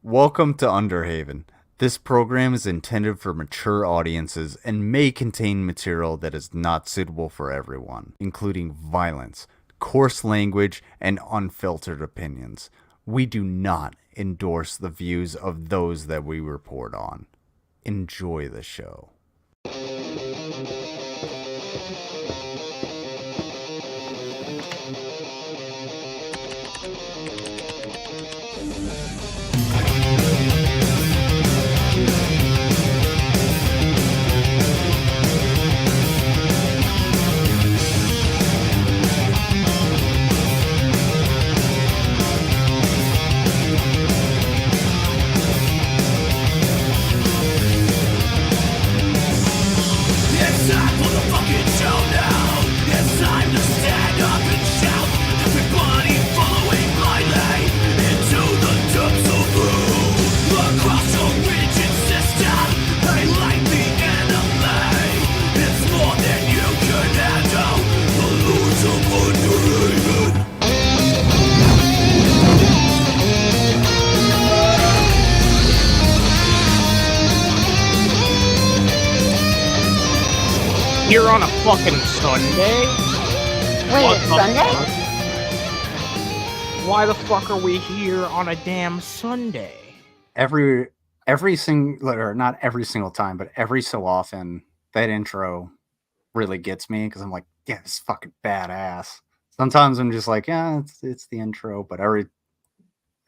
Welcome to Underhaven. This program is intended for mature audiences and may contain material that is not suitable for everyone, including violence, coarse language, and unfiltered opinions. We do not endorse the views of those that we report on. Enjoy the show. Here on a fucking Sunday? Wait, it's Sunday? Why the fuck are we here on a damn Sunday? Every single, or not every single time, but every so often, that intro really gets me because I'm like, yeah, it's fucking badass. Sometimes I'm just like, yeah, it's the intro, but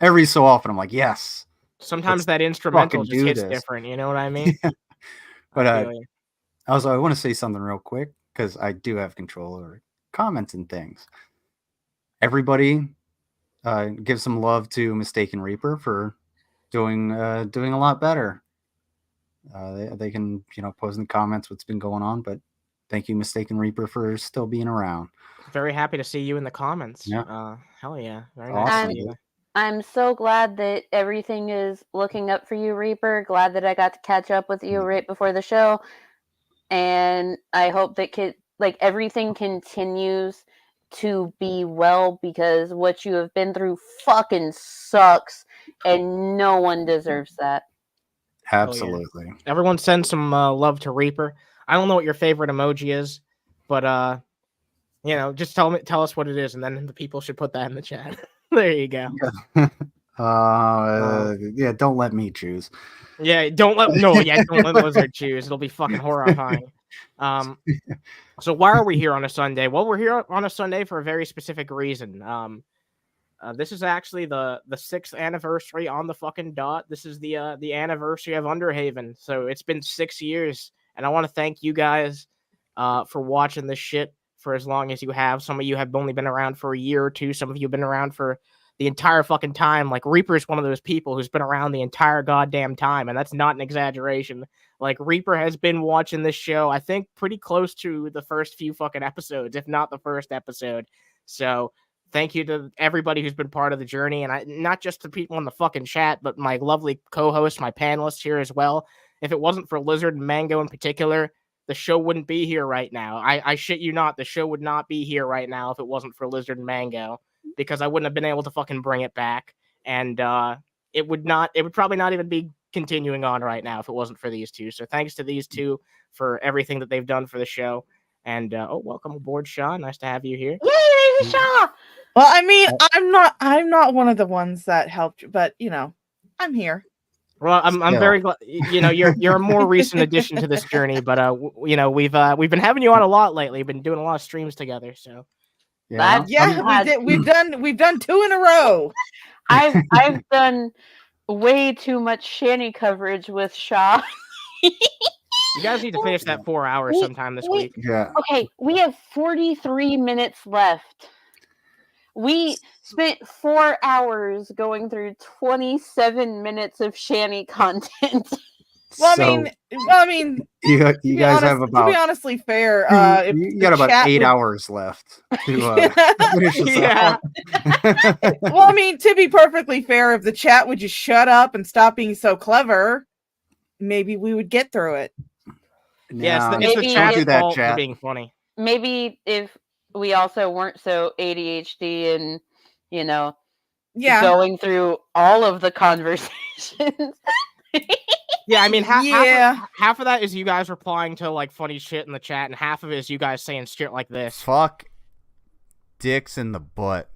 every so often I'm like, yes. Sometimes that instrumental just hits this. different, you know what I mean? But also, I want to say something real quick because I do have control over comments and things. Everybody, give some love to Mistaken Reaper for doing a lot better. They can post in the comments what's been going on, but thank you, Mistaken Reaper, for still being around. Very happy to see you in the comments. Yeah. Hell yeah, very awesome. nice. I'm so glad that everything is looking up for you, Reaper. Glad that I got to catch up with you right before the show. And I hope that everything continues to be well, because what you have been through fucking sucks, and no one deserves that. Absolutely. Yeah. Everyone send some love to Reaper. I don't know what your favorite emoji is, but just tell us what it is, and then the people should put that in the chat. There you go. Yeah, don't let me choose. Yeah, don't let Lizard choose. It'll be fucking horrifying. So why are we here on a Sunday? Well, we're here on a Sunday for a very specific reason. This is actually the 6th anniversary on the fucking dot. This is the anniversary of Underhaven. So it's been 6 years, and I want to thank you guys for watching this shit for as long as you have. Some of you have only been around for a year or two. Some of you have been around for the entire fucking time. Like, Reaper's one of those people who's been around the entire goddamn time, and that's not an exaggeration. Like, Reaper has been watching this show, I think, pretty close to the first few fucking episodes, if not the first episode. So thank you to everybody who's been part of the journey, and not just the people in the fucking chat, but my lovely co-hosts, my panelists here as well. If it wasn't for Lizard and Mango in particular, the show wouldn't be here right now. I shit you not, the show would not be here right now if it wasn't for Lizard and Mango, because I wouldn't have been able to fucking bring it back, and it would probably not even be continuing on right now if it wasn't for these two. So thanks to these two for everything that they've done for the show. And welcome aboard, Shaw. Nice to have you here. Yay, Shaw! Well, I mean, I'm not one of the ones that helped you, but I'm here. Well, I'm very glad. You're a more recent addition to this journey, but we've been having you on a lot lately. Been doing a lot of streams together, so we've done 2 in a row. I've done way too much shanty coverage with Shaw. You guys need to finish that 4 hours sometime this week. Yeah. Okay, we have 43 minutes left. We spent 4 hours going through 27 minutes of shanty content. Well, I mean, you guys have about, to be honestly fair, you got about 8 hours left to finish this out. Well, I mean, to be perfectly fair, if the chat would just shut up and stop being so clever, maybe we would get through it. Yes, it's the chat's fault for being funny. Maybe if we also weren't so ADHD and, going through all of the conversations. questions. Yeah, I mean, Yeah. half of that is you guys replying to like funny shit in the chat, and half of it is you guys saying shit like this. Fuck dicks in the butt.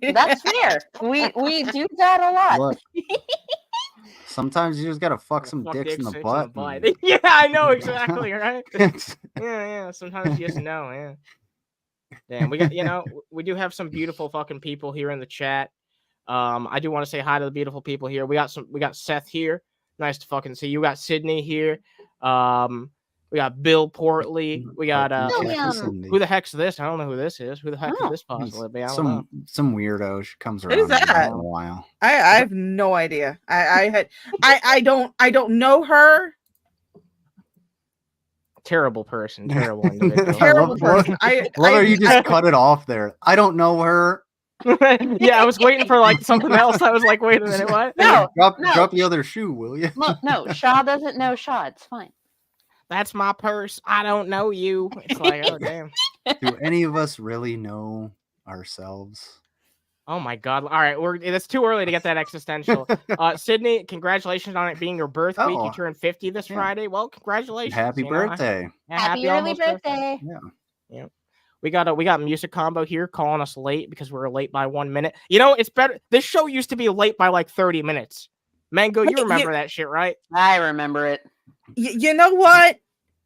That's fair. We do that a lot. Look, sometimes you just gotta fuck some dicks in the butt. Yeah, I know exactly, right? Yeah. Sometimes you just know, yeah. Damn, we got we do have some beautiful fucking people here in the chat. I do want to say hi to the beautiful people here. We got Seth here. Nice to fucking see you. We got Sydney here. We got Bill Portley. We got who the heck's this? I don't know who this is. Who the heck could this possibly be? I don't know. Some weirdo. She comes around Who's that? in a while. I have no idea. I don't know her. Terrible person. Terrible individual. Terrible person. Love how you just cut it off there. I don't know her. Yeah, I was waiting for like something else. I was like, wait a minute, what? No, drop the other shoe, will you? No, Shaw doesn't know Shaw. It's fine. That's my purse. I don't know you. It's like, oh damn. Do any of us really know ourselves? Oh my god! All right, it's too early to get that existential. Sydney, congratulations on it being your birth week. You turned 50 this Friday. Well, congratulations! Happy birthday! Happy early birthday! Yeah. We got music combo here calling us late because we were late by 1 minute. You know, it's better. This show used to be late by like 30 minutes. Mango, you remember that shit, right? I remember it. You know what?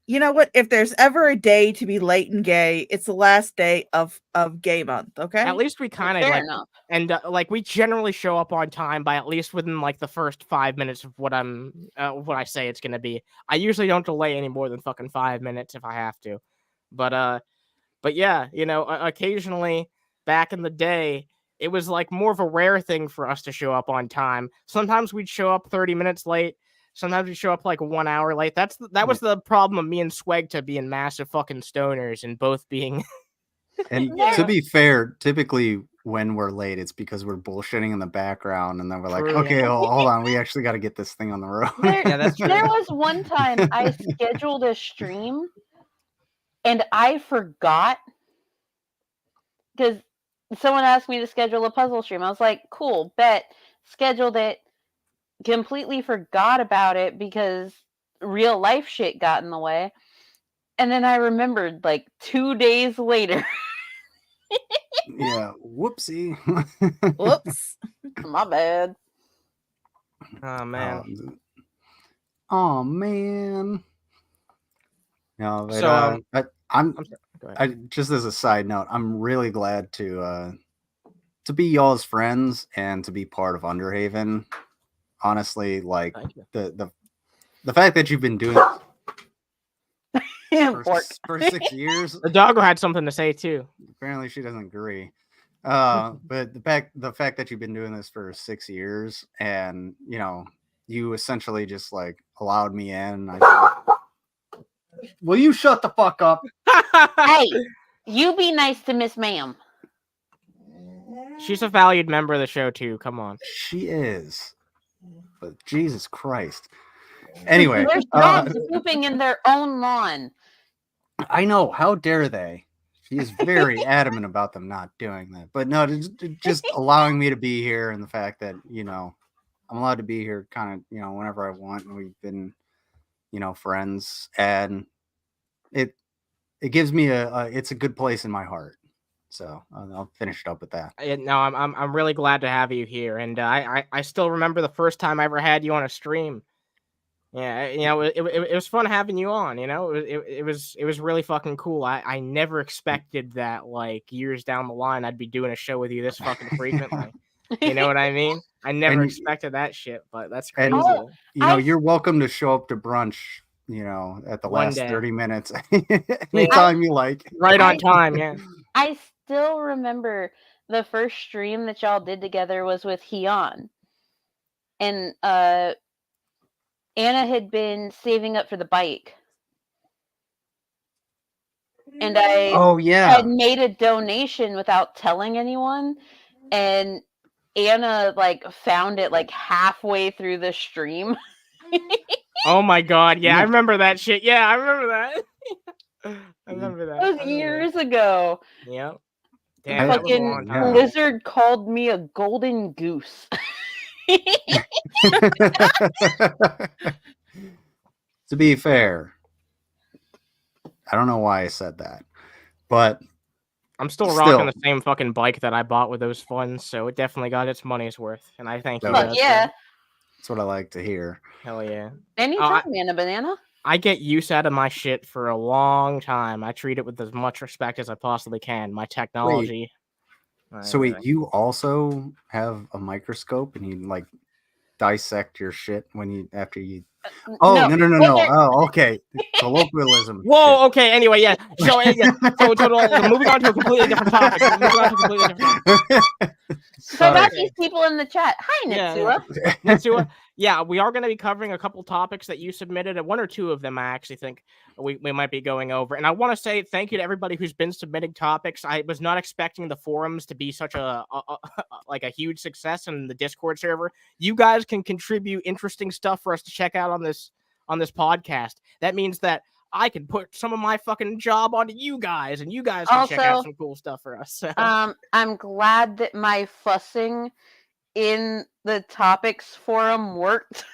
You know what? If there's ever a day to be late and gay, it's the last day of gay month. Okay. At least we kind of like, and like we generally show up on time by at least within like the first 5 minutes of what I say it's gonna be. I usually don't delay any more than fucking 5 minutes if I have to, but yeah, you know, occasionally back in the day, it was like more of a rare thing for us to show up on time. Sometimes we'd show up 30 minutes late. Sometimes we show up like 1 hour late. That was the problem of me and Swegta being massive fucking stoners and both being. And to be fair, typically when we're late, it's because we're bullshitting in the background, and then we're like, okay, hold on, we actually got to get this thing on the road. There was one time I scheduled a stream, and I forgot because someone asked me to schedule a puzzle stream. I was like, cool, bet, scheduled it. Completely forgot about it because real life shit got in the way. And then I remembered like 2 days later. Yeah, whoopsie. Whoops. My bad. Oh man. Oh man. No, but, so I'm just as a side note, I'm really glad to be y'all's friends and to be part of Underhaven. Honestly, like the fact that you've been doing it for 6 years. The doggo had something to say too. Apparently, she doesn't agree. But the fact that you've been doing this for 6 years, and you know, you essentially just like allowed me in. Will you shut the fuck up? Hey, you be nice to Miss Ma'am. She's a valued member of the show too. Come on. She is. But Jesus Christ. Anyway. There's dogs pooping in their own lawn. I know. How dare they? She is very adamant about them not doing that. But no, just allowing me to be here, and the fact that, you know, I'm allowed to be here kind of, you know, whenever I want. And we've been, you know, friends. And it gives me it's a good place in my heart. So I'll finish it up with that. No, I'm really glad to have you here, and I still remember the first time I ever had you on a stream. Yeah, you know, it was fun having you on. You know, it was really fucking cool. I never expected that like years down the line I'd be doing a show with you this fucking frequently. You know what I mean? I never expected that shit, but that's crazy. And, you know, you're welcome to show up to brunch. You know, at the last 30 minutes, anytime you like. Right on time, yeah. I still remember the first stream that y'all did together was with Heon. And Anna had been saving up for the bike. And I had made a donation without telling anyone. And Anna like found it like halfway through the stream. Oh my god, yeah, I remember that shit. Yeah, I remember that. I remember that. That was years ago. Yep. Damn, fucking Lizard called me a golden goose. To be fair, I don't know why I said that, but I'm still rocking the same fucking bike that I bought with those funds, so it definitely got its money's worth, and I thank you. Yeah. That's what I like to hear. Hell yeah. Anytime, man, a banana. I get use out of my shit for a long time. I treat it with as much respect as I possibly can. My technology. So wait, you also have a microscope and you like dissect your shit after you. Oh no! Oh, okay. Colloquialism. Whoa. Shit. Okay. Anyway, yeah. So moving on to a completely different topic. So about these people in the chat. Hi, Nitsua. Nitsua. Yeah, we are going to be covering a couple topics that you submitted, and one or two of them I actually think we might be going over. And I want to say thank you to everybody who's been submitting topics. I was not expecting the forums to be such a huge success in the Discord server. You guys can contribute interesting stuff for us to check out on this podcast. That means that I can put some of my fucking job onto you guys, and you guys can check out some cool stuff for us. So. I'm glad that my fussing in the topics forum worked.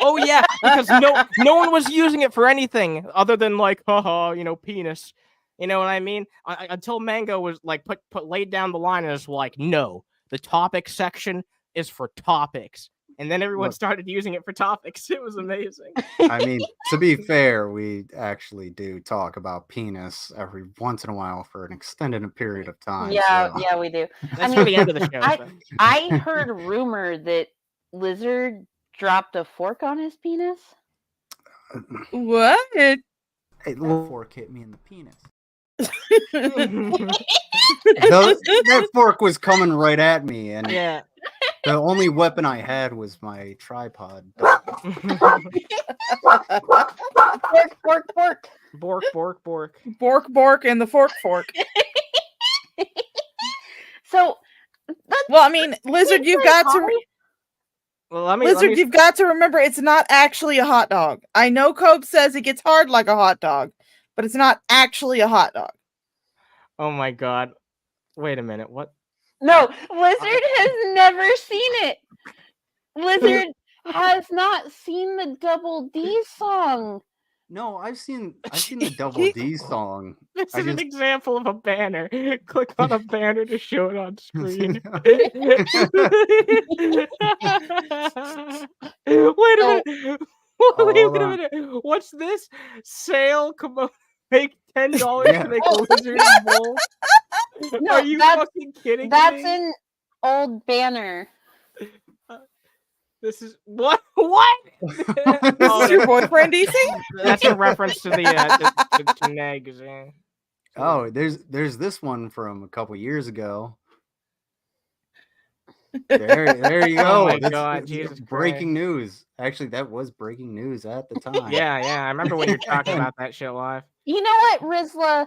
Oh yeah, because no one was using it for anything other than like, haha, penis. You know what I mean? Until Mango was like put laid down the line and was like, no, the topic section is for topics. And then everyone started using it for topics. It was amazing. I mean, to be fair, we actually do talk about penis every once in a while for an extended period of time. Yeah, we do. That's for the end of the show. I heard a rumor that Lizard dropped a fork on his penis. What? Hey, little fork hit me in the penis. That fork was coming right at me, and yeah. The only weapon I had was my tripod. Bork. Bork, and the fork. So, well, I mean, Lizard, you've got to. Lizard, you've got to remember, it's not actually a hot dog. I know Cope says it gets hard like a hot dog, but it's not actually a hot dog. Oh my god! Wait a minute. What? No, Lizard has never seen it. Lizard has not seen the Double D song. No, I've seen the Double D song. This is an example of a banner. Click on a banner to show it on screen. Wait a minute. Wait a minute. What's this? Sale? Come on. Make $10 to make a lizard bowl. No, are you fucking kidding me? That's an old banner. This is what? This is your boyfriend, DC? That's a reference to the to Negs. Yeah. Oh, there's this one from a couple years ago. There you go. Oh my god, Jesus breaking news. Actually, that was breaking news at the time. Yeah, I remember when you were talking about that shit live. You know what, Rizla?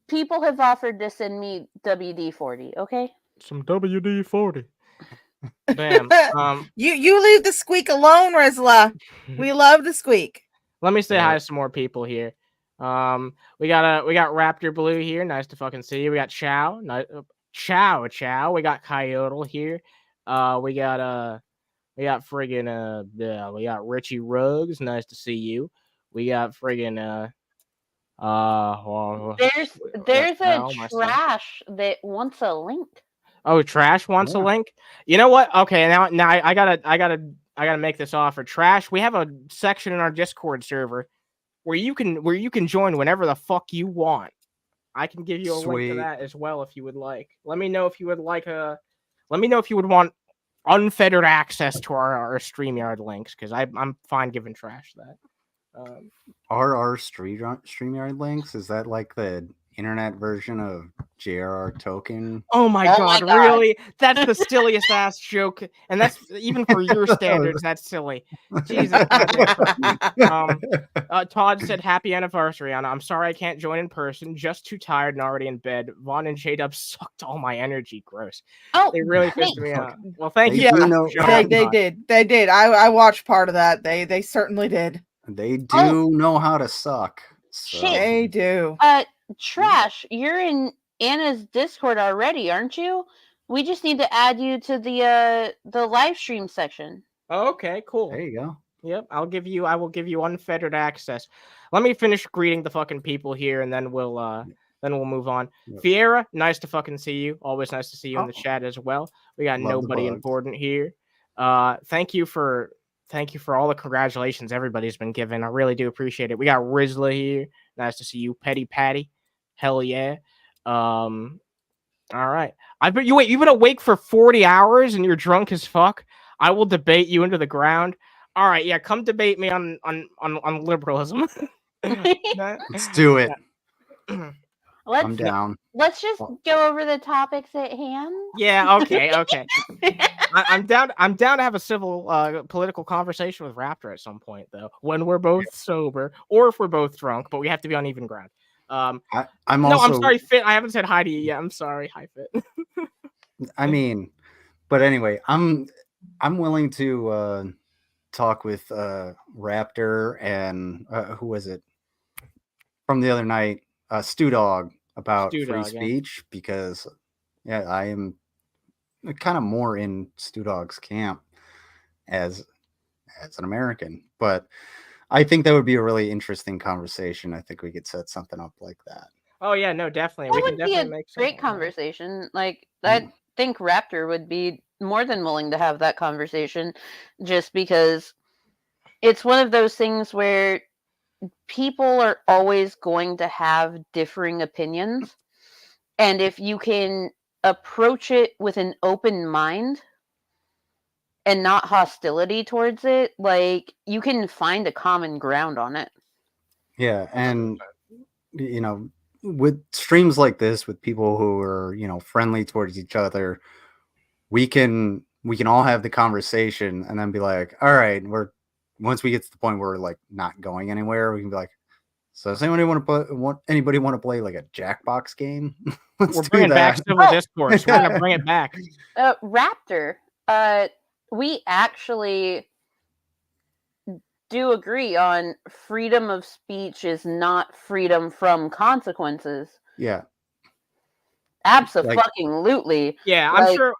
People have offered to send me WD-40, okay? Some WD-40. Bam. You leave the squeak alone, Rizla. We love the squeak. Let me say hi to some more people here. We got Raptor Blue here. Nice to fucking see you. We got Chow. Chow. We got Coyote here. We got friggin' we got Richie Ruggs. Nice to see you. We got friggin' there's a trash that wants a link. Oh, Trash wants a link. You know what? Okay, now I gotta make this offer. Trash, we have a section in our Discord server where you can join whenever the fuck you want. I can give you a link to that as well if you would like. Let me know if you would want unfettered access to our StreamYard links, because I'm fine giving Trash that. Are our StreamYard links? Is that like the internet version of JRR token? Oh my god, really? That's the silliest ass joke, and that's even for your standards. That's silly. Jesus. Todd said, "Happy anniversary, Anna. I'm sorry I can't join in person. Just too tired and already in bed. Vaughn and JDubbs sucked all my energy. Gross. Oh, they really pissed me off. Well, thank you. Yeah, they did. I watched part of that. They certainly did. They do know how to suck. So. They do. Trash, you're in Anna's Discord already, aren't you? We just need to add you to the live stream section. Okay, cool. There you go. Yep, I will give you unfettered access. Let me finish greeting the fucking people here, and then we'll move on. Yep. Fiera, nice to fucking see you. Always nice to see you in the chat as well. We got Love nobody important here. Thank you for all the congratulations everybody's been given. I really do appreciate it. We got Rizla here. Nice to see you, Petty Patty. Hell yeah. All right. You've been awake for 40 hours and you're drunk as fuck. I will debate you into the ground. All right, yeah, come debate me on liberalism. Let's do it. I'm down. Let's just go over the topics at hand. Yeah, okay. I'm down to have a civil political conversation with Raptor at some point, though, when we're both sober or if we're both drunk, but we have to be on even ground. I'm sorry, Fit. I haven't said hi to you yet. I'm sorry. Hi, Fit. I mean, but anyway, I'm willing to talk with Raptor and who was it from the other night, Stew Dog, about free speech, because I am kind of more in Stew Dog's camp as an American, but I think that would be a really interesting conversation. I think we could set something up like that. Oh yeah, no, definitely. That would be a great conversation. Like, I think Raptor would be more than willing to have that conversation, just because it's one of those things where people are always going to have differing opinions. And if you can approach it with an open mind and not hostility towards it, like, you can find a common ground on it. Yeah, and with streams like this, with people who are, friendly towards each other, we can all have the conversation and then be like, all right, once we get to the point where we're like not going anywhere, we can be like, so does anybody want to play like a Jackbox game? We're bringing back civil discourse. We're gonna bring it back. Raptor, we actually do agree on freedom of speech is freedom from consequences. Yeah. Absolutely. Yeah, I'm sure.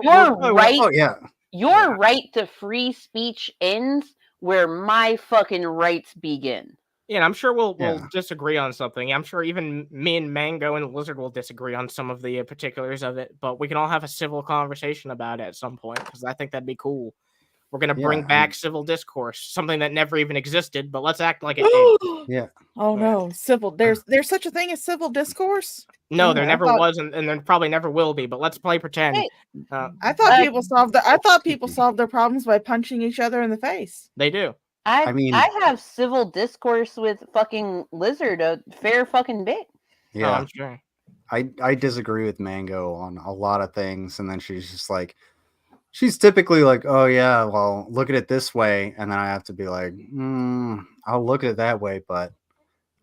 Your right. Oh yeah. Your right to free speech ends where my fucking rights begin. Yeah, and I'm sure we'll disagree on something. I'm sure even me and Mango and Lizard will disagree on some of the particulars of it, but we can all have a civil conversation about it at some point, because I think that'd be cool. We're going to bring back civil discourse, something that never even existed, but let's act like it did. Yeah. Oh no, civil. There's such a thing as civil discourse? No, there never was, and there probably never will be. But let's play pretend. Hey, I thought people solved their problems by punching each other in the face. They do. I have civil discourse with fucking Lizard a fair fucking bit. Yeah, I'm sure. I disagree with Mango on a lot of things, and then she's just like, she's typically like, oh yeah, well, look at it this way, and then I have to be like, I'll look at it that way, but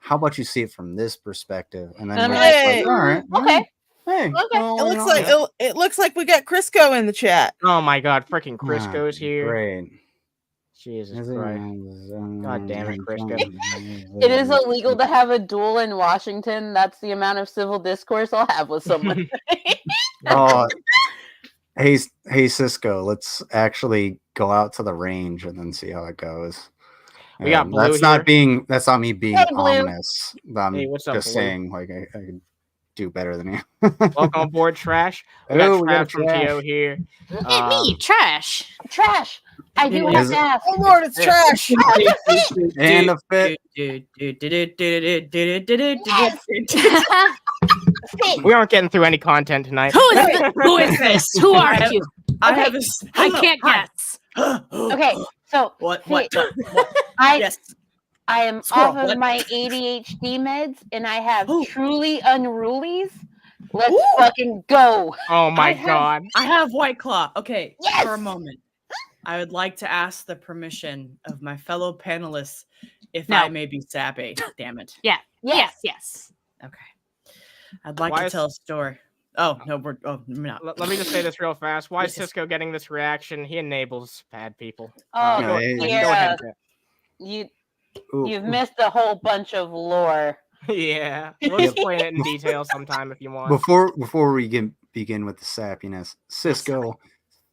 how about you see it from this perspective? And then like, all right, okay. Hey, Okay. well, It looks like we got Crisco in the chat. Oh my god, freaking Crisco's here. Great. Jesus Christ. God damn it, Crisco. It is illegal to have a duel in Washington. That's the amount of civil discourse I'll have with someone. Hey Cisco, let's actually go out to the range and then see how it goes. We got Blue that's not me being ominous. I'm what's up, just Blue? saying, like, I could do better than you. Welcome aboard, Trash. We got Trash from Geo here. Me, Trash. I do have to ask. Oh Lord, it's Trash. And a fit. We aren't getting through any content tonight. Who is this? Who are you? I can't guess. Okay, so What? I am off of my ADHD meds, and I have truly unrulies. Let's fucking go. Oh my god. I have White Claw. Okay, Yes! for a moment. I would like to ask the permission of my fellow panelists if I may be sappy. Damn it. Yes. Okay. I'd like to tell a story. Oh, no, we're not. Let me just say this real fast. Why is Cisco getting this reaction? He enables bad people. Oh, Go ahead. You've missed a whole bunch of lore. Yeah. We'll explain it in detail sometime if you want. Before we get begin with the sappiness. Cisco,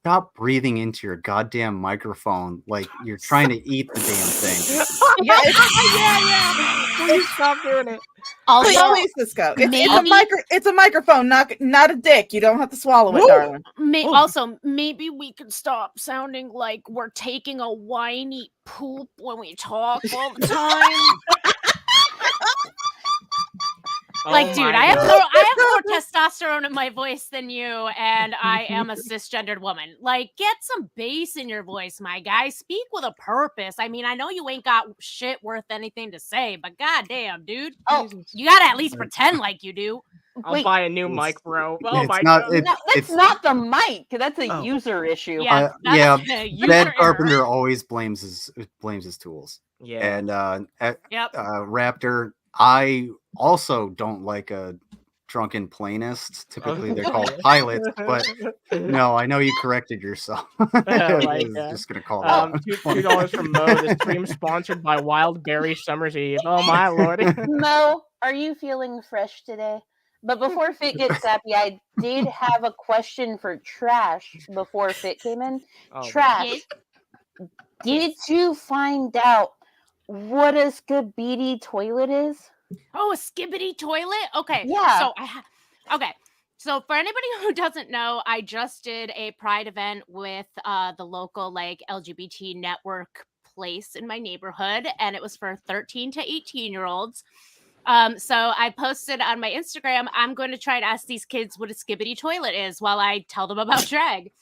stop breathing into your goddamn microphone like you're trying to eat the damn thing. Yeah. Please stop doing it. Also, Cisco, it's a microphone, not a dick. You don't have to swallow it, darling. Also, maybe we could stop sounding like we're taking a whiny poop when we talk all the time. Like, dude, I have more testosterone in my voice than you, and I am a cisgendered woman. Like, get some bass in your voice, my guy. Speak with a purpose. I mean, I know you ain't got shit worth anything to say, but goddamn, dude. Oh, you gotta at least pretend like you do. I'll buy a new mic, bro. Oh my god. That's not the mic. That's a user issue. Yeah, Bed Carpenter always blames his tools. Yeah. And Raptor, I also don't like a drunken planist. Typically, they're called pilots, but no, I know you corrected yourself. I was just gonna call that. $2 from Mo. The stream sponsored by Wild Berry Summer's Eve. Oh my lord. Mo, are you feeling fresh today? But before Fit gets sappy, I did have a question for Trash before Fit came in. Trash, did you find out what a skibidi toilet is? Oh, a skibidi toilet? Okay. Yeah. So for anybody who doesn't know, I just did a Pride event with the local LGBT network place in my neighborhood, and it was for 13 to 18-year-olds. So I posted on my Instagram, I'm going to try to ask these kids what a skibidi toilet is while I tell them about drag.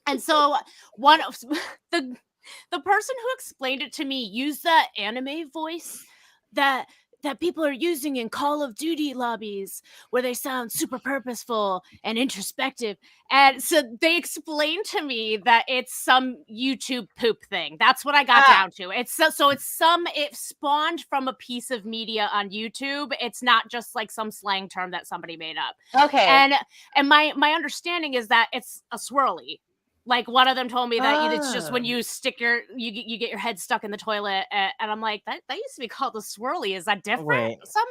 And so one of the person who explained it to me used that anime voice that people are using in Call of Duty lobbies where they sound super purposeful and introspective. And so they explained to me that it's some YouTube poop thing. That's what I got down to. It spawned from a piece of media on YouTube. It's not just like some slang term that somebody made up. Okay. And my understanding is that it's a swirly. Like one of them told me that it's just when you stick you get your head stuck in the toilet, and I'm like, that used to be called a swirly. Is that different somehow?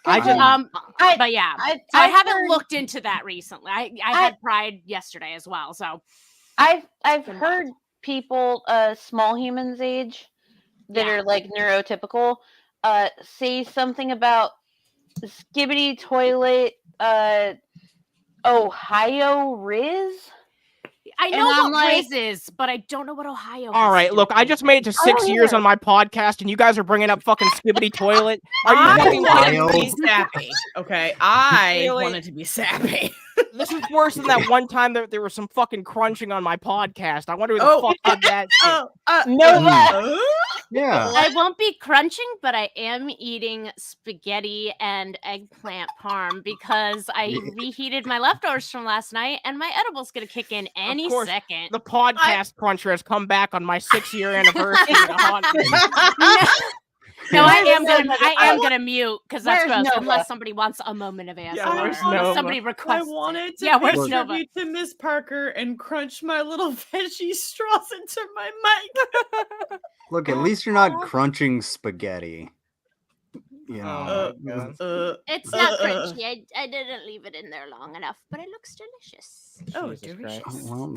I haven't looked into that recently. I had Pride yesterday as well, so I've heard people small humans age that are like neurotypical say something about skibidi toilet Ohio Riz. I know what Riz is, but I don't know what Ohio is. All right, look, I just made it to 6 years on my podcast, and you guys are bringing up fucking skibidi toilet. Are you fucking wanted to be sappy? Okay, I wanted to be sappy. This is worse than that one time that there was some fucking crunching on my podcast. I wonder who the fuck did that shit. Yeah. I won't be crunching, but I am eating spaghetti and eggplant parm because I reheated my leftovers from last night, and my edible's gonna kick in any second. The podcast cruncher has come back on my 6-year anniversary. No, I am gonna mute because that's gross. Unless somebody wants a moment of answer. Somebody requests. I wanted to where's Nova? To Miss Parker and crunch my little veggie straws into my mic. Look, at least you're not crunching spaghetti. You know. It's not crunchy. I didn't leave it in there long enough, but it looks delicious. Delicious. Well,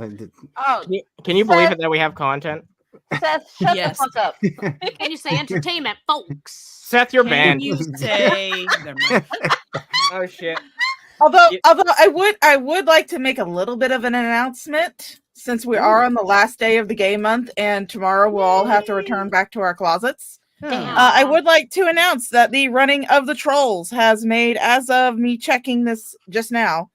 can you believe it that we have content? Seth, shut the fuck up. Can you say entertainment, folks? Seth, you're banned. You say oh shit. Although I would like to make a little bit of an announcement since we are on the last day of the gay month and tomorrow we'll all have to return back to our closets. I would like to announce that the running of the trolls has made, as of me checking this just now,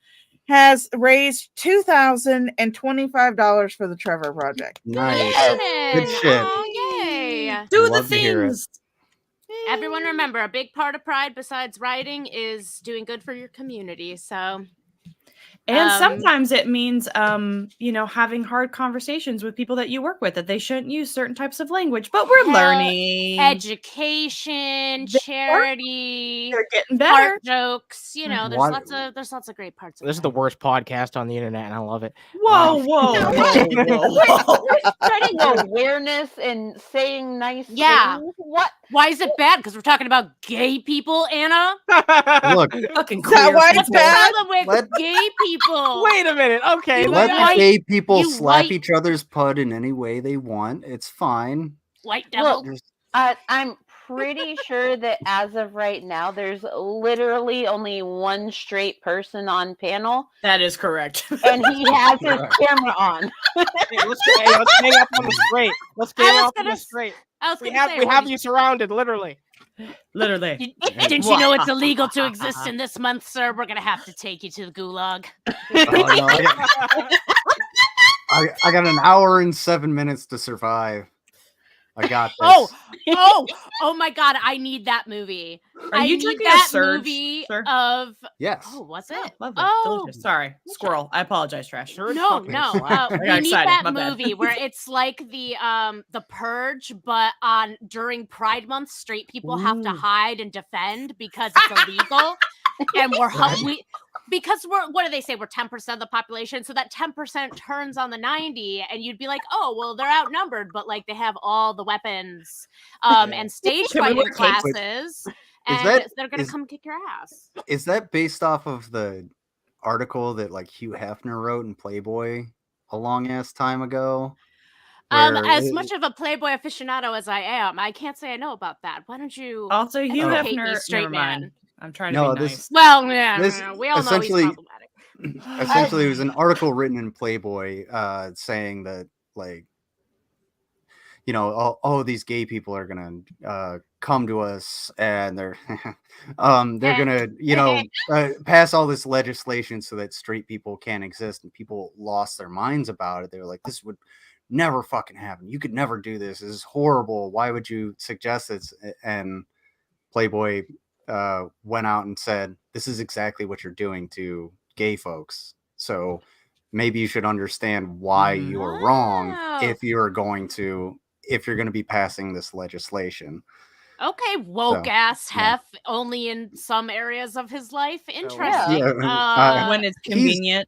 has raised $2,025 for the Trevor Project. Nice. Good shit. Oh, yay. Do the things. Everyone remember, a big part of Pride besides rioting is doing good for your community. So, and sometimes it means, having hard conversations with people that you work with that they shouldn't use certain types of language, but we're learning. Education, charity, they're getting better. Heart jokes. There's lots of great parts. This is the worst podcast on the internet, and I love it. Whoa. Spreading awareness and saying nice things. What? Why is it bad? Because we're talking about gay people, Anna. Look, Fucking Is that why What's it's the bad? problem with gay people? Wait a minute. Okay, let the gay people you slap white- each other's pud in any way they want. It's fine. White devil. Look, I'm pretty sure that as of right now, there's literally only one straight person on panel, That is correct. and he has his camera on. Hey, let's hang up on the straight. Let's I get was off on gonna the straight. I was We gonna say, have you surrounded, literally. Literally. Didn't you know it's illegal to exist in this month, sir? We're gonna have to take you to the gulag. Oh, no, I got an hour and 7 minutes to survive. I got this. Oh my God! I need that movie. Are you need drinking that a Surge, movie sir? of. Yes. Oh, was it? Oh, lovely. Oh, Delicious. Sorry. Squirrel. I apologize, Trash. no. We got need excited. that My bad. movie where it's like the Purge, but during Pride Month, straight people have to hide and defend because it's illegal, and because we're what do they say? We're 10% of the population, so that 10% turns on the 90, and you'd be like, oh well, they're outnumbered, but like they have all the weapons and stage Can we fighting wear capes? classes, and they're gonna come kick your ass. Is that based off of the article that like Hugh Hefner wrote in Playboy a long ass time ago? As much of a Playboy aficionado as I am, I can't say I know about that. Why don't you Also, Hugh educate me, Hefner. straight Never mind. man? I'm trying No, to be this- nice. Well, yeah, This we all know he's problematic. Essentially, it was an article written in Playboy saying that, like, you know, these gay people are gonna come to us and they're gonna, you know, pass all this legislation so that straight people can't exist, and people lost their minds about it. They were like, this would never fucking happen. You could never do this. This is horrible. Why would you suggest this? And Playboy went out and said, this is exactly what you're doing to gay folks. So maybe you should understand why you are wrong if you're going to be passing this legislation. Okay, woke ass hef, only in some areas of his life. Interesting. When it's convenient.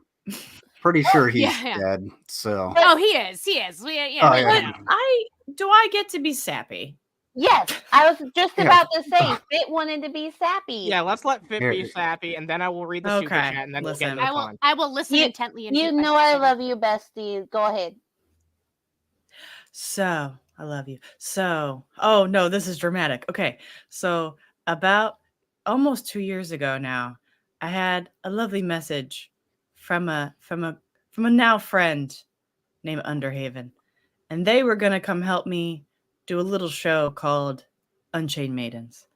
Pretty sure he's dead. So he is. He is. Do I get to be sappy? Yes, I was just about to say Fit wanted to be sappy. Yeah, let's let Fit be sappy, and then I will read the super chat, and then we'll get into fun. I will listen intently. You know I love you, bestie. Go ahead. So, I love you. So, oh no, this is dramatic. Okay, so about almost 2 years ago now, I had a lovely message from a now friend named Underhaven, and they were gonna come help me do a little show called Unchained Maidens.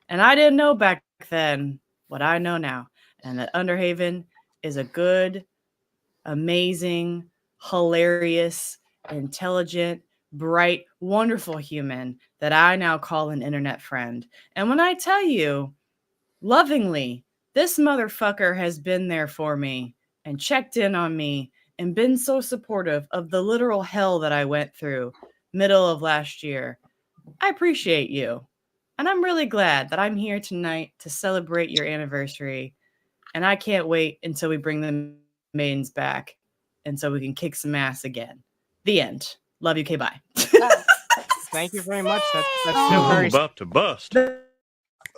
And I didn't know back then what I know now, and that Underhaven is a good, amazing, hilarious, intelligent, bright, wonderful human that I now call an internet friend. And when I tell you, lovingly, this motherfucker has been there for me and checked in on me and been so supportive of the literal hell that I went through middle of last year. I appreciate you. And I'm really glad that I'm here tonight to celebrate your anniversary. And I can't wait until we bring the maidens back and so we can kick some ass again. The end. Love you. Okay, bye. Thank you very much. That's so very about to bust.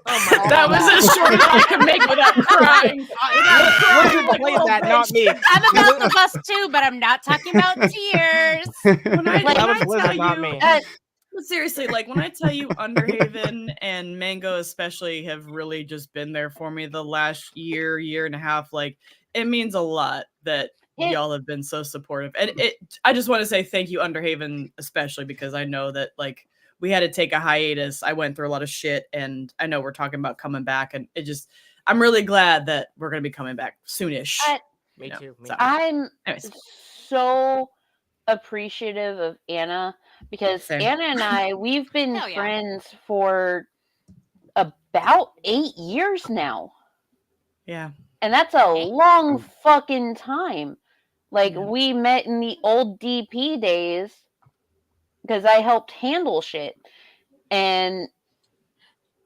Oh my that was as short as I could make without crying. Wizard played that, not me. I'm about to bust too, but I'm not talking about tears. Seriously, like when I tell you Underhaven and Mango especially have really just been there for me the last year and a half, like it means a lot that y'all have been so supportive. And I just want to say thank you, Underhaven, especially because I know that like we had to take a hiatus. I went through a lot of shit, and I know we're talking about coming back, and I'm really glad that we're going to be coming back soonish. Me too. I'm so appreciative of Anna because Anna and I, we've been friends for about 8 years now. Yeah. And that's a long fucking time. Like we met in the old DP days because I helped handle shit. And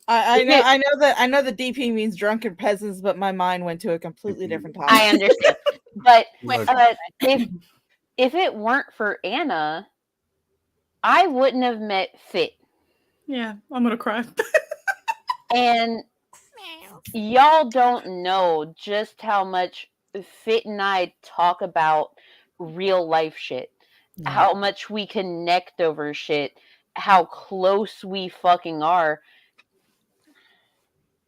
I know that DP means drunken peasants, but my mind went to a completely different topic. I understand. But if it weren't for Anna, I wouldn't have met Fit. Yeah, I'm gonna cry. And y'all don't know just how much Fit and I talk about real life shit. Yeah. How much we connect over shit. How close we fucking are.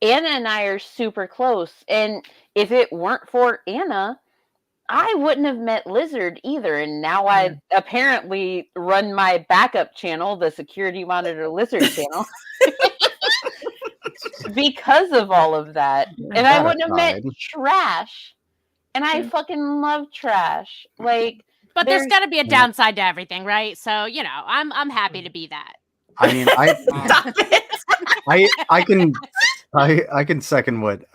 Anna and I are super close. And if it weren't for Anna, I wouldn't have met Lizard either. And now I apparently run my backup channel, the Security Monitor Lizard channel. Because of all of that. And I wouldn't have met Trash. And I fucking love Trash. Like, but there's got to be a downside to everything, right? So, you know, I'm happy to be that. I mean, I can second what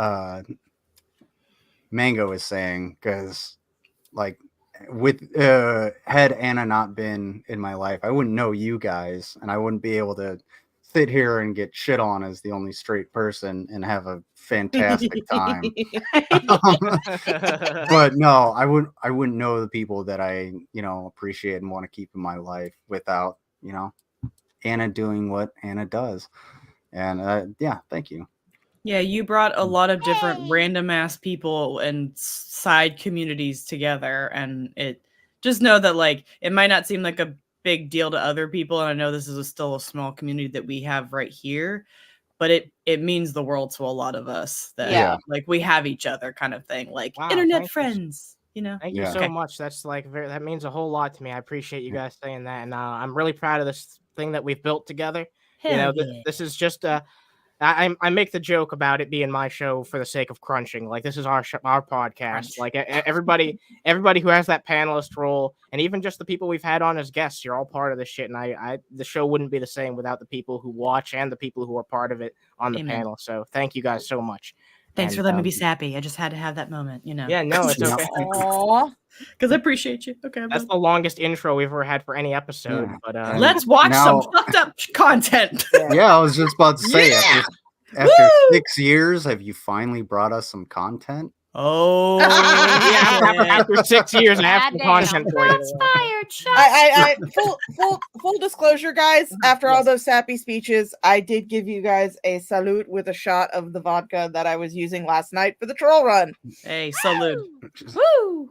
Mango is saying, because like with had Anna not been in my life, I wouldn't know you guys, and I wouldn't be able to sit here and get shit on as the only straight person and have a fantastic time. But no, I wouldn't know the people that I, appreciate and want to keep in my life without, Anna doing what Anna does. And thank you. Yeah, you brought a lot of different random ass people and side communities together, and it just know that like it might not seem like a big deal to other people, and I know this is still a small community that we have right here, but it means the world to a lot of us that like we have each other kind of thing, like internet friends. Thank you so much. That's like that means a whole lot to me. I appreciate you guys saying that, and I'm really proud of this thing that we've built together. This is just I make the joke about it being my show for the sake of crunching. Like, this is our podcast. Crunch. Like everybody who has that panelist role, and even just the people we've had on as guests, you're all part of this shit. And the show wouldn't be the same without the people who watch and the people who are part of it on the panel. So thank you guys so much. Thanks for letting me be sappy. I just had to have that moment, Yeah, no, it's okay. Because I appreciate you. Okay, that's the longest intro we've ever had for any episode. But let's watch some fucked up content. Yeah, I was just about to say, after 6 years, have you finally brought us some content? Oh, after 6 years, I have some content for you. I full disclosure, guys. After all those sappy speeches, I did give you guys a salute with a shot of the vodka that I was using last night for the troll run. Hey, salute! Woo!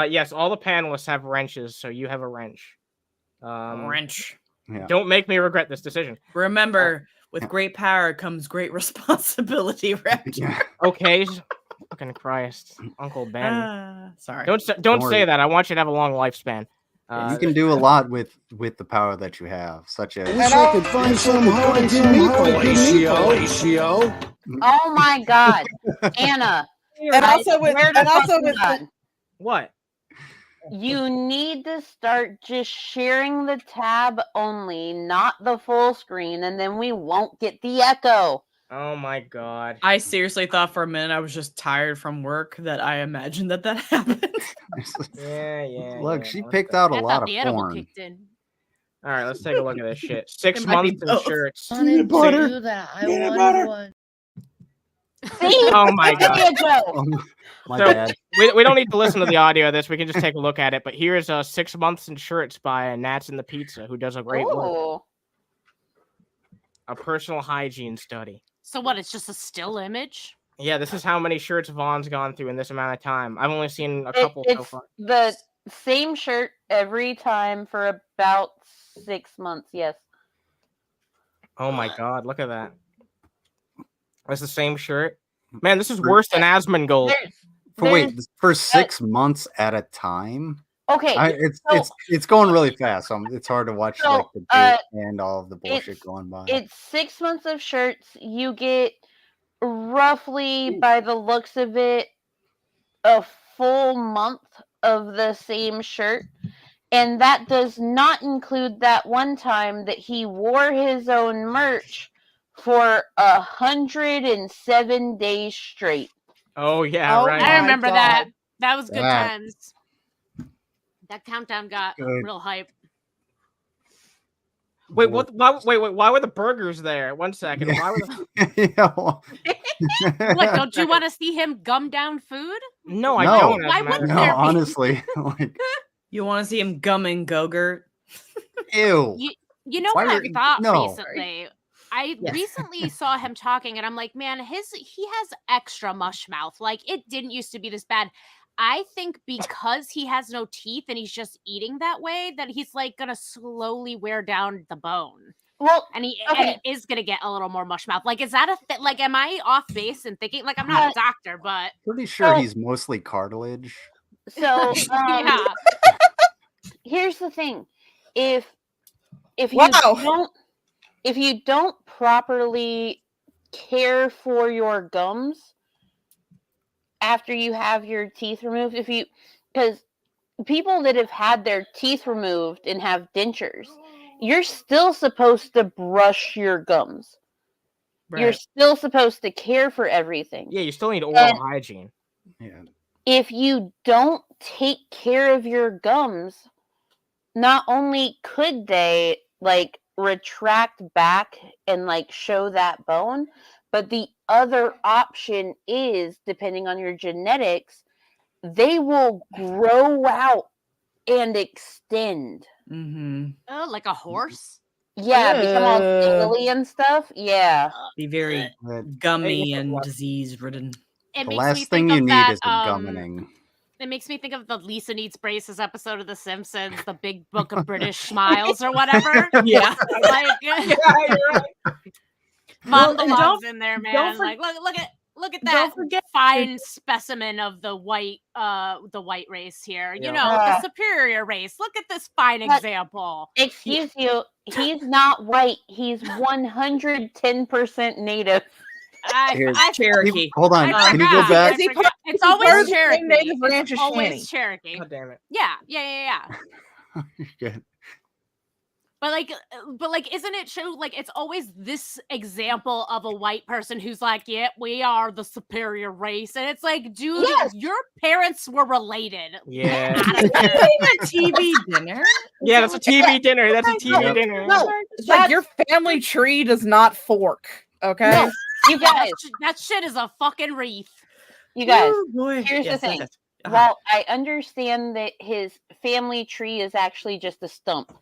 Yes, all the panelists have wrenches, so you have a wrench. Wrench. Yeah. Don't make me regret this decision. Remember, with great power comes great responsibility. Okay. Fucking Christ, Uncle Ben. Sorry. Don't say that. I want you to have a long lifespan. You can do a lot with the power that you have, such as. Wish I could find some Horatio. Oh my God, Anna. And also with what? You need to start just sharing the tab only, not the full screen, and then we won't get the echo. Oh my God. I seriously thought for a minute I was just tired from work that I imagined that happened. Yeah. Look, she picked out a lot of porn. All right, let's take a look at this shit. 6 months in shirts. Peanut butter. Peanut butter. Oh my God. My bad. We don't need to listen to the audio of this. We can just take a look at it. But here's 6 months in shirts by Gnats and the Pizza, who does a great work. A personal hygiene study. So what? It's just a still image? Yeah, this is how many shirts Vaughn's gone through in this amount of time. I've only seen a couple so far. The same shirt every time for about 6 months. Yes. Oh my God! Look at that. It's the same shirt. Man, this is worse than Asmongold. For 6 months at a time. Okay, it's going really fast, so it's hard to watch like the date and all of the bullshit going by. It's 6 months of shirts. You get roughly, by the looks of it, a full month of the same shirt, and that does not include that one time that he wore his own merch for 107 days straight. Oh yeah, right. I remember that. That was good times. That countdown got real hype. Wait, what? Why were the burgers there? 1 second. Why were What, don't you want to see him gum down food? No, I don't. Why wouldn't there be? Honestly, you want to see him gumming Go-Gurt? Ew. You know what I thought recently? I recently saw him talking, and I'm like, man, he has extra mush mouth. Like, it didn't used to be this bad. I think because he has no teeth and he's just eating that way, that he's like gonna slowly wear down the bone. Well, and he is gonna get a little more mush mouth. Like, is that a like? Am I off base and thinking like I'm not a doctor, but pretty sure he's mostly cartilage. So yeah. Here's the thing: if you don't properly care for your gums after you have your teeth removed, because people that have had their teeth removed and have dentures, you're still supposed to brush your gums. Right. You're still supposed to care for everything. Yeah, you still need oral hygiene. Yeah. If you don't take care of your gums, not only could they like retract back and like show that bone, but the other option is, depending on your genetics, they will grow out and extend. Mm-hmm. Oh, like a horse? Yeah, become all tingly and stuff. Yeah. Be very gummy and disease-ridden. The last thing you need is a gummening. It makes me think of the Lisa Needs Braces episode of The Simpsons, the Big Book of British Smiles or whatever. Yeah. Like, yeah, you're right. Monologues in there, man. Like, look at that fine specimen of the white race here. Yeah. You know, the superior race. Look at this fine example. Excuse you, he's not white. He's 110% native. Cherokee. Hold on. Can you go back? It's always Cherokee. Native Ranch is always Cherokee. God damn it. Yeah. Good. But like, isn't it true? Like, it's always this example of a white person who's like, yeah, we are the superior race. And it's like, dude, your parents were related. Yeah. A TV dinner? Yeah, that's a TV dinner. That's a TV dinner. No, it's like your family tree does not fork. Okay? No, you guys. That shit is a fucking wreath. You guys, here's the thing. While I understand that his family tree is actually just a stump,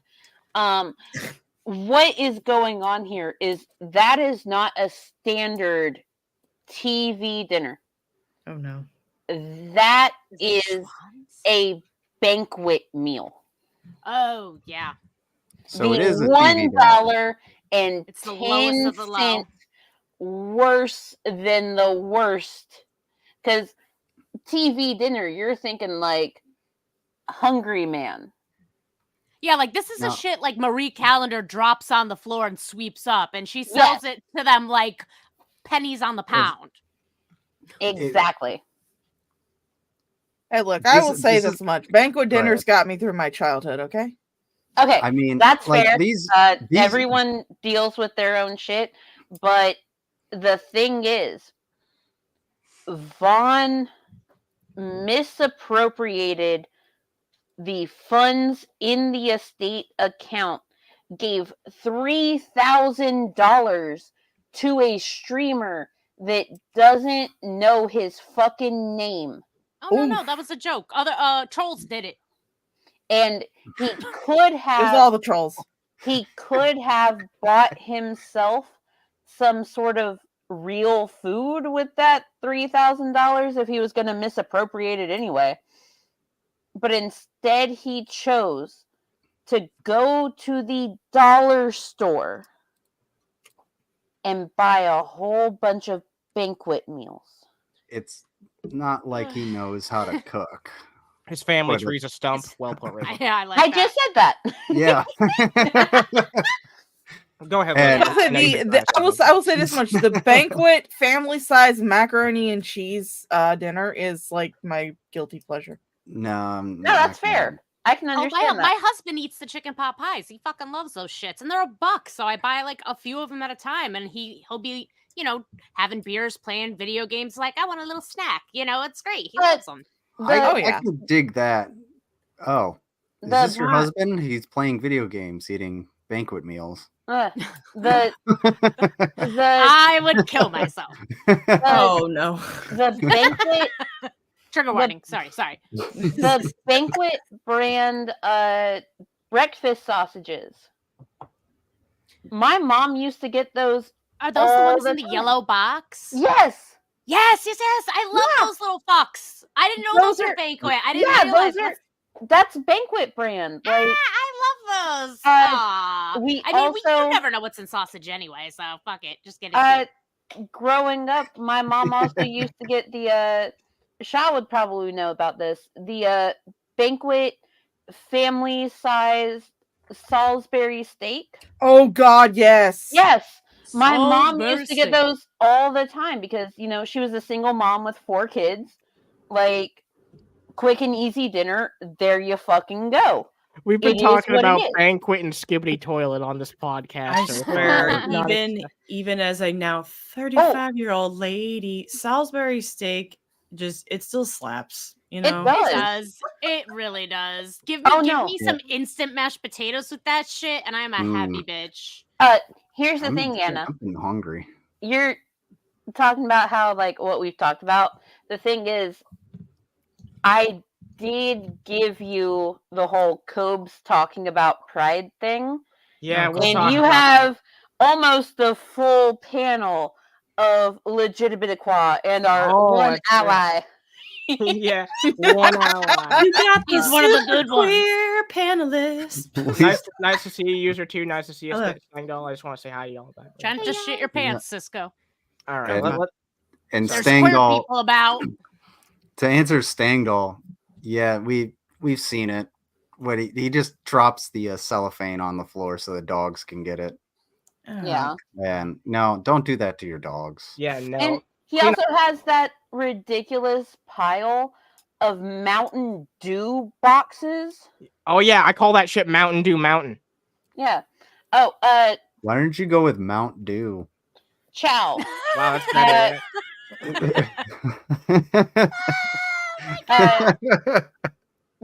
what is going on here is that is not a standard TV dinner. Oh no. That is a banquet meal. Oh yeah. So it is a $1 and it's the lowest of the low. Worse than the worst. Because TV dinner, you're thinking like Hungry Man. Yeah, like this is a shit like Marie Callender drops on the floor and sweeps up, and she sells it to them like pennies on the pound. Exactly. Hey, look, I will say this much. Banquet dinners got me through my childhood, okay? Okay, I mean, that's like fair. These... Everyone deals with their own shit, but the thing is, Vaughn misappropriated the funds in the estate account, gave $3,000 to a streamer that doesn't know his fucking name. Oh, no, that was a joke. Other trolls did it. And he could have... It was all the trolls. He could have bought himself some sort of real food with that $3,000 if he was going to misappropriate it anyway. But instead he chose to go to the dollar store and buy a whole bunch of banquet meals. It's not like he knows how to cook. His family tree's a stump. Well put, Rachel. Yeah, I like I just said that. Yeah. Go ahead. I will say this much: the banquet family-size macaroni and cheese dinner is like my guilty pleasure. No, that's fair. I can understand that. My husband eats the chicken pot pies. He fucking loves those shits, and they're $1. So I buy like a few of them at a time, and he'll be, having beers, playing video games. Like, I want a little snack. It's great. He loves them. I can dig that. Oh, is this your husband? He's playing video games, eating banquet meals. I would kill myself. Oh no. The banquet trigger warning. Sorry. The banquet brand breakfast sausages My mom used to get those. Are those the ones in the yellow box? Yes. Yes. I love those little fucks. I didn't know those were Banquet. I didn't realize that's Banquet brand. Like, I love those. You never know what's in sausage anyway, so fuck it. Just get it. Growing up, my mom also used to get the Shaw would probably know about this. The Banquet family size Salisbury steak. Oh God, yes. Yes. My mom used to get those all the time because, she was a single mom with 4 kids. Like, quick and easy dinner, there you fucking go. We've been talking about Banquet and Skibbity Toilet on this podcast. I swear, even as a now 35-year-old lady, Salisbury steak it still slaps. It does. It really does. Give me some instant mashed potatoes with that shit, and I'm a happy bitch. Here's the thing, Anna. I'm hungry. You're talking about how, like, what we've talked about. The thing is, I did give you the whole Cobes talking about pride thing. Yeah, and you have almost the full panel of legitimate Aqua and our one ally. Yeah, one ally. You got He's one of the good ones. Queer panelists. Nice to see you, user 2. Nice to see you, Stangdoll. I just want to say hi to y'all. Trying to just shit your pants, Cisco. All right. And there's queer people about. To answer Stangdoll, yeah, we've seen it. What he just drops the cellophane on the floor so the dogs can get it. Yeah. And no, don't do that to your dogs. Yeah, no. And he also has that ridiculous pile of Mountain Dew boxes. Oh yeah, I call that shit Mountain Dew Mountain. Yeah. Oh, why don't you go with Mount Dew? Chow. Wow, that's better.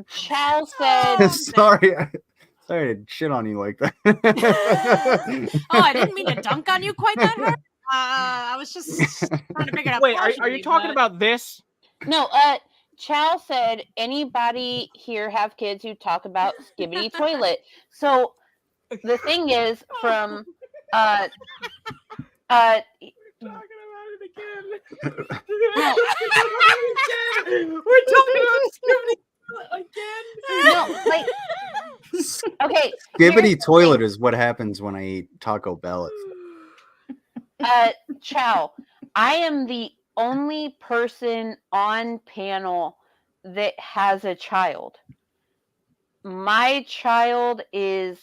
Chow said sorry to shit on you like that. I didn't mean to dunk on you quite that hard. I was just trying to figure out. Wait, are you talking about this? No, Chow said, anybody here have kids who talk about Skibbity Toilet? So the thing is, from talking about it again. We're talking about Skibbity again. No, like, okay. Skibbity Toilet is what happens when I eat Taco Bell. Chow, I am the only person on panel that has a child. My child is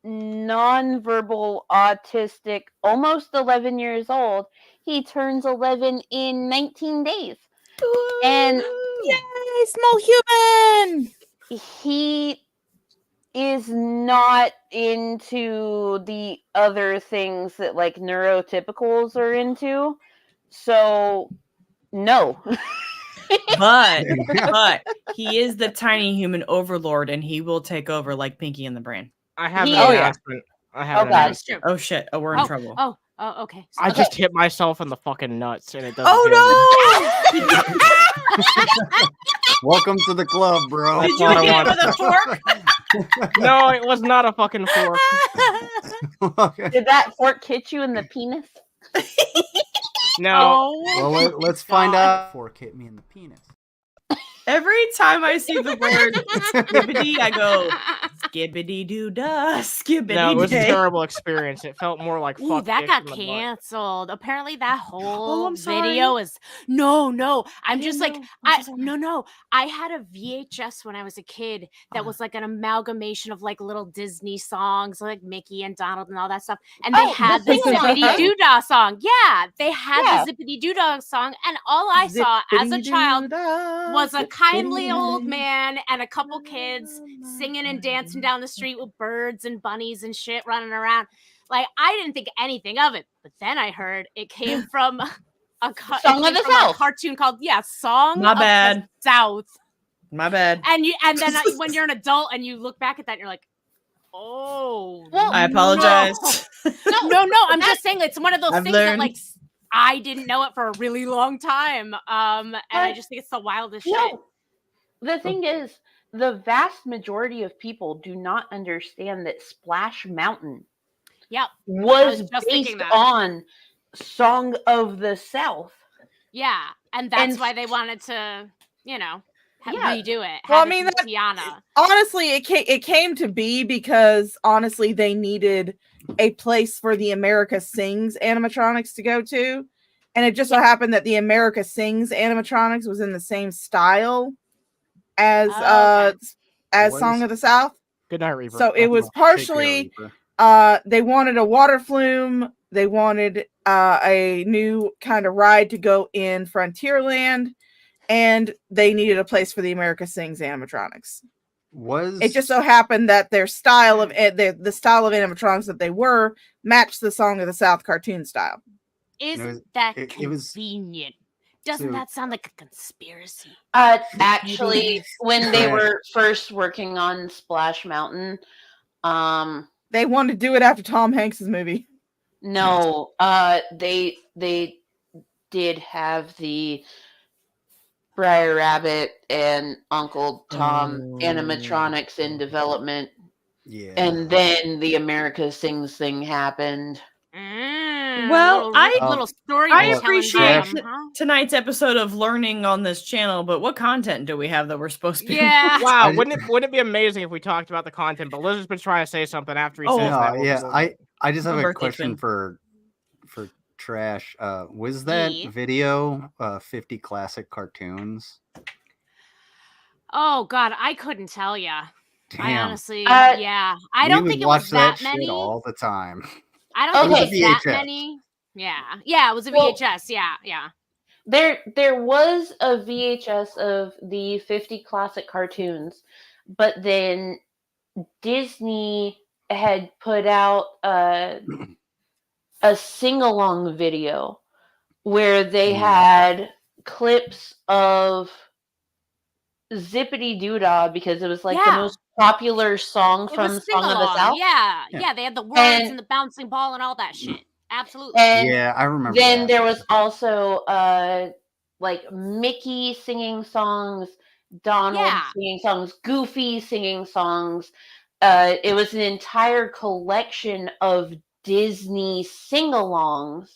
nonverbal autistic, almost 11 years old. He turns 11 in 19 days. Ooh, and yay, small human. He is not into the other things that like neurotypicals are into. So no. but he is the tiny human overlord and he will take over like Pinky and the Brain. I have an announcement. Oh shit. Oh, we're in trouble. Oh, okay. I just hit myself in the fucking nuts and it doesn't. Oh no! Welcome to the club, bro. Did you hit it with a fork? No, it was not a fucking fork. Did that fork hit you in the penis? No. Well, let's find out. Fork hit me in the penis. Every time I see the word skibbity, I go skibbity doo dah, skibbity. No, it was a terrible experience. It felt more like fuck. That got canceled. Apparently, that whole video is no. I'm just like no. I had a VHS when I was a kid that was like an amalgamation of like little Disney songs, like Mickey and Donald and all that stuff. And they had the Zippity Doo Dah song. Yeah, they had the Zippity Doo Dah song, and all I saw as a child was a kindly old man and a couple kids singing and dancing down the street with birds and bunnies and shit running around. Like, I didn't think anything of it, but then I heard it came from a cartoon called Song of the South. My bad. And then when you're an adult and you look back at that, and you're like, oh, well, I apologize. No. I'm just saying it's one of those things that like I didn't know it for a really long time. And I just think it's the wildest shit. The thing is, the vast majority of people do not understand that Splash Mountain Yep. was just based thinking that. on Song of the South. Yeah, and that's why they wanted to, redo it. Well, I Have it mean, be Tiana. Honestly, it came to be because honestly they needed a place for the America Sings animatronics to go to, and it just so happened that the America Sings animatronics was in the same style as Song of the South. Good night, Reaper. So it was partially they wanted a water flume, they wanted a new kind of ride to go in Frontierland, and they needed a place for the America Sings animatronics. It just so happened that their style of the style of animatronics that they were matched the Song of the South cartoon style. Isn't that convenient? Doesn't that sound like a conspiracy? Actually, when they were first working on Splash Mountain, they wanted to do it after Tom Hanks's movie. No, they did have the Briar Rabbit and Uncle Tom animatronics in development. Yeah. And then the America Sings thing happened. Well, little story. I appreciate tonight's episode of learning on this channel, but what content do we have that we're supposed to be? Yeah. Wow, wouldn't it be amazing if we talked about the content? But Lizard's been trying to say something after he says that. Yeah, I just have a question for Trash. Was that video 50 classic cartoons? Oh God, I couldn't tell ya. Damn. I honestly, I don't think it was that many. All the time. I don't think it was that many. Yeah, it was a VHS. Yeah. There was a VHS of the 50 classic cartoons, but then Disney had put out a sing-along video where they had clips of Zippity Doodah, because it was like the most popular song from Song of the South. Yeah, they had the words and the bouncing ball and all that shit. Absolutely. And yeah, I remember. Then there was also like Mickey singing songs, Donald singing songs, Goofy singing songs. It was an entire collection of Disney sing-alongs,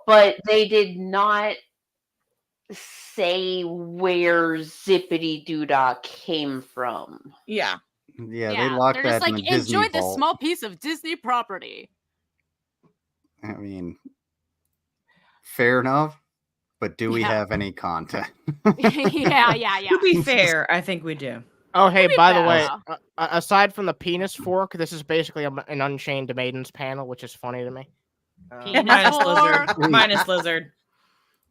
but they did not say where Zippity Doodah came from. Yeah, they locked that in the Disney enjoy this vault. small piece of Disney property. I mean, fair enough, but do we have any content? Yeah. To be fair, I think we do. Oh, hey, by the way, aside from the penis fork, this is basically an Unchained Maidens panel, which is funny to me. Minus Lizard.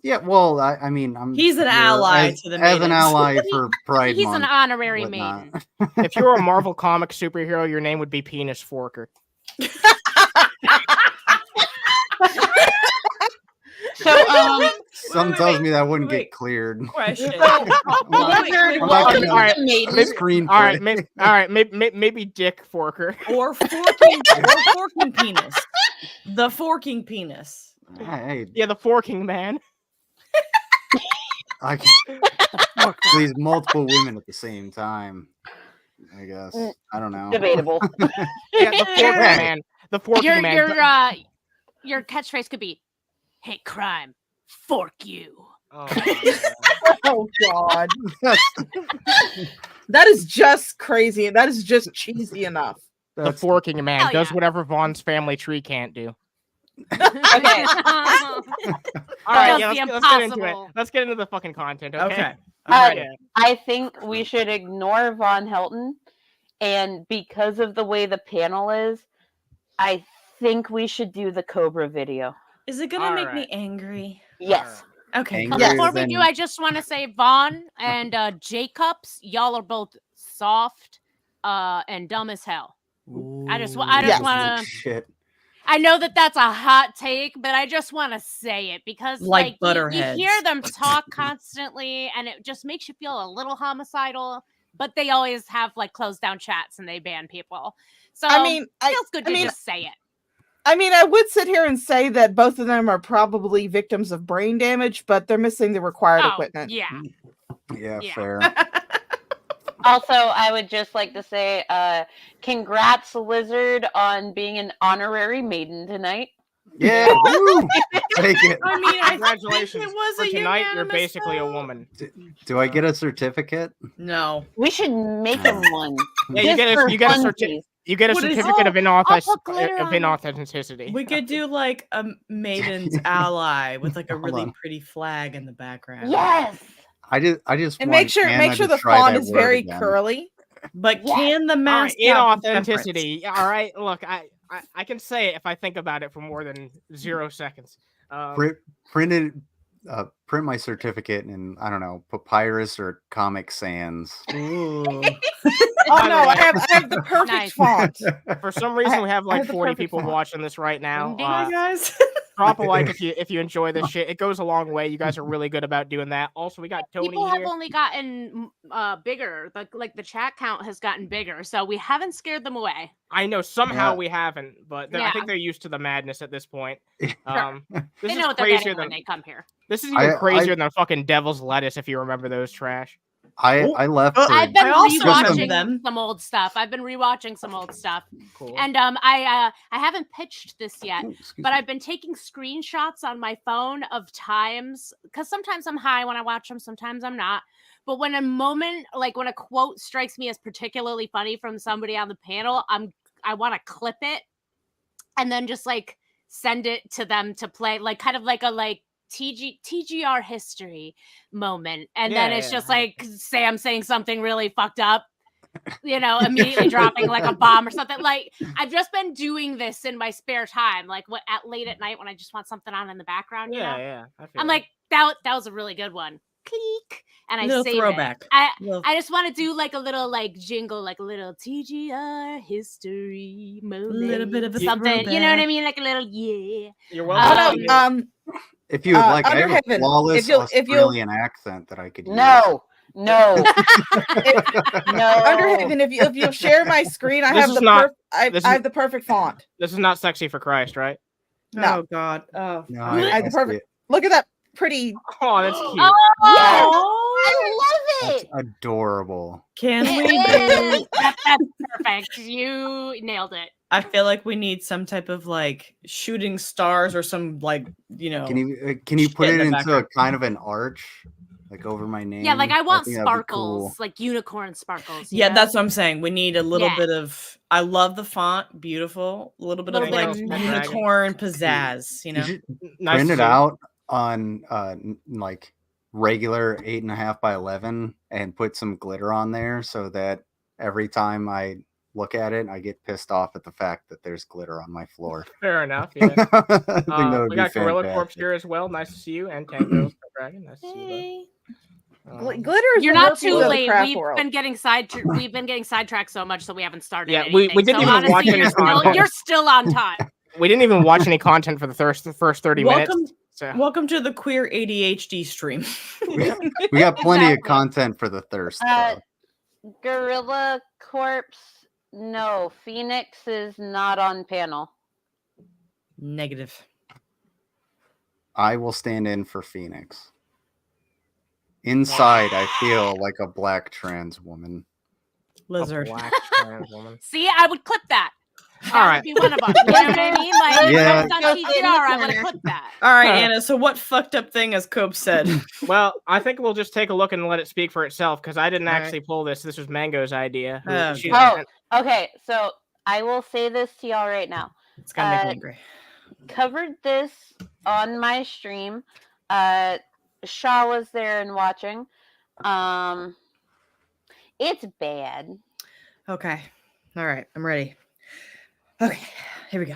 Yeah, well, I mean, he's an ally to the as an ally for Pride He's Month. He's an honorary maiden. If you were a Marvel comic superhero, your name would be Penis Forker. So, some tells me that wouldn't get cleared. Question. Maybe Dick Forker or forking penis. The forking penis. Hey. Yeah, the forking man. I can't please multiple women at the same time. I guess I don't know. Debatable. Yeah, the forking man. The forking man. Your catchphrase could be, "Hey, crime, fork you." Oh God. That is just crazy. That is just cheesy enough. The forking man does whatever Vaughn's family tree can't do. Okay. All right, let's get into it. Let's get into the fucking content. Okay. I think we should ignore Von Helton, and because of the way the panel is, I think we should do the Cobra video. Is it gonna make me angry? Yes. Okay. Before we do, I just want to say Vaughn and JDubbs, y'all are both soft and dumb as hell. I just want to. Shit. I know that that's a hot take, but I just want to say it because like you hear them talk constantly, and it just makes you feel a little homicidal. But they always have like closed down chats and they ban people. So I mean, it feels good to just say it. I mean, I would sit here and say that both of them are probably victims of brain damage, but they're missing the required equipment. Yeah. Yeah, fair. Also, I would just like to say, congrats, Lizard, on being an honorary maiden tonight. Yeah, woo! Take it. I mean, Congratulations. it was For a tonight, you're unanimous basically a vote. woman. Do I get a certificate? No. We should make him one. Yeah, you get a funsies. you get a What is- certificate of I'll put glitter on it. inauthenticity. We could do like a maiden's ally with like a Hold really on. pretty flag in the background. Yes. I just And want make sure Anna to the try font that is word very again. curly. But Yes. can the All right, mascot be referenced? inauthenticity. All right, look, I can say it if I think about it for more than 0 seconds. Print my certificate in, I don't know, Papyrus or Comic Sans. Ooh. Oh no, I have the perfect Nice. font. For some reason, we have I like have the 40 perfect people font. watching this right now. Hi guys. Drop a like if you enjoy this shit. It goes a long way. You guys are really good about doing that. Also, we got Tony People here. have only gotten bigger. Like the chat count has gotten bigger, so we haven't scared them away. I know somehow Yeah. we haven't, but I Yeah. think they're used to the madness at this point. This They is know what they're crazier getting than when they come here. this is even crazier than fucking Devil's Lettuce. If you remember those trash. I left. For, I've been I also remember rewatching them. some old stuff. I've been rewatching some old stuff, Cool. and I haven't pitched this yet, Ooh, excuse but me. I've been taking screenshots on my phone of times because sometimes I'm high when I watch them, sometimes I'm not. But when a moment, like when a quote strikes me as particularly funny from somebody on the panel, I want to clip it and then just like send it to them to play, like kind of like a TGR history moment, and then it's just like Sam saying something really fucked up, immediately dropping like a bomb or something. Like I've just been doing this in my spare time, like at late at night when I just want something on in the background. Yeah. I'm like that was a really good one. Click, and I Little save throwback. it. I Little- just want to do like a little like jingle, like a little TGR history moment, Little bit of a something. You know what I throwback. mean? Like a little yeah. You're Oh welcome. no, if you would like, I have a Underhaven, flawless if you'll- Australian accent that I could use. No. No. Underhaven, if you'll share my screen, I This have is the not- I this have is- the perfect font. This is not sexy for Christ, right? No. Oh God. Oh. No, I have the see perfect. it. Look at that pretty. Oh, that's cute. Yes, Oh. I love That's it. adorable. Can we It do? is. That's perfect. You nailed it. I feel like we need some type of like shooting stars or some like Can you put shit in it the into a background. kind of an arch, like over my name? Yeah, like I want think that'd be sparkles, cool. like unicorn sparkles. Yeah, know? that's what I'm saying. We need a little Yeah. bit of. I love the font, beautiful. A little bit Little of bit like of unicorn pizzazz. You You know. should Nice print to it see. out on like regular 8.5 by 11 and put some glitter on there so that every time I look at it, I get pissed off at the fact that there's glitter on my floor. Fair enough. Yeah. I think that would We be got Gorilla Corpse fantastic. here as well. Nice to see you. And Tango Dragon. Nice to see you. Glitter is You're the not herpes too of the late. craft We've world. been getting sidetracked so much that we haven't started. Yeah, we anything. didn't So even watch honestly, any you're still, content. you're still on time. We didn't even watch any content for the first 30 minutes. So. Welcome to the queer ADHD stream. We got plenty of Exactly. content for the thirst. though. Gorilla Corpse. No, Phoenix is not on panel. Negative. I will stand in for Phoenix. Inside, I feel like a black trans woman. Lizard. A black trans woman. See, I would clip that. That All would right. be one of us. You know what I mean? Like, Yeah. if I was on TGR, I would have clipped that. All right, Anna. So what fucked up thing has Cope said? Well, I think we'll just take a look and let it speak for itself because I didn't All right. actually pull this. This was Mango's idea. Oh, She- God. Okay, so I will say this to y'all right now. It's gonna make me angry. Covered this on my stream. Shaw was there and watching. It's bad. Okay. All right. I'm ready. Okay. Here we go.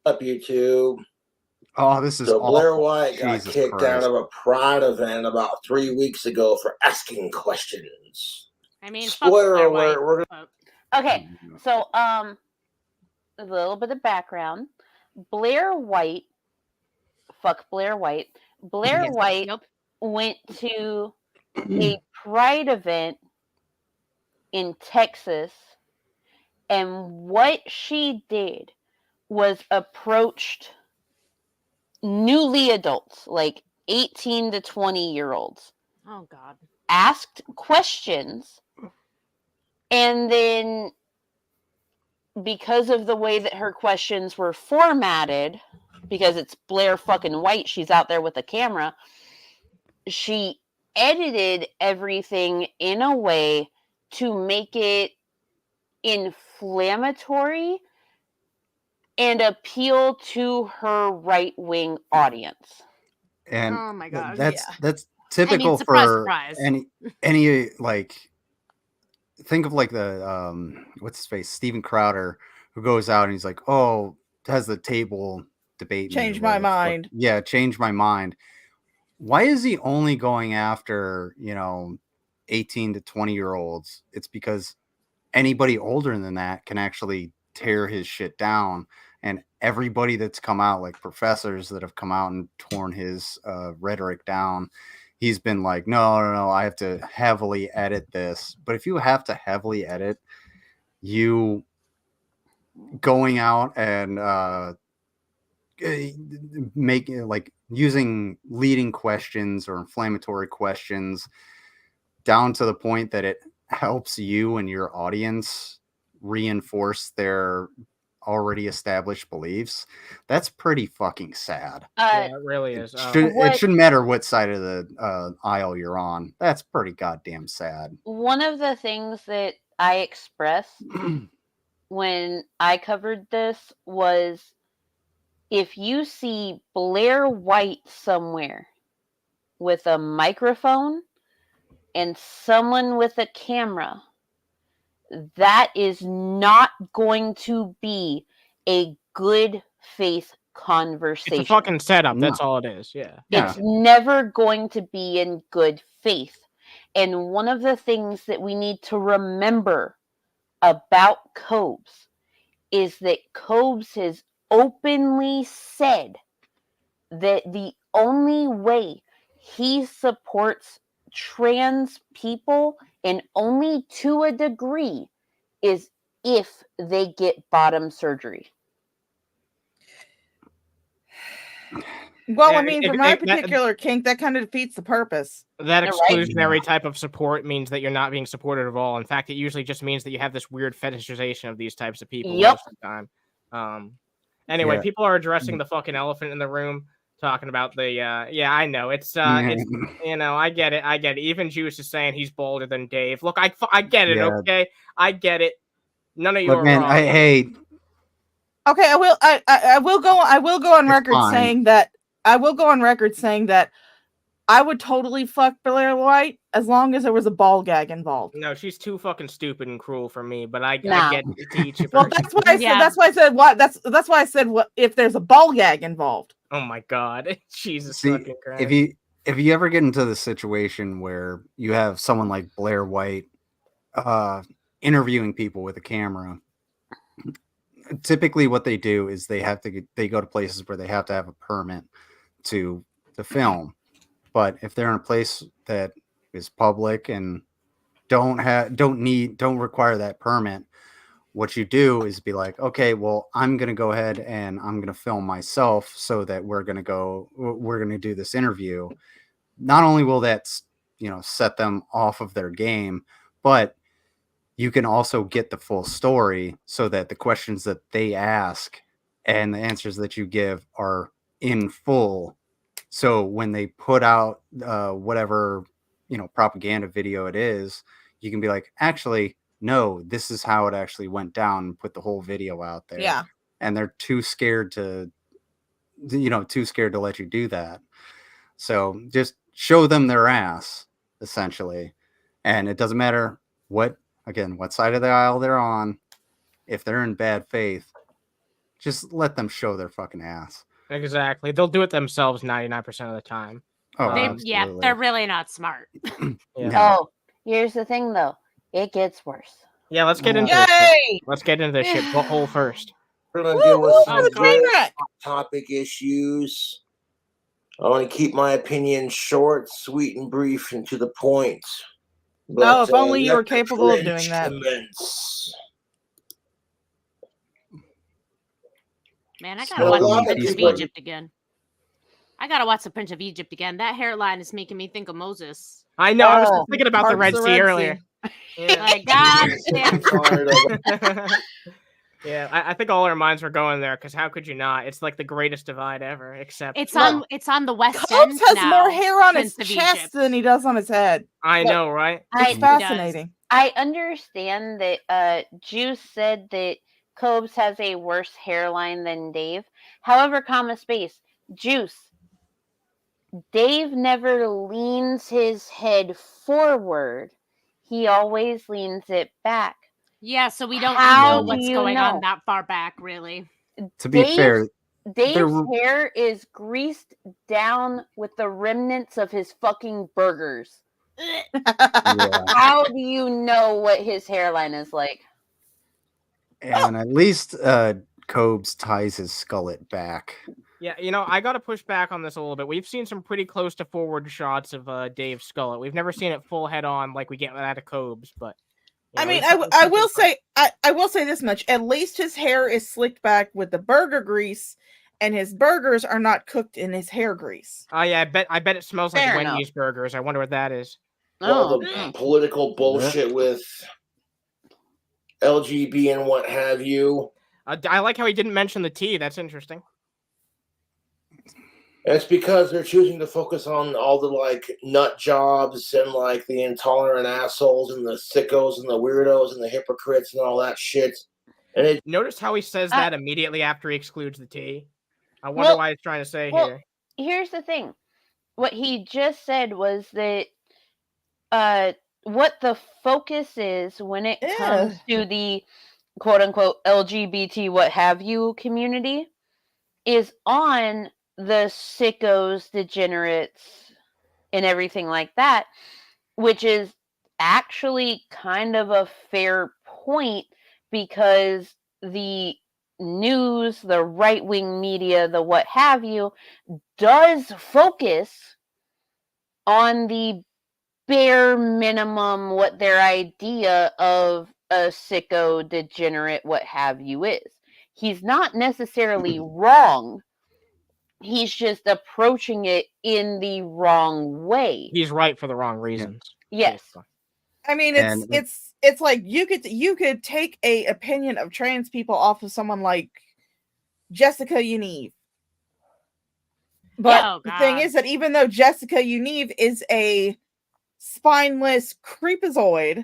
Up YouTube. Oh, this is So awful. Blair White got Jesus kicked Christ. out of a Pride event about 3 weeks ago for asking questions. I mean, fuck Spoiler Blair alert, White. we're Okay, so a little bit of background. Blair White, fuck Blair White. Blair Yes. White Nope. went to a Pride event in Texas, and what she did was approached newly adults, like 18 to 20-year-olds, Oh God. asked questions And then because of the way that her questions were formatted, because it's Blair fucking White, she's out there with a camera, she edited everything in a way to make it inflammatory and appeal to her right-wing audience. And oh my god, that's typical surprise. any like, think of like the what's his face, Steven Crowder, who goes out and he's like, oh, has the table debate, Change my mind. Yeah, change my mind. Why is he only going after 18 to 20-year-olds? It's because anybody older than that can actually tear his shit down. And everybody that's come out, like professors that have come out and torn his rhetoric down, he's been like, no, I have to heavily edit this. But if you have to heavily edit, you going out and making like using leading questions or inflammatory questions down to the point that it helps you and your audience reinforce their already established beliefs, that's pretty fucking sad. Yeah, it really is. It shouldn't matter what side of the aisle you're on. That's pretty goddamn sad. One of the things that I expressed when I covered this was, if you see Blair White somewhere with a microphone and someone with a camera, that is not going to be a good faith conversation. It's a fucking setup. That's all it is. Yeah. It's never going to be in good faith. And one of the things that we need to remember about Cobes is that Cobes has openly said that the only way he supports trans people, and only to a degree, is if they get bottom surgery. Well, I mean, for my particular kink, that kind of defeats the purpose. That exclusionary type of support means that you're not being supported at all. In fact, it usually just means that you have this weird fetishization of these types of people most of the time. Anyway, people are addressing the fucking elephant in the room, talking about the I know it's I get it. Even Juice is saying he's bolder than Dave. Look, I get it. Okay, I get it. None of you are wrong. Okay, I will go on record saying that I would totally fuck Blair White as long as there was a ball gag involved. No, she's too fucking stupid and cruel for me. But I get it to each of Well, that's why I said. That's why I said what. That's why I said what if there's a ball gag involved. Oh my god, Jesus fucking Christ! If you ever get into the situation where you have someone like Blair White interviewing people with a camera, typically what they do is they go to places where they have to have a permit to film. But if they're in a place that is public and don't require that permit, what you do is be like, okay, well, I'm going to go ahead and I'm going to film myself so that we're going to do this interview. Not only will that, set them off of their game, but you can also get the full story so that the questions that they ask and the answers that you give are in full. So when they put out whatever, propaganda video it is, you can be like, actually, no, this is how it actually went down, and put the whole video out there. Yeah. And they're too scared to let you do that. So just show them their ass, essentially. And it doesn't matter what side of the aisle they're on. If they're in bad faith, just let them show their fucking ass. Exactly. They'll do it themselves 99% of the time. Oh, they're really not smart. Oh, here's the thing, though. It gets worse. Yeah, let's get into this. Let's get into this shit butthole first. We're going to deal with some good topic issues. I want to keep my opinion short, sweet, and brief, and to the point. But, if only you were capable of doing that. Man, I gotta watch the Prince of Egypt again. That hairline is making me think of Moses. I know. I was thinking about the Red Sea earlier. Like, God damn. Yeah, I think all our minds were going there because how could you not? It's like the greatest divide ever. Except it's on the West Cobes End has now, more hair on his Prince of chest Egypt. than he does on his head. I know, right? It's fascinating. I understand that Juice said that Cobes has a worse hairline than Dave. However, Juice, Dave never leans his head forward. He always leans it back. Yeah, so we don't know what's going on that far back, really. To be fair, Dave's hair is greased down with the remnants of his fucking burgers. Yeah. How do you know what his hairline is like? And at least Cobes ties his skullet back. Yeah, you know, I got to push back on this a little bit. We've seen some pretty close to forward shots of Dave's skullet. We've never seen it full head on like we get out of Cobes, but I mean, I will say this much. At least his hair is slicked back with the burger grease, and his burgers are not cooked in his hair grease. Oh yeah, I bet it smells like Wendy's burgers. I wonder what that is. All the political bullshit with LGB and what have you. I like how he didn't mention the T. That's interesting. It's because they're choosing to focus on all the like nut jobs and like the intolerant assholes and the sickos and the weirdos and the hypocrites and all that shit. And notice how he says that immediately after he excludes the T. I wonder why he's trying to say here. Here's the thing. What he just said was that what the focus is when it comes to the quote unquote LGBT what have you community is on the sickos, degenerates, and everything like that, which is actually kind of a fair point because the news, the right-wing media, the what have you, does focus on the bare minimum what their idea of a sicko, degenerate, what have you is. He's not necessarily wrong. He's just approaching it in the wrong way. He's right for the wrong reasons. Yes. I mean, it's like you could take a opinion of trans people off of someone like Jessica Unieve. But the thing is that even though Jessica Unieve is a spineless creepazoid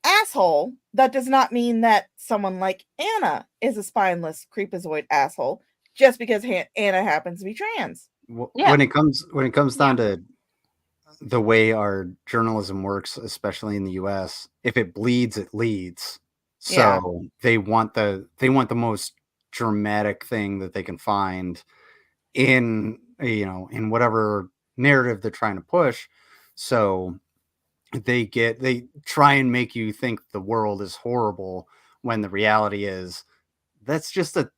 asshole, that does not mean that someone like Anna is a spineless creepazoid asshole just because Anna happens to be trans. When it comes down to the way our journalism works, especially in the US, if it bleeds, it leads. So they want the most dramatic thing that they can find in whatever narrative they're trying to push. So they try and make you think the world is horrible when the reality is that's just a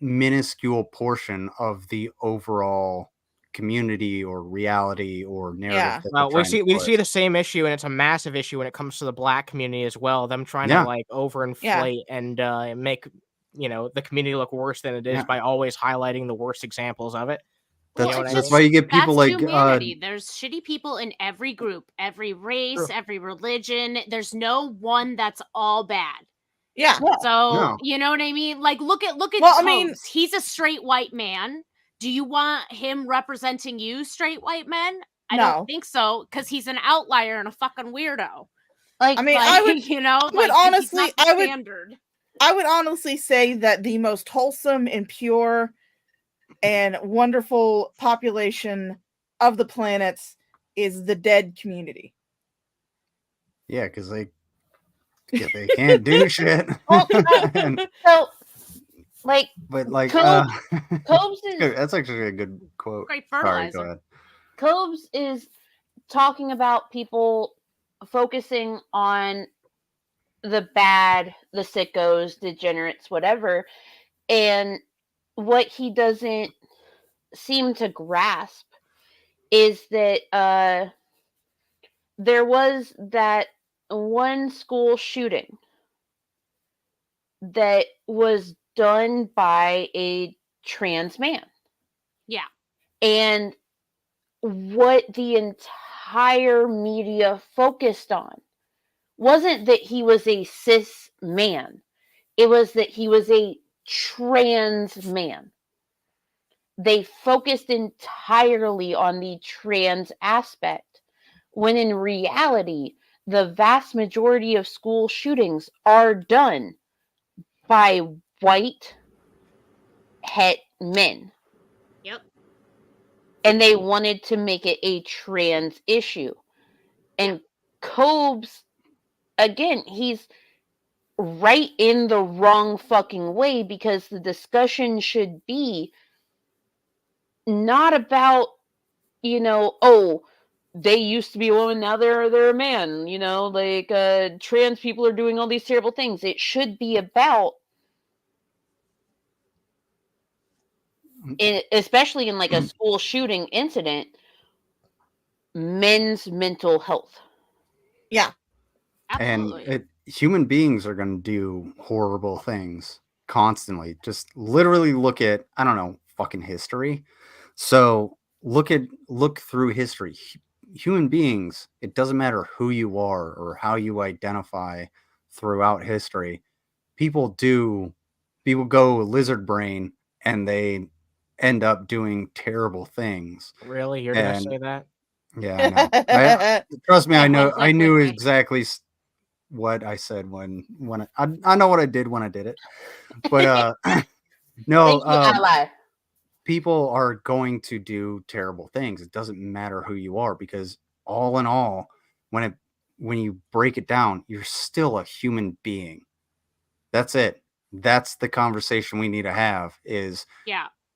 minuscule portion of the overall community or reality or narrative. Well, we see the same issue, and it's a massive issue when it comes to the Black community as well. Them trying to like overinflate and make the community look worse than it is by always highlighting the worst examples of it. That's why you get people like humanity. There's shitty people in every group, every race, every religion. There's no one that's all bad. Yeah. So you know what I mean? Like look at Cobes. He's a straight white man. Do you want him representing you, straight white men? I don't think so, because he's an outlier and a fucking weirdo. I would honestly say that the most wholesome and pure and wonderful population of the planets is the dead community. Yeah, because they can't do shit. Cobes is that's actually a good quote. Great fertilizer. Sorry, go ahead. Cobes is talking about people focusing on the bad, the sickos, degenerates, whatever, and what he doesn't seem to grasp is that there was that one school shooting that was done by a trans man. Yeah. And what the entire media focused on wasn't that he was a cis man. It was that he was a trans man. They focused entirely on the trans aspect, when in reality, the vast majority of school shootings are done by white het men. Yep. And they wanted to make it a trans issue. And Cobes, again, he's right in the wrong fucking way, because the discussion should be not about, oh, they used to be a woman, now they're a man, like trans people are doing all these terrible things. It should be about, especially in like a school shooting incident, men's mental health. Yeah. Absolutely. And human beings are going to do horrible things constantly. Just literally look at, I don't know, fucking history. So look through history. Human beings, it doesn't matter who you are or how you identify throughout history. People go lizard brain and they end up doing terrible things. Really? You're going to say that? Yeah, I know. Trust me, I knew exactly what I said when I know what I did when I did it. But no, people are going to do terrible things. It doesn't matter who you are, because all in all, when you break it down, you're still a human being. That's it. That's the conversation we need to have, is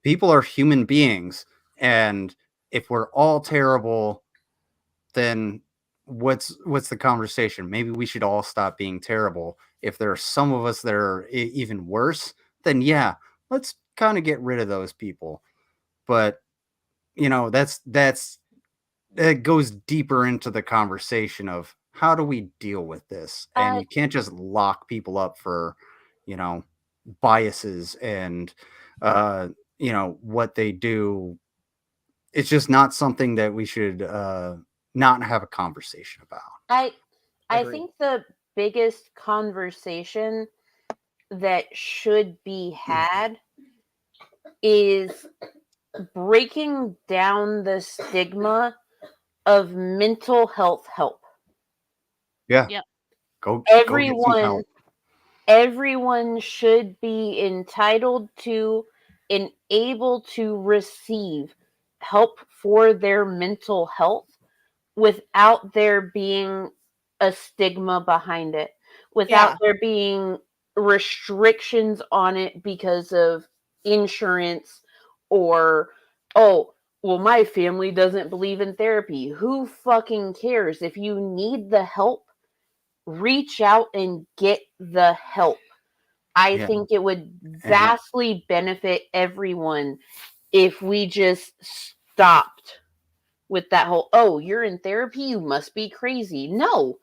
people are human beings, and if we're all terrible, then what's the conversation? Maybe we should all stop being terrible. If there are some of us that are even worse, then yeah, let's kind of get rid of those people. But that goes deeper into the conversation of how do we deal with this? And you can't just lock people up for, biases and what they do. It's just not something that we should not have a conversation about. I think the biggest conversation that should be had is breaking down the stigma of mental health help. Yeah. Yep. Go get some help. Everyone should be entitled to and able to receive help for their mental health without there being a stigma behind it, without there being restrictions on it because of insurance, or, oh, well, my family doesn't believe in therapy. Who fucking cares? If you need the help, reach out and get the help. I think it would vastly benefit everyone if we just stopped with that whole, oh, you're in therapy, you must be crazy. No.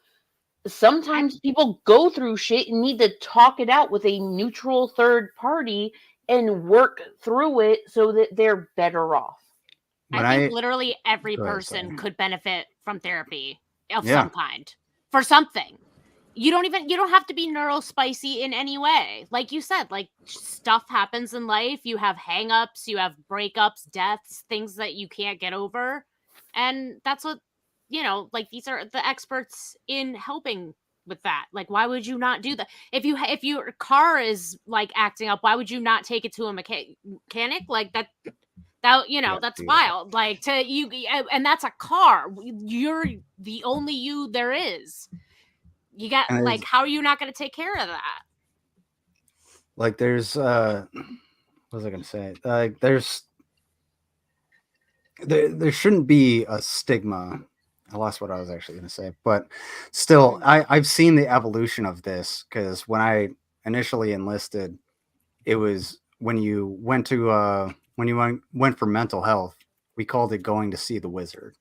Sometimes people go through shit and need to talk it out with a neutral third party and work through it so that they're better off. I think literally every person could benefit from therapy of some kind for something. You don't have to be neurospicy in any way. Like you said, like, stuff happens in life. You have hangups, you have breakups, deaths, things that you can't get over. And that's what, like, these are the experts in helping with that. Like, why would you not do that? If your car is like acting up, why would you not take it to a mechanic? Like that, that's wild. Like, to you, and that's a car. You're the only you there is. You got, like, how are you not going to take care of that? Like, there's what was I going to say? There shouldn't be a stigma. I lost what I was actually going to say, but still, I've seen the evolution of this, because when I initially enlisted, it was when you went for mental health, we called it going to see the wizard.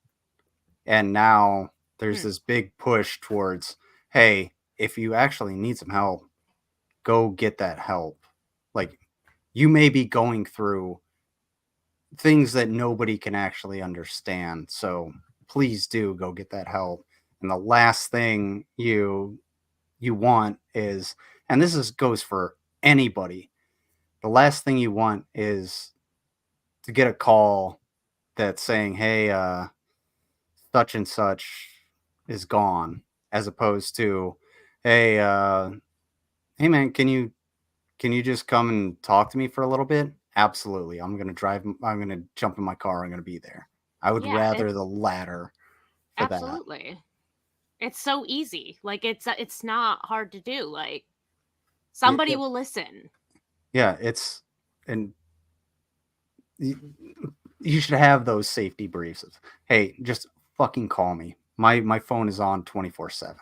And now there's this big push towards, hey, if you actually need some help, go get that help. Like, you may be going through things that nobody can actually understand, so please do go get that help. And the last thing you want is, and goes for anybody, the last thing you want is to get a call that's saying, hey, such and such is gone, as opposed to, hey, hey man, can you just come and talk to me for a little bit? Absolutely. I'm going to jump in my car. I'm going to be there. I would rather the latter for absolutely. That. It's so easy. Like it's not hard to do. Like somebody will listen. Yeah, and you should have those safety briefs of, hey, just fucking call me. My phone is on 24/7.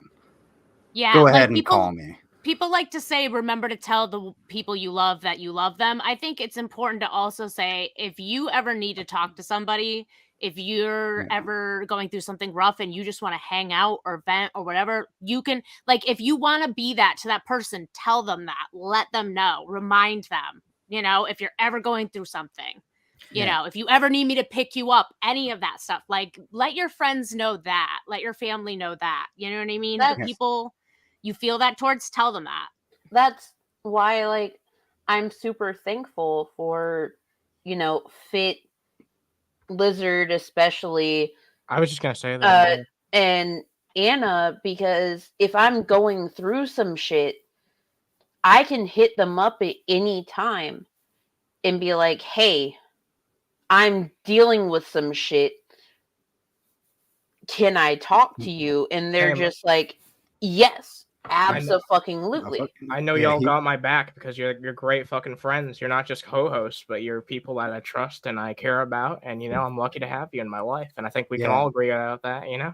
Yeah. Go ahead and call me. People like to say, remember to tell the people you love that you love them. I think it's important to also say, if you ever need to talk to somebody, if you're ever going through something rough and you just want to hang out or vent or whatever, you can, like, if you want to be that to that person, tell them that, let them know, remind them, you know, if you're ever going through something, you know, if you ever need me to pick you up, any of that stuff, like, let your friends know that, let your family know that, you know what I mean? The people you feel that towards, tell them that. That's why, like, I'm super thankful for, you know, Fit, Lizard especially. I was just gonna say that. And Anna, because if I'm going through some shit, I can hit them up at any time and be like, hey, I'm dealing with some shit. Can I talk to you? And they're just like, yes, absolutely. I know y'all got my back because you're great fucking friends. You're not just co-hosts, but you're people that I trust and I care about. And, you know, I'm lucky to have you in my life. And I think we can all agree about that, you know?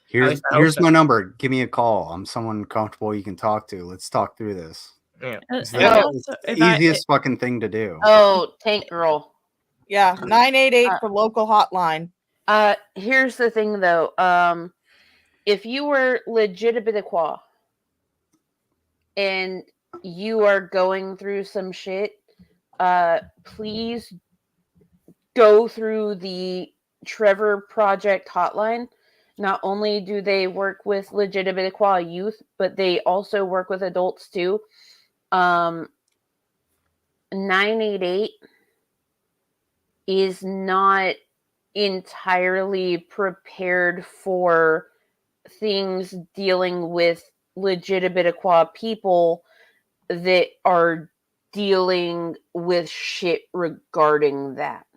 Here's my number. Give me a call. I'm someone comfortable you can talk to. Let's talk through this. Yeah. It's the easiest fucking thing to do. Oh, Tank Girl. Yeah, 988 for local hotline. Here's the thing, though. If you were legitimate and you are going through some shit, please go through the Trevor Project hotline. Not only do they work with legitimate youth, but they also work with adults too. 988 is not entirely prepared for things dealing with legitimate people that are dealing with shit regarding that.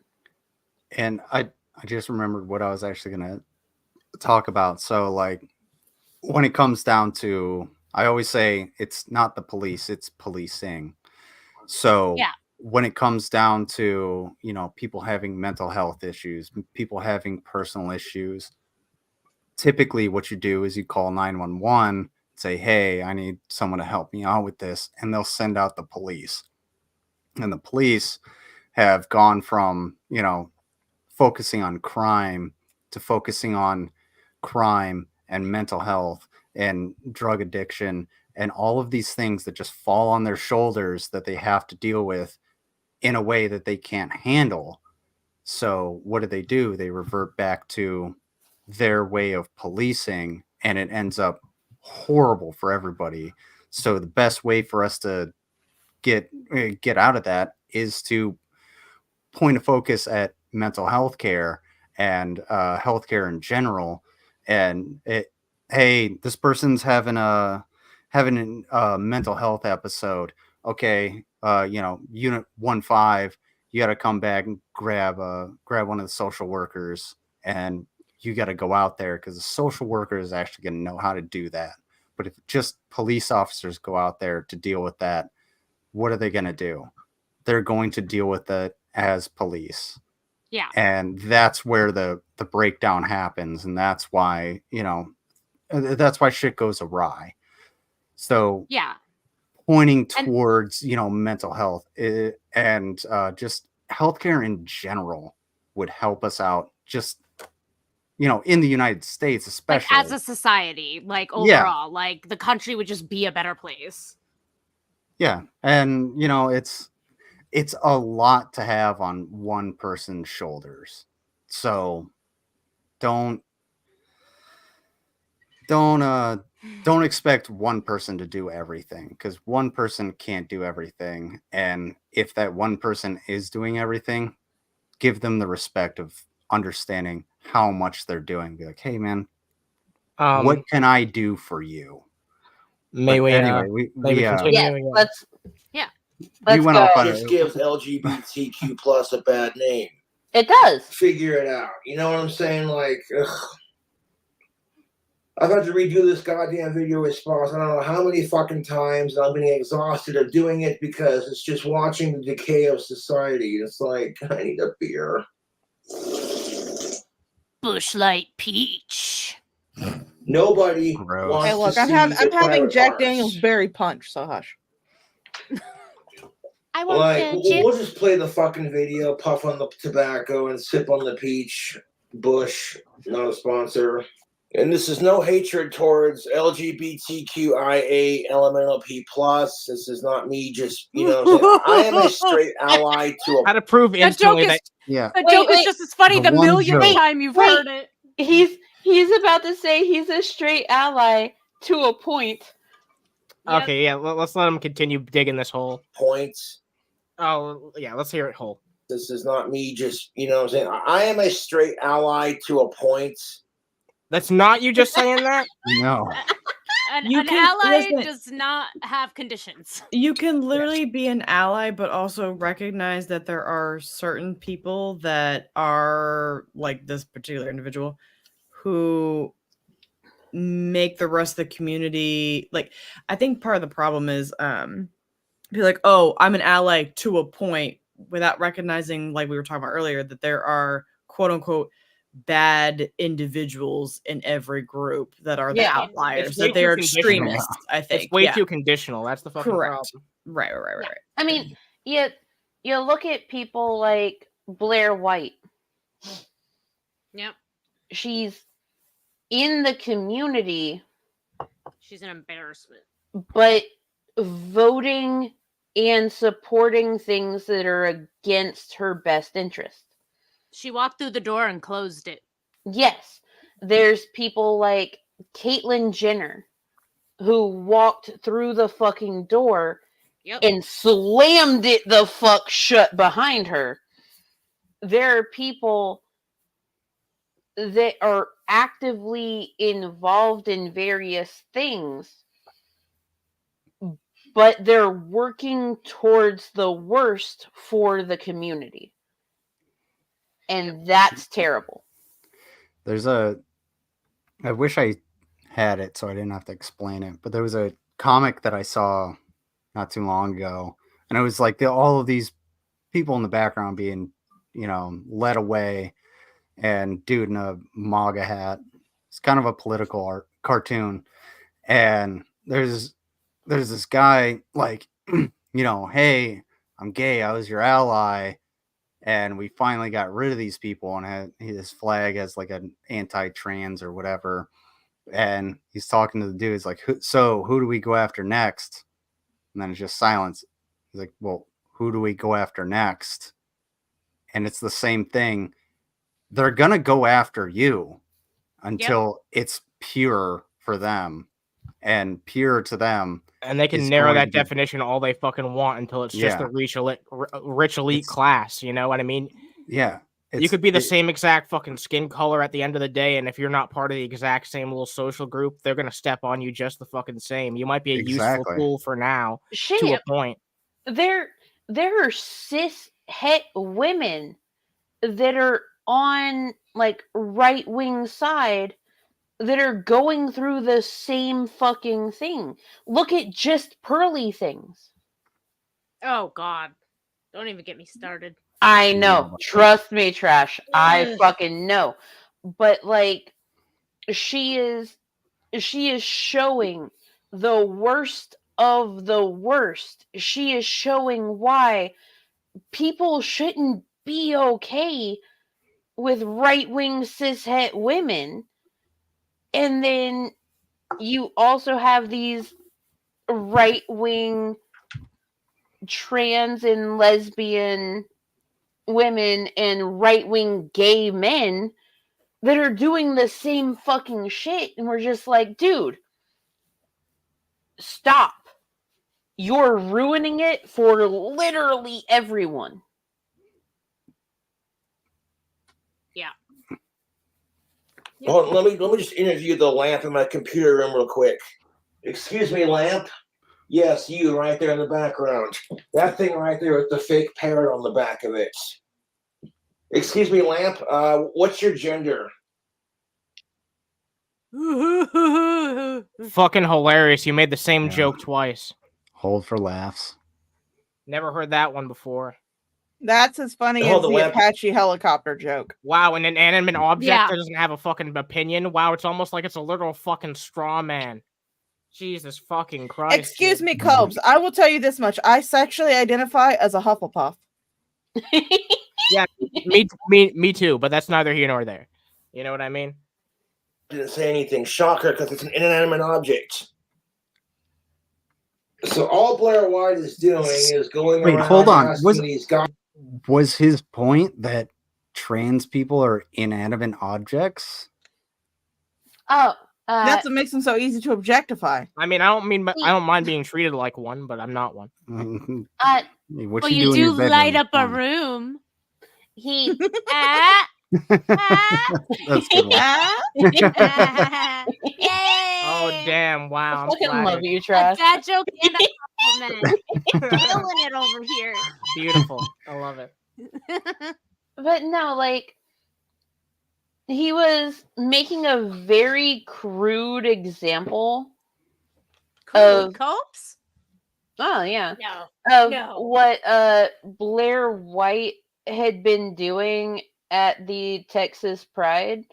And I just remembered what I was actually going to talk about. So, like, when it comes down to, I always say it's not the police, it's policing. So when it comes down to, you know, people having mental health issues, people having personal issues, typically what you do is you call 911, say, hey, I need someone to help me out with this, and they'll send out the police. And the police have gone from, you know, focusing on crime to focusing on crime and mental health and drug addiction and all of these things that just fall on their shoulders that they have to deal with in a way that they can't handle. So what do? They revert back to their way of policing, and it ends up horrible for everybody. So the best way for us to get out of that is to point a focus at mental health care and healthcare in general. And hey, this person's having a mental health episode. Okay, you know, Unit 1-5, you got to come back and grab one of the social workers, and you got to go out there because the social worker is actually going to know how to do that. But if just police officers go out there to deal with that, what are they going to do? They're going to deal with it as police. Yeah. And that's where the breakdown happens. And that's why, you know, that's why shit goes awry. So pointing towards, you know, mental health and just healthcare in general would help us out, just, you know, in the United States, especially like as a society, like overall, like the country would just be a better place. Yeah. And, you know, it's a lot to have on one person's shoulders. So don't don't expect one person to do everything, because one person can't do everything. And if that one person is doing everything, give them the respect of understanding how much they're doing. Be like, hey man, what can I do for you? May we anyway, we continue? Let's went go. off on Just gives LGBTQ plus a bad name. It does. Figure it out. You know what I'm saying? Like, ugh. I've had to redo this goddamn video response I don't know how many fucking times, and I'm getting exhausted of doing it because it's just watching the decay of society. It's like, I need a beer. Bushlight Peach. Nobody wants Hey, look, to I'm see having private Jack parts. Daniel's berry punch, so hush. I want Like, we'll just play the fucking video, puff on the tobacco, and sip on the peach. Bush, not a sponsor. And this is no hatred towards LGBTQIA elemental P+. This is not me just, you know what I'm saying? I am a straight ally to a... How to prove instantly that... Yeah. The joke is just as funny the millionth time you've heard it. He's about to say he's a straight ally to a point. Yep. Okay, yeah, let's let him continue digging this hole. Points. Oh, yeah, let's hear it whole. This is not me just, you know what I'm saying? I am a straight ally to a point. That's not you just saying that? No. An ally does not have conditions. You can literally be an ally, but also recognize that there are certain people that are like this particular individual who make the rest of the community like. I think part of the problem is be like, oh, I'm an ally to a point, without recognizing, like we were talking about earlier, that there are quote unquote bad individuals in every group that are the outliers, that they're extremists. I think it's way too conditional. That's the fucking problem. Right. I mean, you look at people like Blair White. Yep. She's in the community. She's an embarrassment. But voting and supporting things that are against her best interest. She walked through the door and closed it. Yes. There's people like Caitlyn Jenner who walked through the fucking door and slammed it the fuck shut behind her. There are people that are actively involved in various things, but they're working towards the worst for the community. And that's terrible. I wish I had it so I didn't have to explain it, but there was a comic that I saw not too long ago, and it was like all of these people in the background being, led away, and dude in a MAGA hat. It's kind of a political cartoon, and there's this guy like, hey, I'm gay, I was your ally. And we finally got rid of these people, and his flag has like an anti-trans or whatever. And he's talking to the dude. He's like, so who do we go after next? And then it's just silence. He's like, well, who do we go after next? And it's the same thing. They're going to go after you until it's pure for them and pure to them. And they can narrow that definition all they fucking want until it's just a rich elite class. You know what I mean? Yeah. You could be the same exact fucking skin color at the end of the day, and if you're not part of the exact same little social group, they're gonna step on you just the fucking same. You might be a useful tool for now to a point. There are cis het women that are on like right wing side that are going through the same fucking thing. Look at just Pearly Things. Oh God. Don't even get me started. I know. Trust me, Trash. I fucking know. But like she is showing the worst of the worst. She is showing why people shouldn't be okay with right-wing cishet women. And then you also have these right-wing trans and lesbian women and right-wing gay men that are doing the same fucking shit, and we're just like, dude, stop. You're ruining it for literally everyone. Yeah. Well, let me just interview the lamp in my computer room real quick. Excuse me, lamp. Yes, you right there in the background. That thing right there with the fake parrot on the back of it. Excuse me, lamp. What's your gender? Fucking hilarious. You made the same joke twice. Hold for laughs. Never heard that one before. That's as funny as the Apache helicopter joke. Wow, an inanimate object that doesn't have a fucking opinion. Wow, it's almost like it's a literal fucking straw man. Jesus fucking Christ. Excuse me, Cobes. I will tell you this much. I sexually identify as a Hufflepuff. Yeah, me too, but that's neither here nor there. You know what I mean? Didn't say anything. Shocker, because it's an inanimate object. So all Blair White is doing is going around. Hold on. Was his point that trans people are inanimate objects? Oh, that's what makes them so easy to objectify. I mean, I don't mind being treated like one, but I'm not one. Well, you do light up a room. He. That's good one. Oh damn! Wow, I fucking love you, Trash. A dad joke and a compliment. Killing it over here. Beautiful. I love it. But no, like, he was making a very crude example of Copes. Oh yeah, No. What Blair White had been doing at the Texas Pride.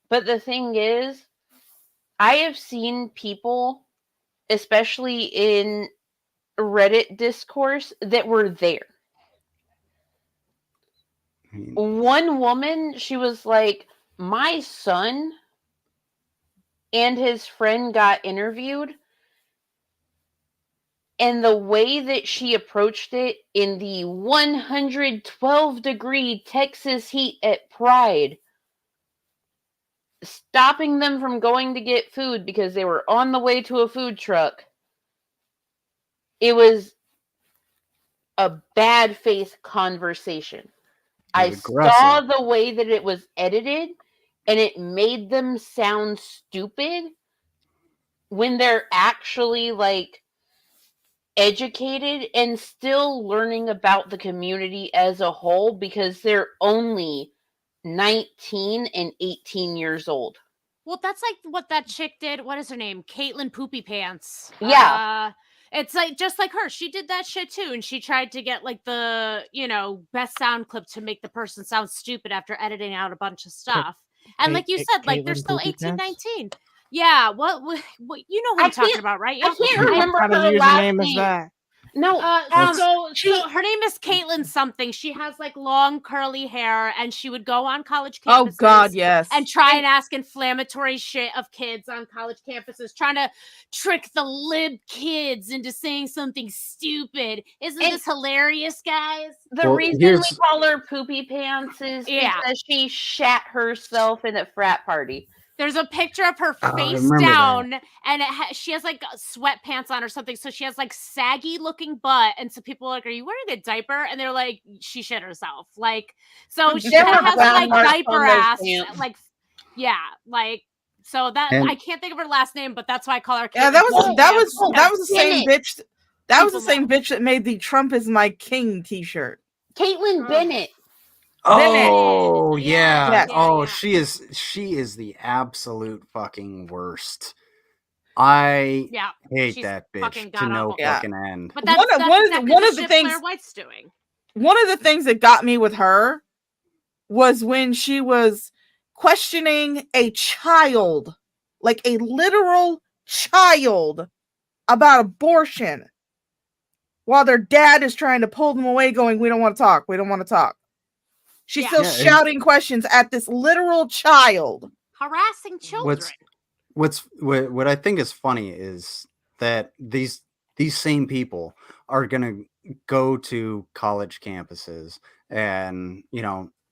But the thing is, I have seen people, especially in Reddit discourse, that were there. One woman, she was like, my son and his friend got interviewed, and the way that she approached it in the 112-degree Texas heat at Pride, stopping them from going to get food because they were on the way to a food truck, it was a bad faith conversation. I saw the way that it was edited, and it made them sound stupid when they're actually, like, educated and still learning about the community as a whole, because they're only 19 and 18 years old. Well, that's like what that chick did. What is her name? Caitlin Poopy Pants. Yeah. It's like just like her. She did that shit too, and she tried to get like the best sound clip to make the person sound stupid after editing out a bunch of stuff. And like you said, like they're still 18, 19. Yeah, what you know what I'm talking about, right? I can't remember her last name. Is that? No, so her name is Caitlin something. She has like long curly hair, and she would go on college campuses. Oh God, yes. And try and ask inflammatory shit of kids on college campuses, trying to trick the lib kids into saying something stupid. Isn't this hilarious, guys? The reason we call her Poopy Pants is because she shat herself in a frat party. There's a picture of her face down, and she has like sweatpants on or something. So she has like saggy looking butt, and so people are like, "Are you wearing a diaper?" And they're like, "She shit herself." Like, so she has like diaper ass, like, yeah, like. So that I can't think of her last name, but that's why I call her. Yeah, that was the same bitch. That was the same bitch that made the "Trump is my king" T-shirt. Caitlin Bennett. Oh yeah. Oh, she is the absolute fucking worst. I hate that bitch to no fucking end. But that's one of the things Blair White's doing. One of the things that got me with her was when she was questioning a child, like a literal child, about abortion, while their dad is trying to pull them away, going, "We don't want to talk. We don't want to talk." She's still shouting questions at this literal child. Harassing children. What I think is funny is that these same people are going to go to college campuses and,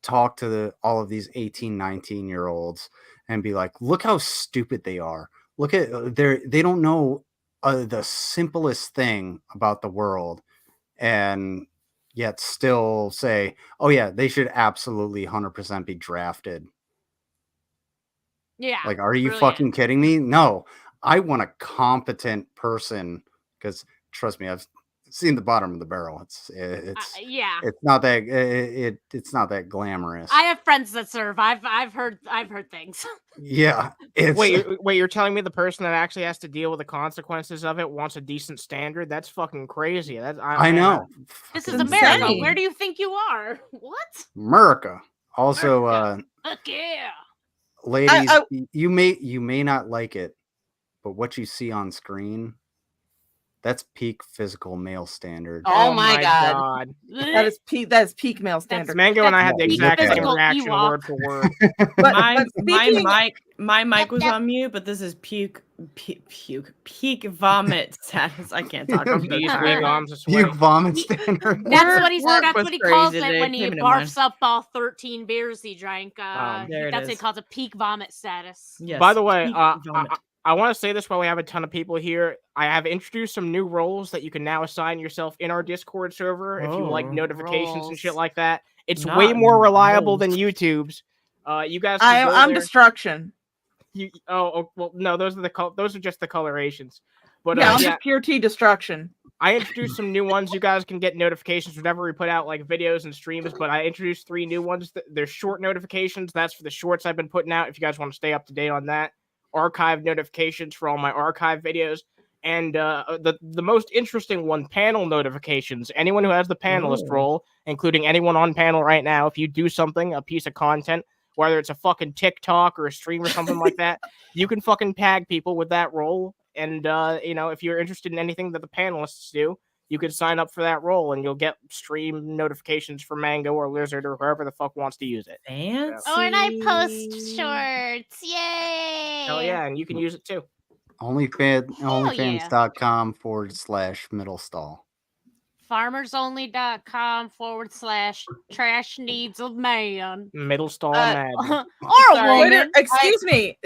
talk to all of these 18, 19-year-olds and be like, look how stupid they are. Look at they don't know the simplest thing about the world, and yet still say, oh yeah, they should absolutely 100% be drafted. Yeah. Like, are you fucking kidding me? No, I want a competent person, because trust me, I've seen the bottom of the barrel. It's not that it's not that glamorous. I have friends that serve. I've heard things. Yeah. Wait, you're telling me the person that actually has to deal with the consequences of it wants a decent standard? That's fucking crazy. I know. This is America. Where do you think you are? What? America. Also, Fuck yeah. Ladies, you may not like it, but what you see on screen, that's peak physical male standard. Oh my god. That is peak male standard. Mango and I had the exact same reaction, word for word. My mic was on mute, but this is peak vomit status. I can't talk. Peak vomit standard. That's what he said. That's what he calls it when he barfs up all 13 beers he drank. That's what he calls a peak vomit status. Yes. By the way, I want to say this while we have a ton of people here. I have introduced some new roles that you can now assign yourself in our Discord server if you like notifications and shit like that. It's way more reliable than YouTube's. You guys, I'm destruction. Well, no, those are just the colorations. But I'm just pure T destruction. I introduced some new ones. You guys can get notifications whenever we put out like videos and streams, but I introduced 3 new ones. They're short notifications. That's for the shorts I've been putting out. If you guys want to stay up to date on that. Archive notifications for all my archive videos, and the most interesting one, panel notifications. Anyone who has the panelist role, including anyone on panel right now, if you do something, a piece of content, whether it's a fucking TikTok or a stream or something like that, you can fucking tag people with that role. And if you're interested in anything that the panelists do, you can sign up for that role and you'll get stream notifications for Mango or Lizard or whoever the fuck wants to use it. Fancy. Oh, and I post shorts. Yay! Hell yeah, and you can use it too. Onlyfans.com/middle stall. FarmersOnly.com/trash needs a man. Middle stall man. Or a woman. Excuse me.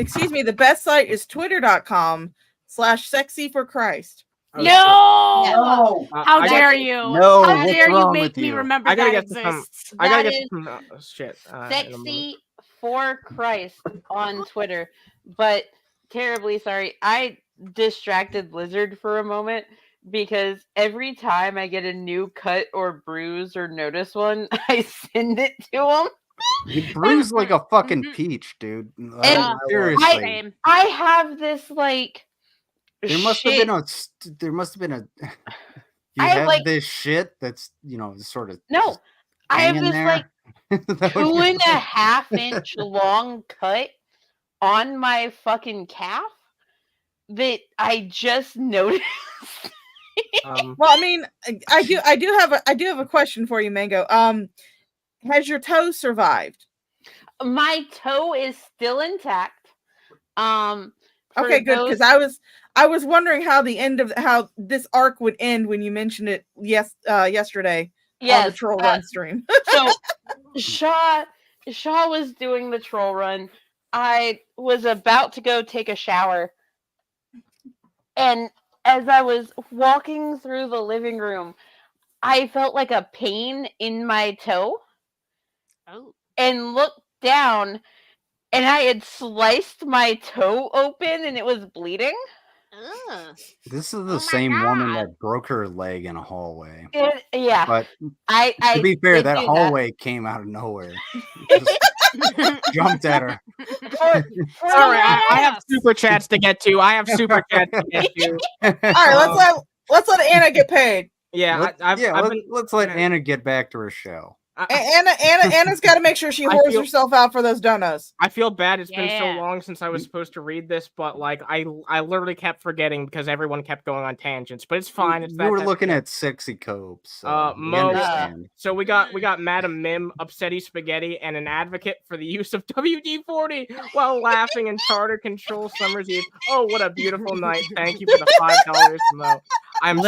The best site is twitter.com/sexy for Christ. No! How dare you? No, how dare you make me remember that exists? I gotta get some shit. Sexy for Christ on Twitter. But terribly sorry, I distracted Lizard for a moment because every time I get a new cut or bruise or notice one, I send it to him. You bruise like a fucking peach, dude. Seriously. I have this like. There must have been a. You have this shit that's sort of. No, I have this there. like 2.5 inch long cut on my fucking calf that I just noticed. Well, I mean, I do have a question for you, Mango. Has your toe survived? My toe is still intact. Okay, good, because I was wondering how this arc would end when you mentioned it yesterday on the troll run stream. So Shaw was doing the troll run. I was about to go take a shower, and as I was walking through the living room, I felt like a pain in my toe. Oh. And looked down, and I had sliced my toe open and it was bleeding. This is the same woman that broke her leg in a hallway. Yeah. But I to be fair, that hallway came out of nowhere. Just jumped at her. Sorry, I have super chats to get to. All right, let's let Anna get paid. Yeah, let's let Anna get back to her show. Anna's got to make sure she whores herself out for those donuts. I feel bad. It's been so long since I was supposed to read this, but like I literally kept forgetting because everyone kept going on tangents. But it's fine. We were looking at sexy copes. So we got Madam Mim, Upsetty Spaghetti, and an advocate for the use of WD-40 while laughing in Tartar Control Summer's Eve. Oh, what a beautiful night! Thank you for the $5, Mo. I'm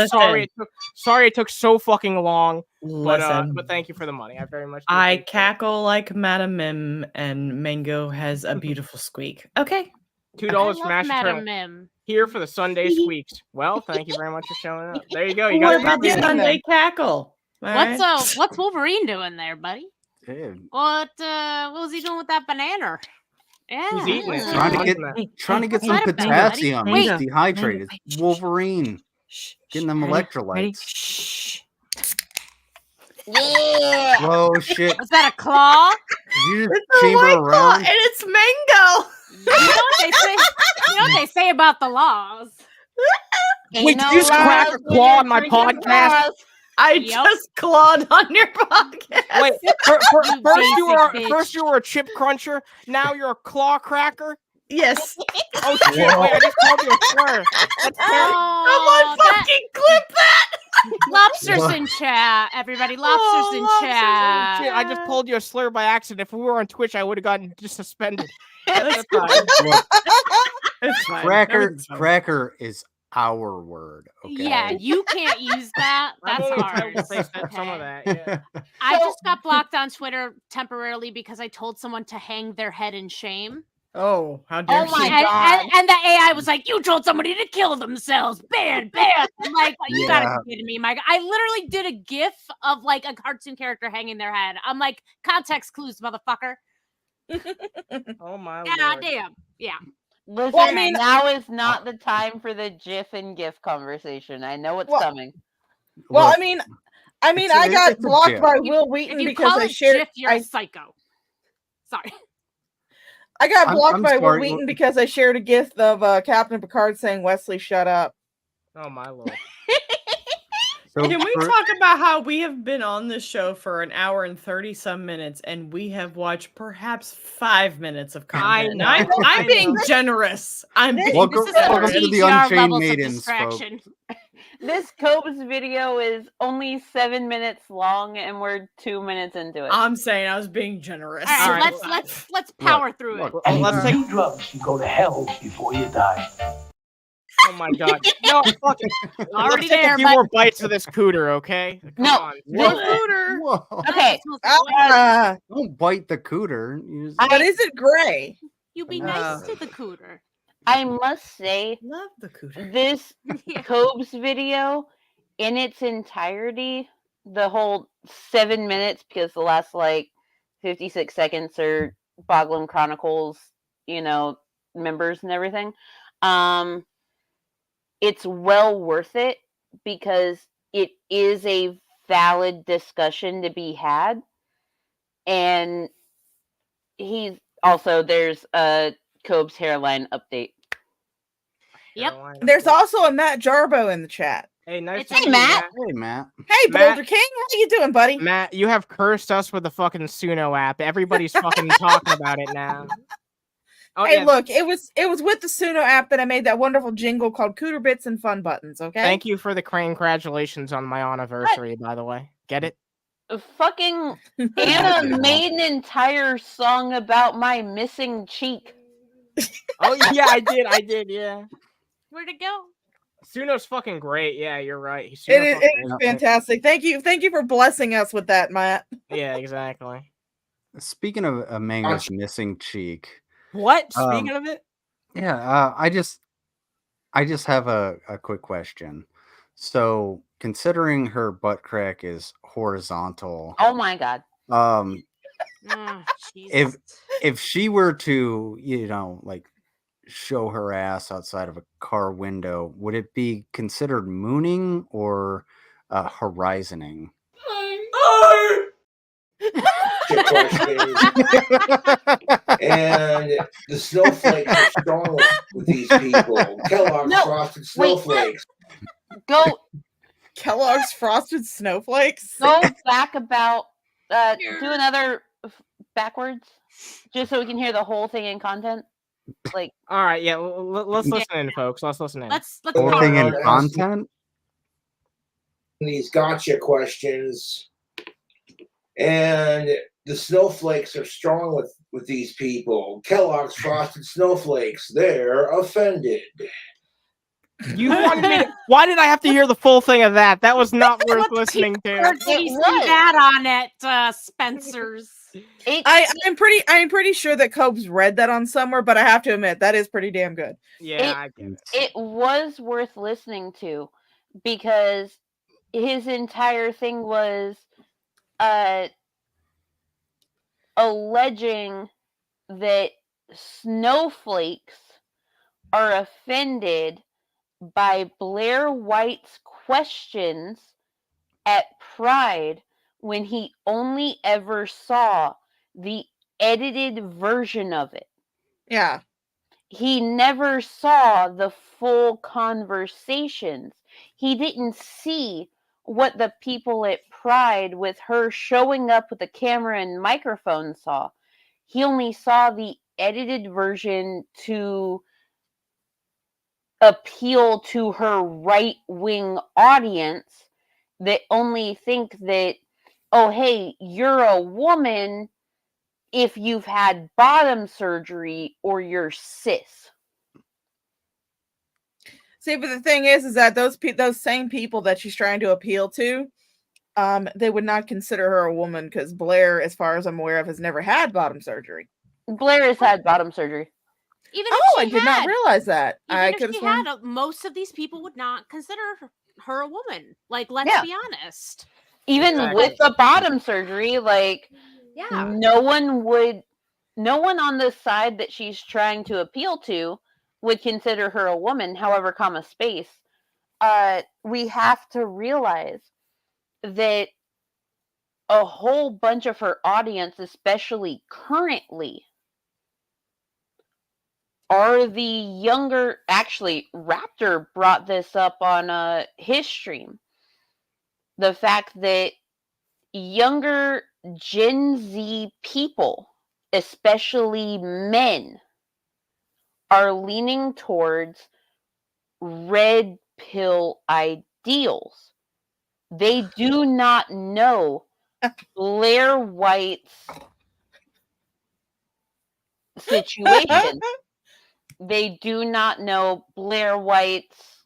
sorry it took so fucking long. But thank you for the money. I very much. I cackle like Madam Mim, and Mango has a beautiful squeak. Okay. $2 from Ash Eternal. Here for the Sunday squeaks. Well, thank you very much for showing up. There you go. You got about the Sunday cackle. What's Wolverine doing there, buddy? Dude. What was he doing with that banana? Yeah. He's eating it. Trying to get some potassium. He's dehydrated. Wolverine. Getting them electrolytes. Shh. Yeah. Whoa, shit. Was that a claw? Did you just chamber around? And it's Mango. You know what they say about the laws. Wait, did you just crack a claw on my podcast? I just clawed on your podcast. Wait, first you were a chip cruncher, now you're a claw cracker? Yes. Oh shit, wait, I just called you a slur. That's Someone fucking clip that! Lobsters in chat, everybody. Lobsters in chat. Shit, I just called you a slur by accident. If we were on Twitch, I would have gotten just suspended. That's fine. It's fine. Cracker is our word. Okay? Yeah, you can't use that. That's hard. Some of that, yeah. I just got blocked on Twitter temporarily because I told someone to hang their head in shame. Oh, how dare my she? God. And the AI was like, "You told somebody to kill themselves." Ban. I'm like, you gotta be kidding me, Mike. I literally did a GIF of like a cartoon character hanging their head. I'm like, context clues, motherfucker. Oh my God Lord. Damn. Yeah. Listen, now is not the time for the GIF and GIF conversation. I know it's coming. Well, I mean, I got blocked by Will Wheaton because I shared. GIF, you're a psycho. Sorry. I got blocked by Will Wheaton because I shared a GIF of Captain Picard saying, "Wesley, shut up." Oh my Lord. Can we talk about how we have been on this show for an hour and 30-some minutes, and we have watched perhaps 5 minutes of content? I'm being generous. Welcome to the Unchained Maidens, folks. This Cobes video is only 7 minutes long, and we're 2 minutes into it. I'm saying I was being generous. All right, let's power through it. Let's take drugs and go to hell before you die. Oh my God! No, fuck it. Already Let's take there, a few but more bites of this cooter, okay? Come on. Cooter. Whoa. Okay. Don't bite the cooter. But is it gray? You be nice to the cooter. I must say, Love the cooter. this Cobes video in its entirety, the whole 7 minutes, because the last like 56 seconds are Boglin Chronicles, members and everything. It's well worth it because it is a valid discussion to be had. And there's a Cobes hairline update. Yep. There's also a Matt Jarbo in the chat. Hey, nice. Hey, Matt. Hey, Matt. Hey, Boulder King. How you doing, buddy? Matt, you have cursed us with the fucking Suno app. Everybody's fucking talking about it now. Oh, hey, look, it was with the Suno app that I made that wonderful jingle called Cooter Bits and Fun Buttons, okay? Thank you for the congratulations on my anniversary, by the way. Get it? Fucking Anna made an entire song about my missing cheek. Oh, yeah, I did, yeah. Where'd it go? Suno's fucking great. Yeah, you're right. It is fantastic. Thank you for blessing us with that, Matt. Yeah, exactly. Speaking of Mango's missing cheek. What? Speaking of it? Yeah, I just have a quick question. So, considering her butt crack is horizontal. Oh my God. If she were to, like show her ass outside of a car window, would it be considered mooning or horizoning? And the snowflakes are strong with these people. Kellogg's frosted snowflakes. Kellogg's frosted snowflakes. Go back about. Do another backwards, just so we can hear the whole thing in content. Like, all right, yeah. Let's listen in, folks. Let's listen in. Let's whole thing in content. These gotcha questions. And the snowflakes are strong with these people. Kellogg's frosted snowflakes, they're offended. You wanted me to... Why did I have to hear the full thing of that? That was not worth listening to. That on it, Spencer's. I'm pretty sure that Cobes read that on somewhere, but I have to admit that is pretty damn good. Yeah, I get it. It was worth listening to because his entire thing was alleging that snowflakes are offended by Blair White's questions at Pride when he only ever saw the edited version of it. Yeah. He never saw the full conversations. He didn't see what the people at Pride with her showing up with a camera and microphone saw. He only saw the edited version to appeal to her right-wing audience that only think that, oh, hey, you're a woman if you've had bottom surgery or you're cis. See, but the thing is that those same people that she's trying to appeal to, they would not consider her a woman because Blair, as far as I'm aware of, has never had bottom surgery. Blair has had bottom surgery. Even I did not realize that. Even if she had, most of these people would not consider her a woman. Like, let's be honest. Even with the bottom surgery, like, no one on the side that she's trying to appeal to would consider her a woman, however, space. We have to realize that a whole bunch of her audience, especially currently, are the younger... Actually, Raptor brought this up on his stream. The fact that younger Gen Z people, especially men, are leaning towards red pill ideals. They do not know Blair White's situation. They do not know Blair White's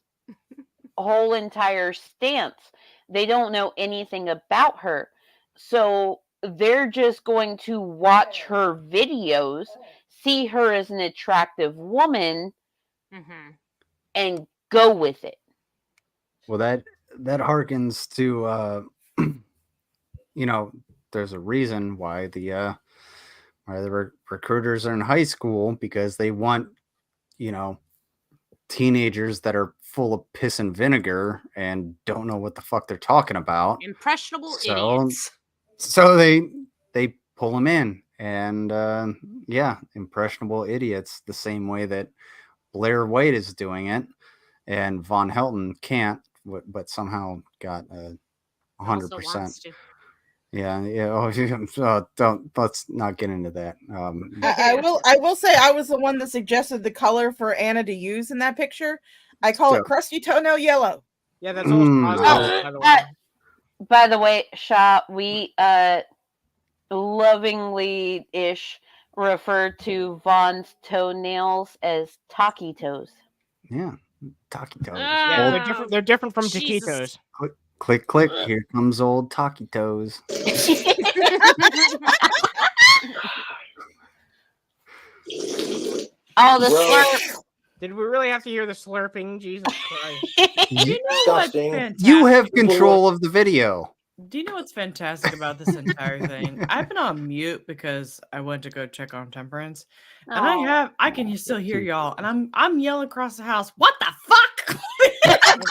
whole entire stance. They don't know anything about her. So they're just going to watch her videos, see her as an attractive woman, and go with it. Well, that harkens to there's a reason why the recruiters are in high school, because they want teenagers that are full of piss and vinegar and don't know what the fuck they're talking about. Impressionable idiots. So they pull them in, and impressionable idiots, the same way that Blair White is doing it, and Von Helton can't, but somehow got 100%. Yeah. Let's not get into that. I will say I was the one that suggested the color for Anna to use in that picture. I call it crusty toenail yellow. Yeah, that's almost positive, by the way. By the way, Sha, we lovingly-ish refer to Von's toenails as taquitos. Yeah, taquitos. Yeah, they're different from taquitos. Click, click. Here comes old taquitos. Oh, the slurp. Did we really have to hear the slurping? Jesus Christ. You have control of the video. Do you know what's fantastic about this entire thing? I've been on mute because I went to go check on Temperance, and I can still hear y'all, and I'm yelling across the house. What the fuck? Of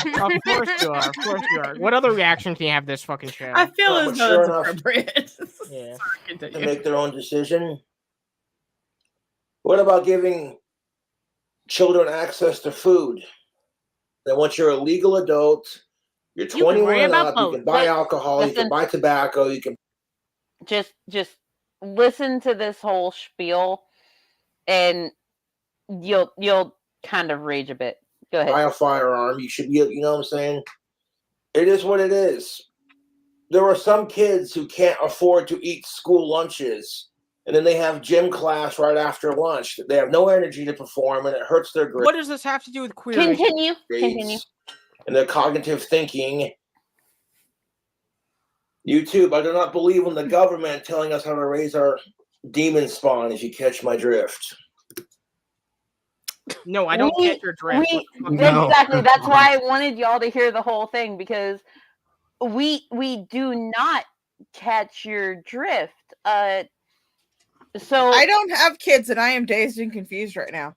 course you are. Of course you are. What other reaction can you have this fucking show? I feel as though it's appropriate. Yeah. To make their own decision. What about giving children access to food? Then once you're a legal adult, you're 21 and up, you can buy alcohol, you can buy tobacco, you can just listen to this whole spiel and you'll kind of rage a bit. Go ahead. Buy a firearm. You should be, you know what I'm saying? It is what it is. There are some kids who can't afford to eat school lunches and then they have gym class right after lunch. They have no energy to perform, and it hurts their grades. What does this have to do with queering? Continue. And their cognitive thinking. YouTube, I do not believe in the government telling us how to raise our demon spawn, if you catch my drift. No, I don't get your drift. Exactly. That's why I wanted y'all to hear the whole thing, because we do not catch your drift. So I don't have kids, and I am dazed and confused right now.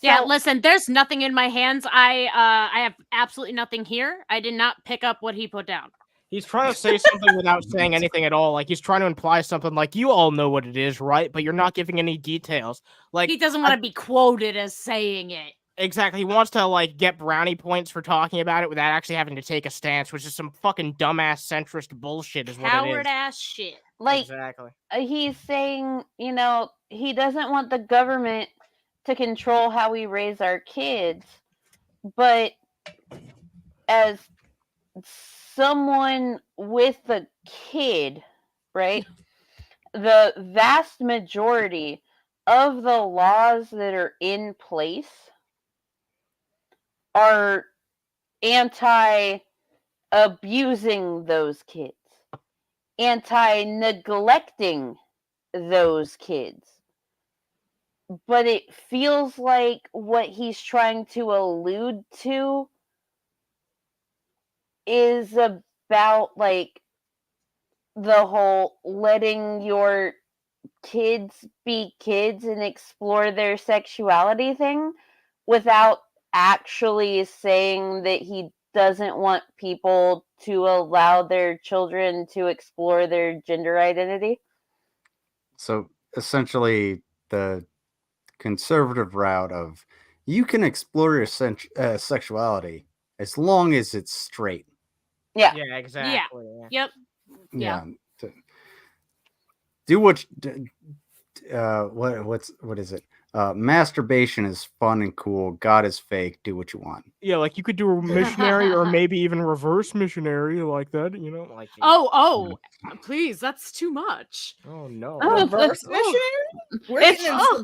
Yeah, listen, there's nothing in my hands. I have absolutely nothing here. I did not pick up what he put down. He's trying to say something without saying anything at all. Like, he's trying to imply something like, you all know what it is, right? But you're not giving any details. Like, he doesn't want to be quoted as saying it. Exactly. He wants to, like, get brownie points for talking about it without actually having to take a stance, which is some fucking dumbass centrist bullshit is what it is. Coward-ass shit. Like, exactly. He's saying, he doesn't want the government to control how we raise our kids, but as someone with a kid, right? The vast majority of the laws that are in place are anti-abusing those kids, anti-neglecting those kids. But it feels like what he's trying to allude to is about, like, the whole letting your kids be kids and explore their sexuality thing, without actually saying that he doesn't want people to allow their children to explore their gender identity. So essentially, the conservative route of you can explore your sexuality as long as it's straight. Yeah. Yeah, exactly. Yeah. Yep. Yeah. Do what what is it? Masturbation is fun and cool. God is fake. Do what you want. Yeah, like, you could do a missionary or maybe even reverse missionary like that, like. Please, that's too much. Oh no. Reverse missionary? We're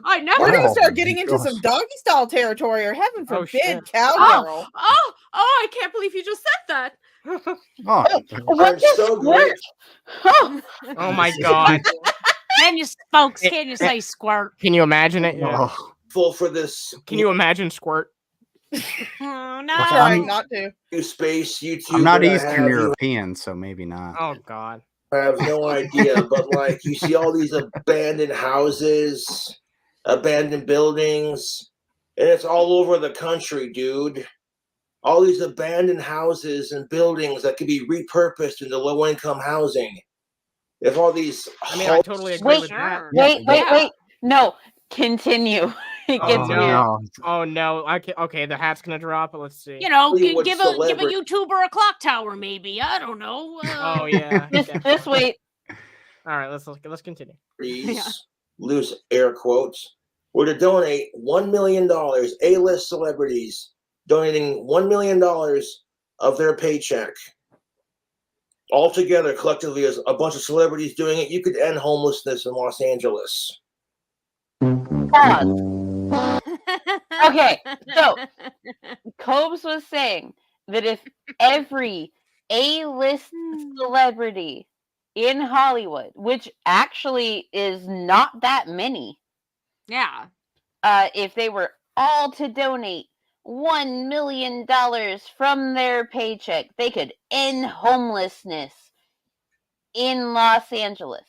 I never. We're gonna start getting into some doggy style territory, or heaven forbid, cowgirl. I can't believe you just said that. What's so great. Oh my god. Can you say squirt? Can you imagine it? Yeah. Full for this. Can you imagine squirt? Oh, no. Trying not to. Space YouTube. I'm not Eastern European, so maybe not. Oh god. I have no idea, but like, you see all these abandoned houses, abandoned buildings, and it's all over the country, dude. All these abandoned houses and buildings that could be repurposed into low-income housing. If all these, I totally agree with that. Wait. No, continue. It gets weird. No. Oh no. Okay, the hat's gonna drop, but let's see. Give a YouTuber a clock tower, maybe. I don't know. Oh yeah. Just wait. All right, let's continue. Please, loose air quotes. Were to donate $1 million, A-list celebrities donating $1 million of their paycheck. All together, collectively, as a bunch of celebrities doing it, you could end homelessness in Los Angeles. Okay, so Cobes was saying that if every A-list celebrity in Hollywood, which actually is not that many, if they were all to donate $1 million from their paycheck, they could end homelessness in Los Angeles.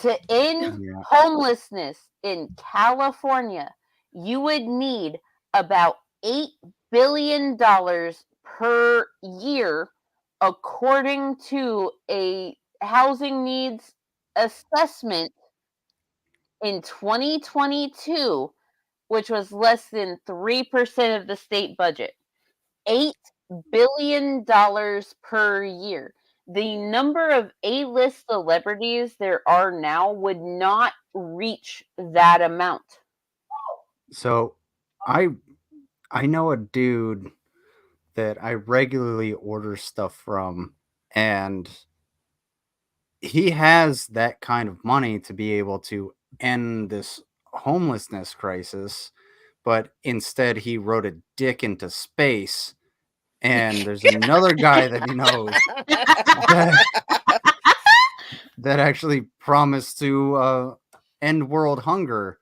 To end homelessness in California, you would need about $8 billion per year, according to a housing needs assessment in 2022, which was less than 3% of the state budget. $8 billion per year. The number of A-list celebrities there are now would not reach that amount. So I know a dude that I regularly order stuff from, and he has that kind of money to be able to end this homelessness crisis, but instead he wrote a dick into space. And there's another guy that he knows that actually promised to end world hunger.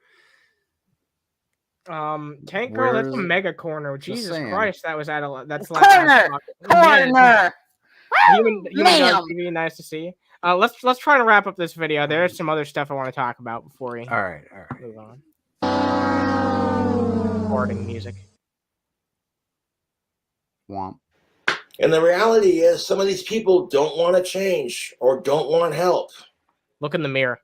Tank Girl, that's a mega corner. Jesus Christ, that was that's corner. Corner. Human TV, nice to see. Let's try to wrap up this video. There's some other stuff I want to talk about before we all right move on. Recording music. Womp. And the reality is, some of these people don't want to change or don't want help. Look in the mirror.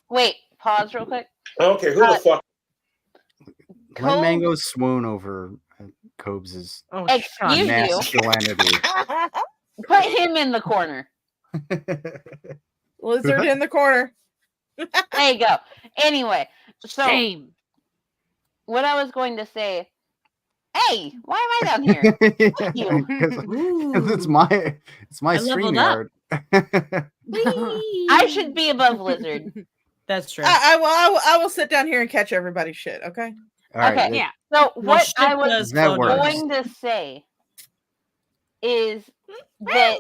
Wait, pause real quick. I don't care who the fuck. Let Mango swoon over Cobes' excuse masculinity. Put him in the corner. Lizard in the corner. There you go. Anyway, so what I was going to say. Hey, why am I down here? Fuck you. It's my StreamYard. I should be above Lizard. That's true. I will sit down here and catch everybody's shit. Okay. All right, okay. Yeah. So what I was going to say is that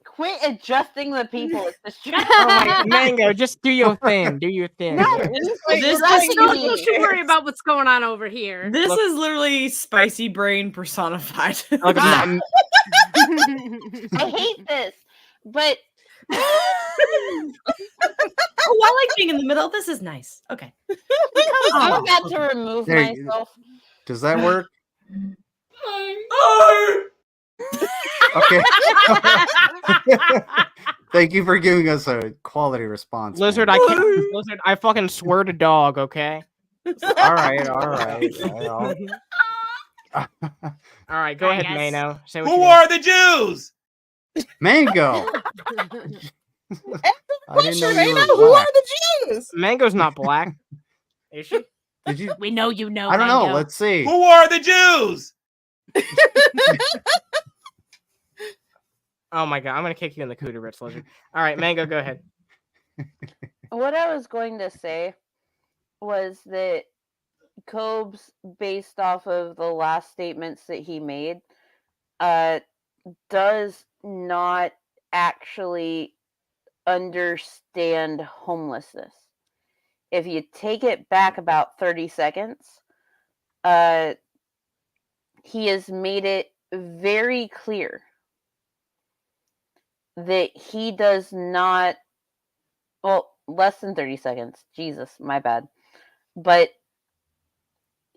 quit adjusting the people. It's the Mango, just do your thing. Do your thing. No, don't you worry about what's going on over here. This is literally spicy brain personified. I hate this, but I like being in the middle. This is nice. Okay. I'm about to remove myself. Does that work? Okay. Thank you for giving us a quality response. Lizard, man. I can't. Lizard, I fucking swear to dog. Okay. All right. All right. Go ahead, Mano. Say what Who are the Jews? Mango. I didn't know you were Who are black. the Jews? Mango's not black. Is she? Did you? We know you know. I don't know. Mango. Let's see. Who are the Jews? Oh my god, I'm gonna kick you in the cooter bits, Lizard. All right, Mango, go ahead. What I was going to say was that Cobes, based off of the last statements that he made, does not actually understand homelessness. If you take it back about 30 seconds, he has made it very clear that he does not, well, less than 30 seconds. Jesus, my bad. But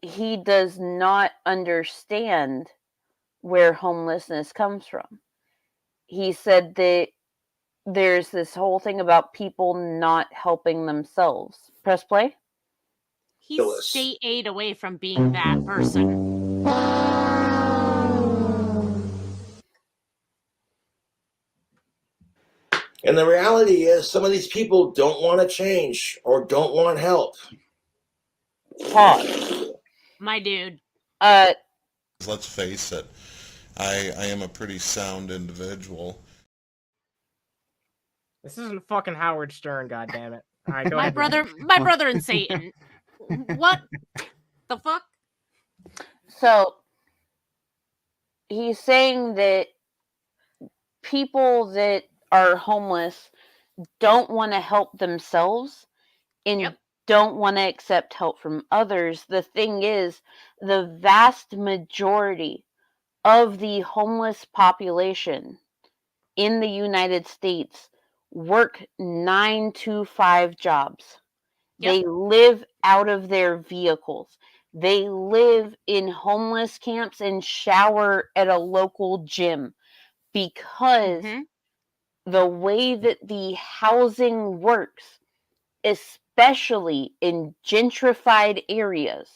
he does not understand where homelessness comes from. He said that there's this whole thing about people not helping themselves. Press play. He's state aid away from being that person. And the reality is, some of these people don't want to change or don't want help. Pause. My dude. Let's face it, I am a pretty sound individual. This isn't fucking Howard Stern, goddammit. All right, go my ahead. brother and Satan. What the fuck? So he's saying that people that are homeless don't want to help themselves and don't want to accept help from others. The thing is, the vast majority of the homeless population in the United States work 9-to-5 jobs. They live out of their vehicles. They live in homeless camps and shower at a local gym because the way that the housing works, especially in gentrified areas,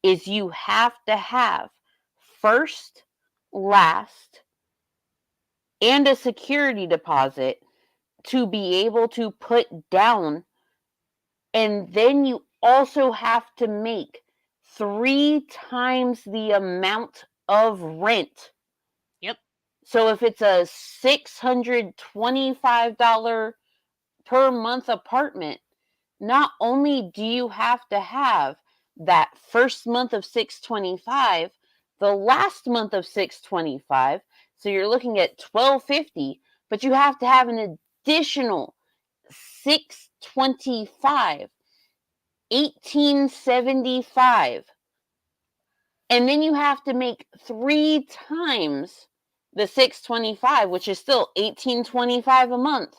is you have to have first, last, and a security deposit to be able to put down. And then you also have to make 3 times the amount of rent So if it's a $625 per month apartment, not only do you have to have that first month of $625, the last month of $625, so you're looking at $1,250, but you have to have an additional $625, $1,875, and then you have to make 3 times the $625, which is still $1,825 a month,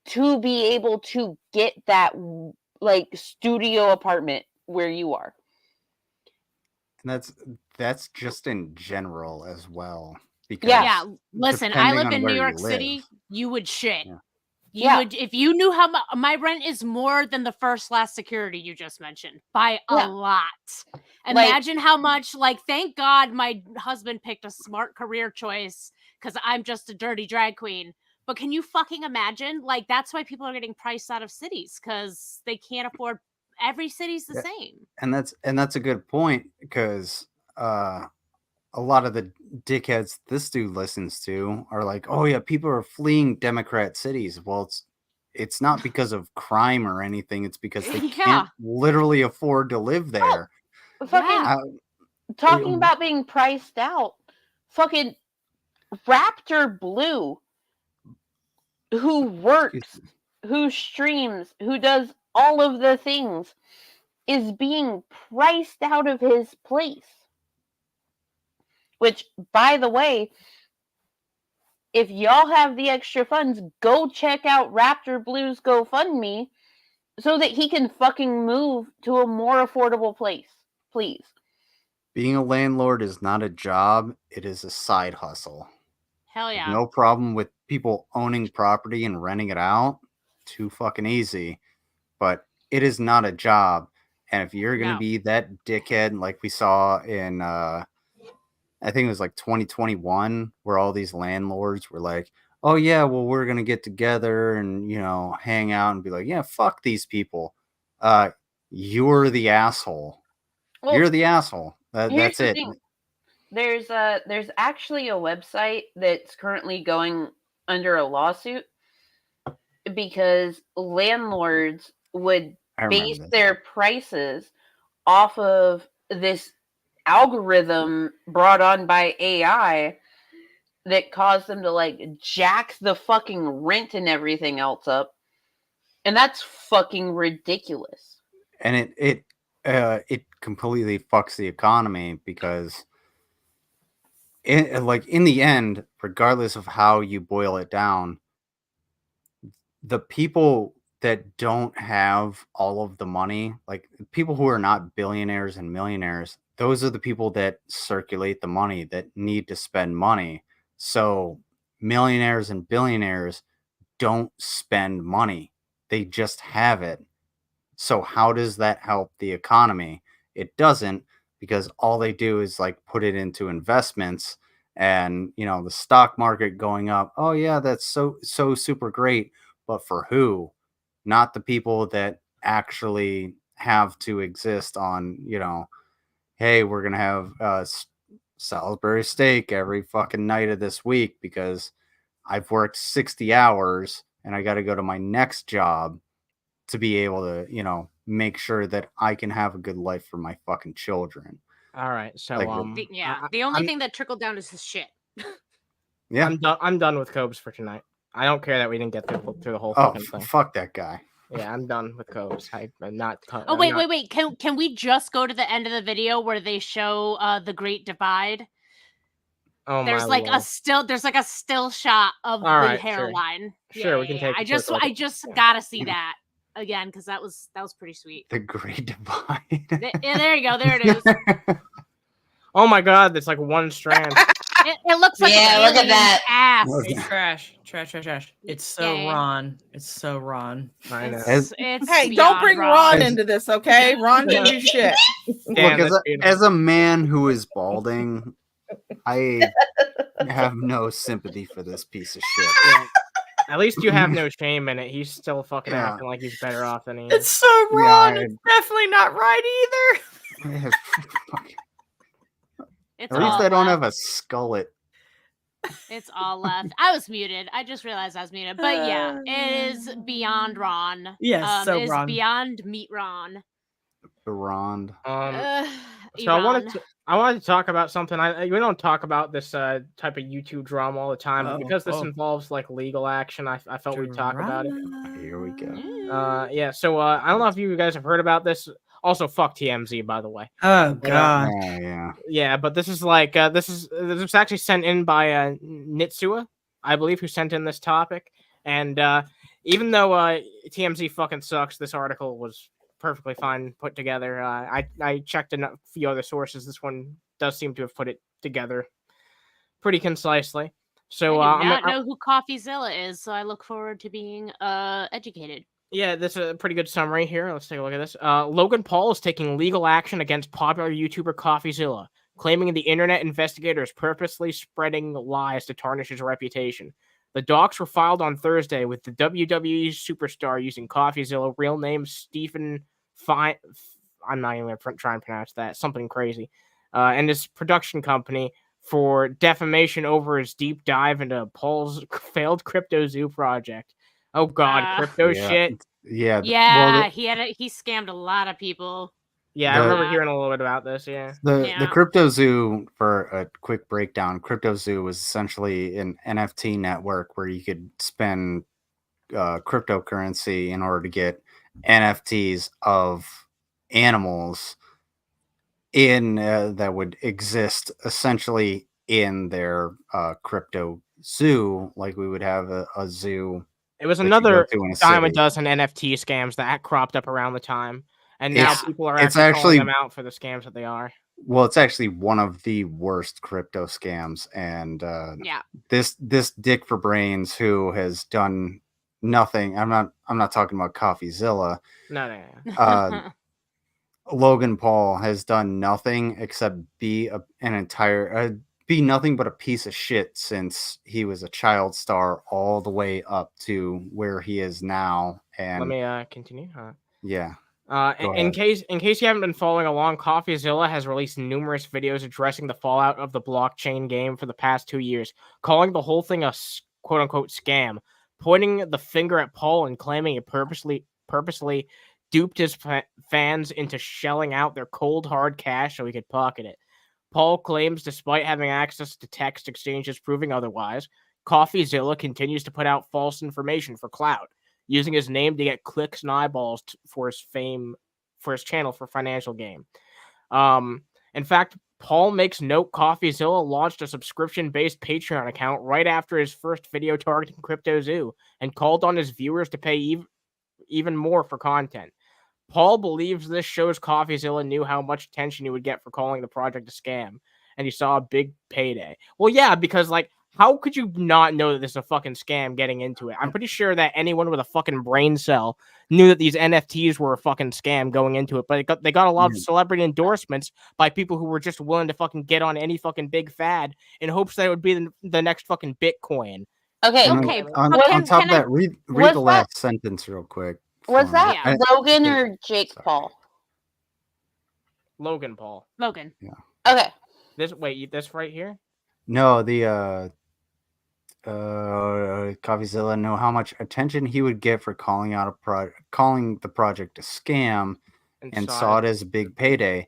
to be able to get that like studio apartment where you are. And that's just in general as well. Because yeah. Listen, I live in New York City. You would shit. You would, if you knew how my rent is more than the last security you just mentioned by a lot. Imagine how much. Like, thank God my husband picked a smart career choice because I'm just a dirty drag queen. But can you fucking imagine? Like, that's why people are getting priced out of cities because they can't afford. Every city's the same. And that's a good point because a lot of the dickheads this dude listens to are like, oh yeah, people are fleeing Democrat cities. Well, it's not because of crime or anything. It's because they can't literally afford to live there. Talking about being priced out, fucking Raptor Blue, who works, who streams, who does all of the things, is being priced out of his place. Which, by the way, if y'all have the extra funds, go check out Raptor Blue's GoFundMe so that he can fucking move to a more affordable place, please. Being a landlord is not a job, it is a side hustle. Hell yeah. There's no problem with people owning property and renting it out. Too fucking easy. But it is not a job. And if you're going to be that dickhead like we saw in, I think it was like 2021, where all these landlords were like, oh yeah, well, we're going to get together and, hang out and be like, yeah, fuck these people. You're the asshole. Well, you're the asshole. That's it. There's actually a website that's currently going under a lawsuit because landlords would base their prices off of this algorithm brought on by AI that caused them to like jack the fucking rent and everything else up. And that's fucking ridiculous. And it completely fucks the economy because in the end, regardless of how you boil it down, the people that don't have all of the money, like people who are not billionaires and millionaires, those are the people that circulate the money, that need to spend money. So millionaires and billionaires don't spend money. They just have it. So how does that help the economy? It doesn't, because all they do is like put it into investments and, the stock market going up. Oh yeah, that's so super great. But for who? Not the people that actually have to exist on, hey, we're going to have Salisbury steak every fucking night of this week because I've worked 60 hours and I got to go to my next job to be able to, make sure that I can have a good life for my fucking children. All right. So, the only thing that trickled down is his shit. Yeah. I'm done with Cobes for tonight. I don't care that we didn't get through the whole fucking thing. Fuck that guy. Yeah, I'm done with Cobes. I'm not. Wait. Can we just go to the end of the video where they show the Great Divide? Oh, there's like a still shot of the hairline. Sure, we can take. I just gotta see that again because that was pretty sweet. The Great Divide. There you go. There it is. Oh my God, it's like one strand. It looks like look at that ass. Trash. It's so Ron. It's so Ron. I know. Hey, don't bring Ron into this, okay? Ron didn't do shit. Look, as a man who is balding, I have no sympathy for this piece of shit. Yeah. At least you have no shame in it. He's still fucking acting like he's better off than he is. It's so Ron. It's definitely not right either. At least I don't have a skullet. It's all left. I was muted. I just realized I was muted. But yeah, it is beyond Ron. Yes, so it is Ron. beyond meat Ron. Beyond. So I wanted to talk about something. We don't talk about this type of YouTube drama all the time, but because this involves like legal action, I felt we'd talk about it. Here we go. Yeah. So I don't know if you guys have heard about this. Also, fuck TMZ, by the way. Oh god. Yeah, but this is like this was actually sent in by Nitsua, I believe, who sent in this topic. And even though TMZ fucking sucks, this article was perfectly fine put together. I checked a few other sources. This one does seem to have put it together pretty concisely. So I do not know who Coffeezilla is, so I look forward to being educated. Yeah, this is a pretty good summary here. Let's take a look at this. Logan Paul is taking legal action against popular YouTuber Coffeezilla, claiming the internet investigator is purposely spreading lies to tarnish his reputation. The docs were filed on Thursday with the WWE superstar using Coffeezilla, real name Stephen Fine. I'm not even going to try and pronounce that. Something crazy. And his production company for defamation over his deep dive into Paul's failed Crypto Zoo project. Oh God, crypto shit. Yeah. Yeah, he scammed a lot of people. Yeah, I remember hearing a little bit about this. Yeah. The Crypto Zoo, for a quick breakdown, Crypto Zoo was essentially an NFT network where you could spend cryptocurrency in order to get NFTs of animals in that would exist essentially in their crypto zoo, like we would have a zoo. It was another dime a dozen NFT scams that cropped up around the time, and now people are actually calling them out for the scams that they are. Well, it's actually one of the worst crypto scams, and this dick for brains who has done nothing. I'm not talking about Coffeezilla. No. Logan Paul has done nothing except be be nothing but a piece of shit since he was a child star all the way up to where he is now. And let me continue. Yeah. In case you haven't been following along, Coffeezilla has released numerous videos addressing the fallout of the blockchain game for the past 2 years, calling the whole thing a quote unquote scam, pointing the finger at Paul and claiming it purposely duped his fans into shelling out their cold hard cash so he could pocket it. Paul claims, despite having access to text exchanges proving otherwise, Coffeezilla continues to put out false information for clout, using his name to get clicks and eyeballs for his channel for financial gain. In fact, Paul makes note Coffeezilla launched a subscription-based Patreon account right after his first video targeting Crypto Zoo and called on his viewers to pay even more for content. Paul believes this shows Coffeezilla knew how much attention he would get for calling the project a scam, and he saw a big payday. Well, yeah, because, like, how could you not know that this is a fucking scam getting into it? I'm pretty sure that anyone with a fucking brain cell knew that these NFTs were a fucking scam going into it, but they got a lot of celebrity endorsements by people who were just willing to fucking get on any fucking big fad in hopes that it would be the next fucking Bitcoin. Okay. On top of that, read the last sentence real quick. Was that Logan or Jake Paul? Logan Paul. Logan. Yeah. Okay. This right here? No, the Coffeezilla know how much attention he would get for calling the project a scam and saw it as a big payday.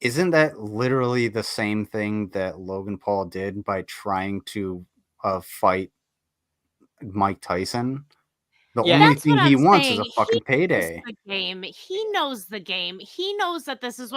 Isn't that literally the same thing that Logan Paul did by trying to fight Mike Tyson? The only thing he wants is a fucking payday. He knows the game. He knows that this is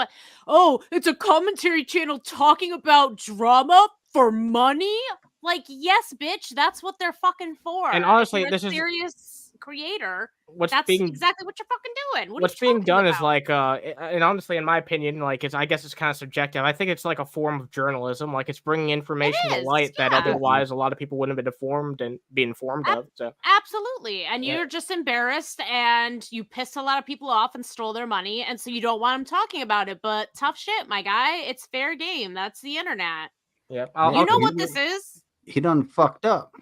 it's a commentary channel talking about drama for money. Like, yes, bitch, that's what they're fucking for. And honestly, this is a serious creator. That's exactly what you're fucking doing. What's being done is like, and honestly, in my opinion, like, I guess it's kind of subjective. I think it's like a form of journalism. Like, it's bringing information to light that otherwise a lot of people wouldn't have be informed of. So absolutely, and you're just embarrassed, and you pissed a lot of people off and stole their money, and so you don't want them talking about it. But tough shit, my guy. It's fair game. That's the internet. Yeah, you know what this is. He done fucked up.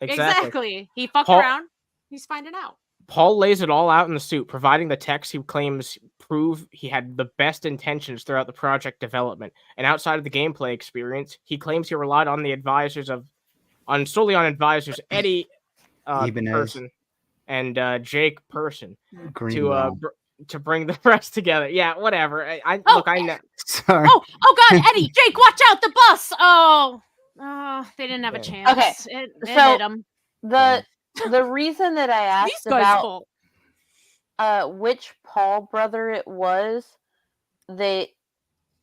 Exactly. He fucked around. He's finding out. Paul lays it all out in the suit, providing the text he claims prove he had the best intentions throughout the project development. And outside of the gameplay experience, he claims he relied on solely on advisors Eddie Person and Jake Person to bring the rest together. Yeah, whatever. I know. Sorry. Oh God, Eddie, Jake, watch out, the bus. Oh, they didn't have a chance. Okay, It so hit 'em. the reason that I asked These guys' fault. which Paul brother it was that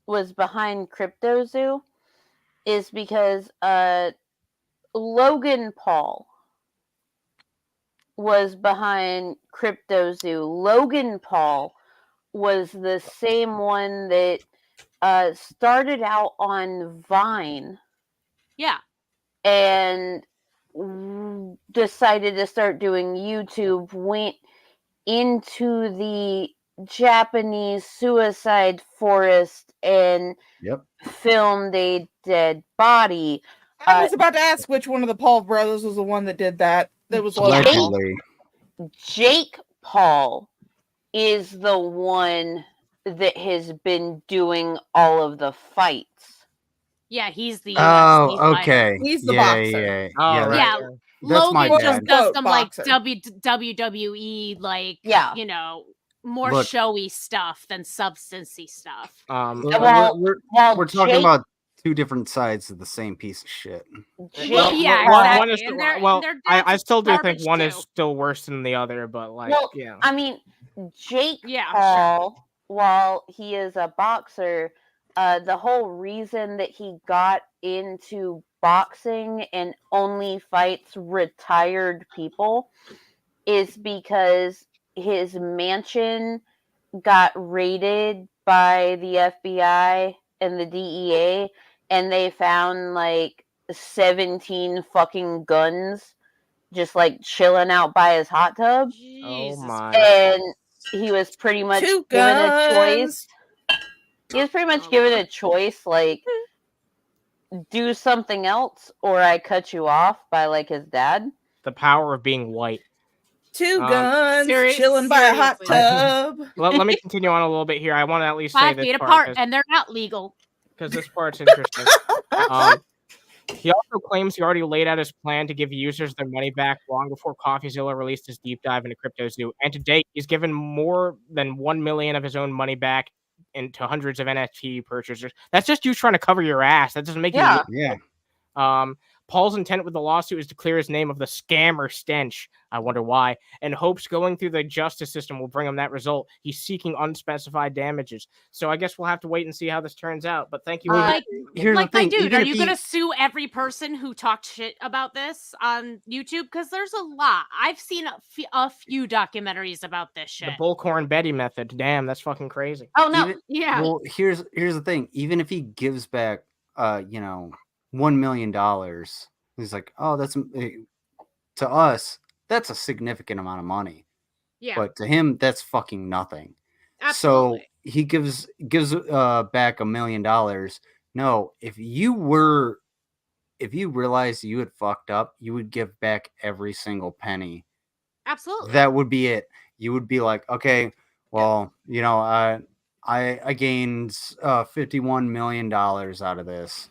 was behind CryptoZoo is because Logan Paul was behind CryptoZoo. Logan Paul was the same one that started out on Vine. Yeah. And decided to start doing YouTube, went into the Japanese suicide forest and filmed a dead body. I was about to ask which one of the Paul brothers was the one that did that. That was allegedly. Jake Paul is the one that has been doing all of the fights. Yeah, he's the okay. He's the boxer. Yeah. That's my Logan bad. just does some Boxer. like WWE more showy stuff than substancey stuff. We're talking about two different sides of the same piece of shit. I still do think one is still worse than the other, but I mean, Jake Paul, while he is a boxer, the whole reason that he got into boxing and only fights retired people is because his mansion got raided by the FBI and the DEA, and they found like 17 fucking guns just like chilling out by his hot tub. Oh my. And he was pretty much given a choice. He was pretty much given a choice, like, do something else or I cut you off by like his dad. The power of being white. Two guns chilling by a hot tub. Let me continue on a little bit here. I want to at least 5 say this feet part, apart, and they're not legal. Because this part's interesting. He also claims he already laid out his plan to give users their money back long before Coffeezilla released his deep dive into CryptoZoo. And to date, he's given more than 1 million of his own money back into hundreds of NFT purchasers. That's just you trying to cover your ass. That doesn't make you look good. Paul's intent with the lawsuit is to clear his name of the scammer stench. I wonder why. And hopes going through the justice system will bring him that result. He's seeking unspecified damages. So I guess we'll have to wait and see how this turns out. But thank you. Dude, are you going to sue every person who talked shit about this on YouTube? Because there's a lot. I've seen a few documentaries about this shit. The Bullcorn Betty method. Damn, that's fucking crazy. Oh, no. Well, here's the thing. Even if he gives back, $1 million, he's like, oh, that's to us, that's a significant amount of money. Yeah. But to him, that's fucking nothing. Absolutely. So he gives back $1 million. No, if you realized you had fucked up, you would give back every single penny. Absolutely. That would be it. You would be like, okay, well, I gained $51 million out of this.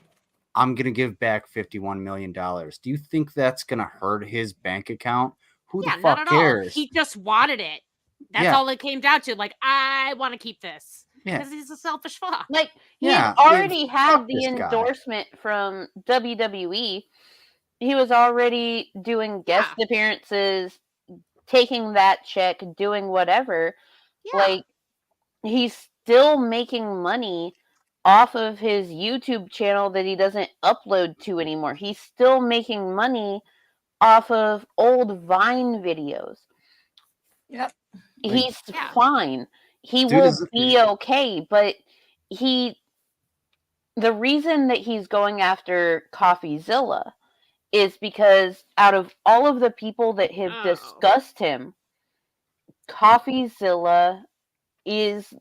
I'm going to give back $51 million. Do you think that's going to hurt his bank account? Who the fuck cares? All. He just wanted it. That's all it came down to. Like, I want to keep this. Because he's a selfish fuck. Like, he already had the endorsement from WWE. He was already doing guest appearances, taking that check, doing whatever. Yeah. Like, he's still making money off of his YouTube channel that he doesn't upload to anymore. He's still making money off of old Vine videos. Yep. He's fine. He will be okay, but the reason that he's going after Coffeezilla is because out of all of the people that have discussed him, Coffeezilla is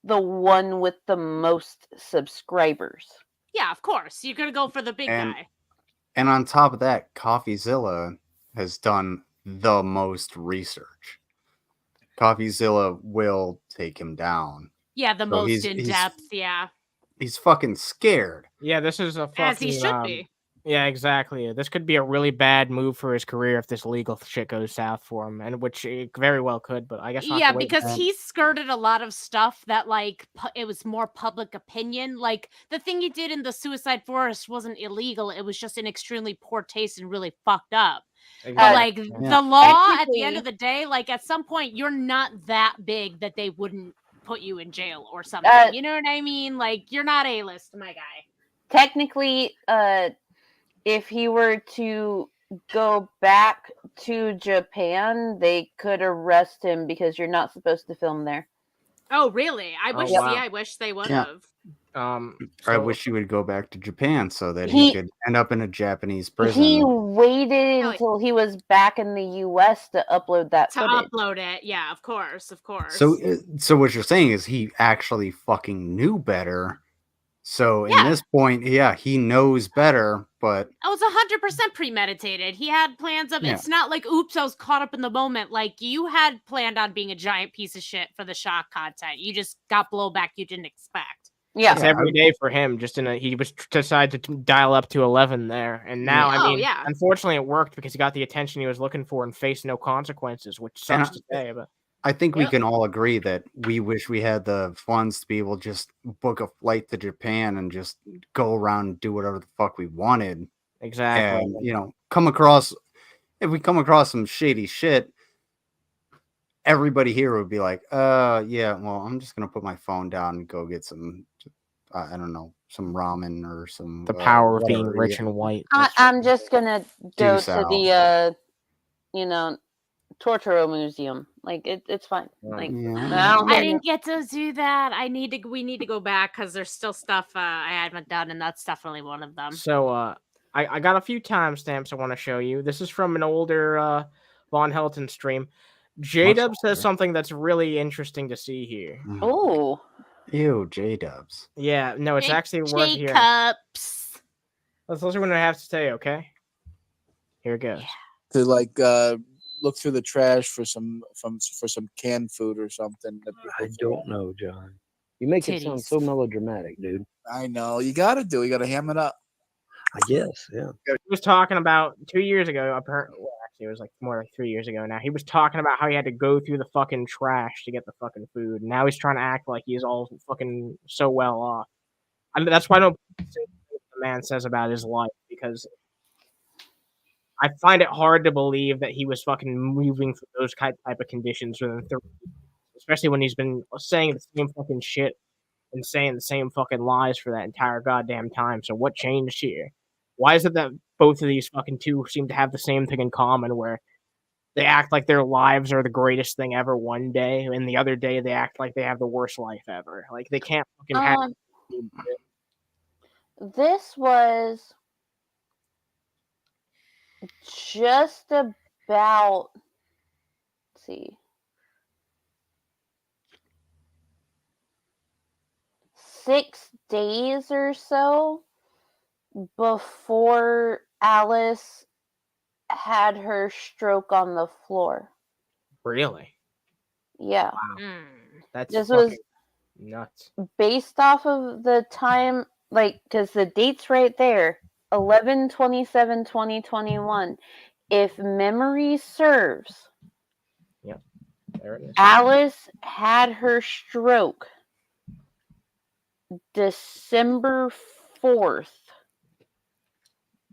the one with the most subscribers. Yeah, of course. You're going to go for the big guy. And on top of that, Coffeezilla has done the most research. Coffeezilla will take him down. Yeah, the most in depth. Yeah. He's fucking scared. Yeah, this is a fucking. As he should be. Yeah, exactly. This could be a really bad move for his career if this legal shit goes south for him, and which it very well could. But I guess yeah, because he skirted a lot of stuff that like it was more public opinion. Like the thing he did in the Suicide Forest wasn't illegal; it was just in extremely poor taste and really fucked up. Exactly. But like the law, at the end of the day, like at some point, you're not that big that they wouldn't put you in jail or something. You know what I mean? Like you're not A-list, my guy. Technically, if he were to go back to Japan, they could arrest him because you're not supposed to film there. Oh, really? I wish. wow. I wish they would have. I wish he would go back to Japan so that he could end up in a Japanese prison. He waited until he was back in the U.S. to upload that footage. Upload it, yeah, of course. So what you're saying is he actually fucking knew better. So in this point, he knows better, but it was 100% premeditated. He had plans of. It's not like, oops, I was caught up in the moment. Like you had planned on being a giant piece of shit for the shock content. You just got blowback you didn't expect. Yeah, it's every day for him. Just he was decided to dial up to 11 there, and now unfortunately it worked because he got the attention he was looking for and faced no consequences, which sucks to say, but. I think we can all agree that we wish we had the funds to be able to just book a flight to Japan and just go around and do whatever the fuck we wanted. Exactly. And, if we come across some shady shit, everybody here would be like, well, I'm just going to put my phone down and go get some, I don't know, some ramen or some. The power of being rich and white. I'm just going to go to the, Torturo Museum. Like it's fine. Like I didn't get to do that. We need to go back because there's still stuff I haven't done, and that's definitely one of them. So I got a few timestamps I want to show you. This is from an older Von Helton stream. JDubbs says something that's really interesting to see here. Oh, ew, JDubbs. Yeah, no, it's actually worth hearing. Cups. Let's listen to what I have to say. Okay, here it goes. To look through the trash for some canned food or something. I don't know, John. You make it sound so melodramatic, dude. I know. You got to ham it up. I guess, yeah. He was talking about 2 years ago. Apparently, it was like more like 3 years ago now. He was talking about how he had to go through the fucking trash to get the fucking food. And now he's trying to act like he's all fucking so well off. I mean, that's why I don't say what the man says about his life, because I find it hard to believe that he was fucking moving through those type of conditions within 30 years, especially when he's been saying the same fucking shit and saying the same fucking lies for that entire goddamn time. So what changed here? Why is it that both of these fucking two seem to have the same thing in common, where they act like their lives are the greatest thing ever one day, and the other day they act like they have the worst life ever? Like they can't fucking have. This was just about, let's see, 6 days or so before Alice had her stroke on the floor. Really? Yeah. Wow. That's this was nuts. Based off of the time, like, because the date's right there. 11/27/2021. If memory serves, yep, there it is. Alice had her stroke December 4th,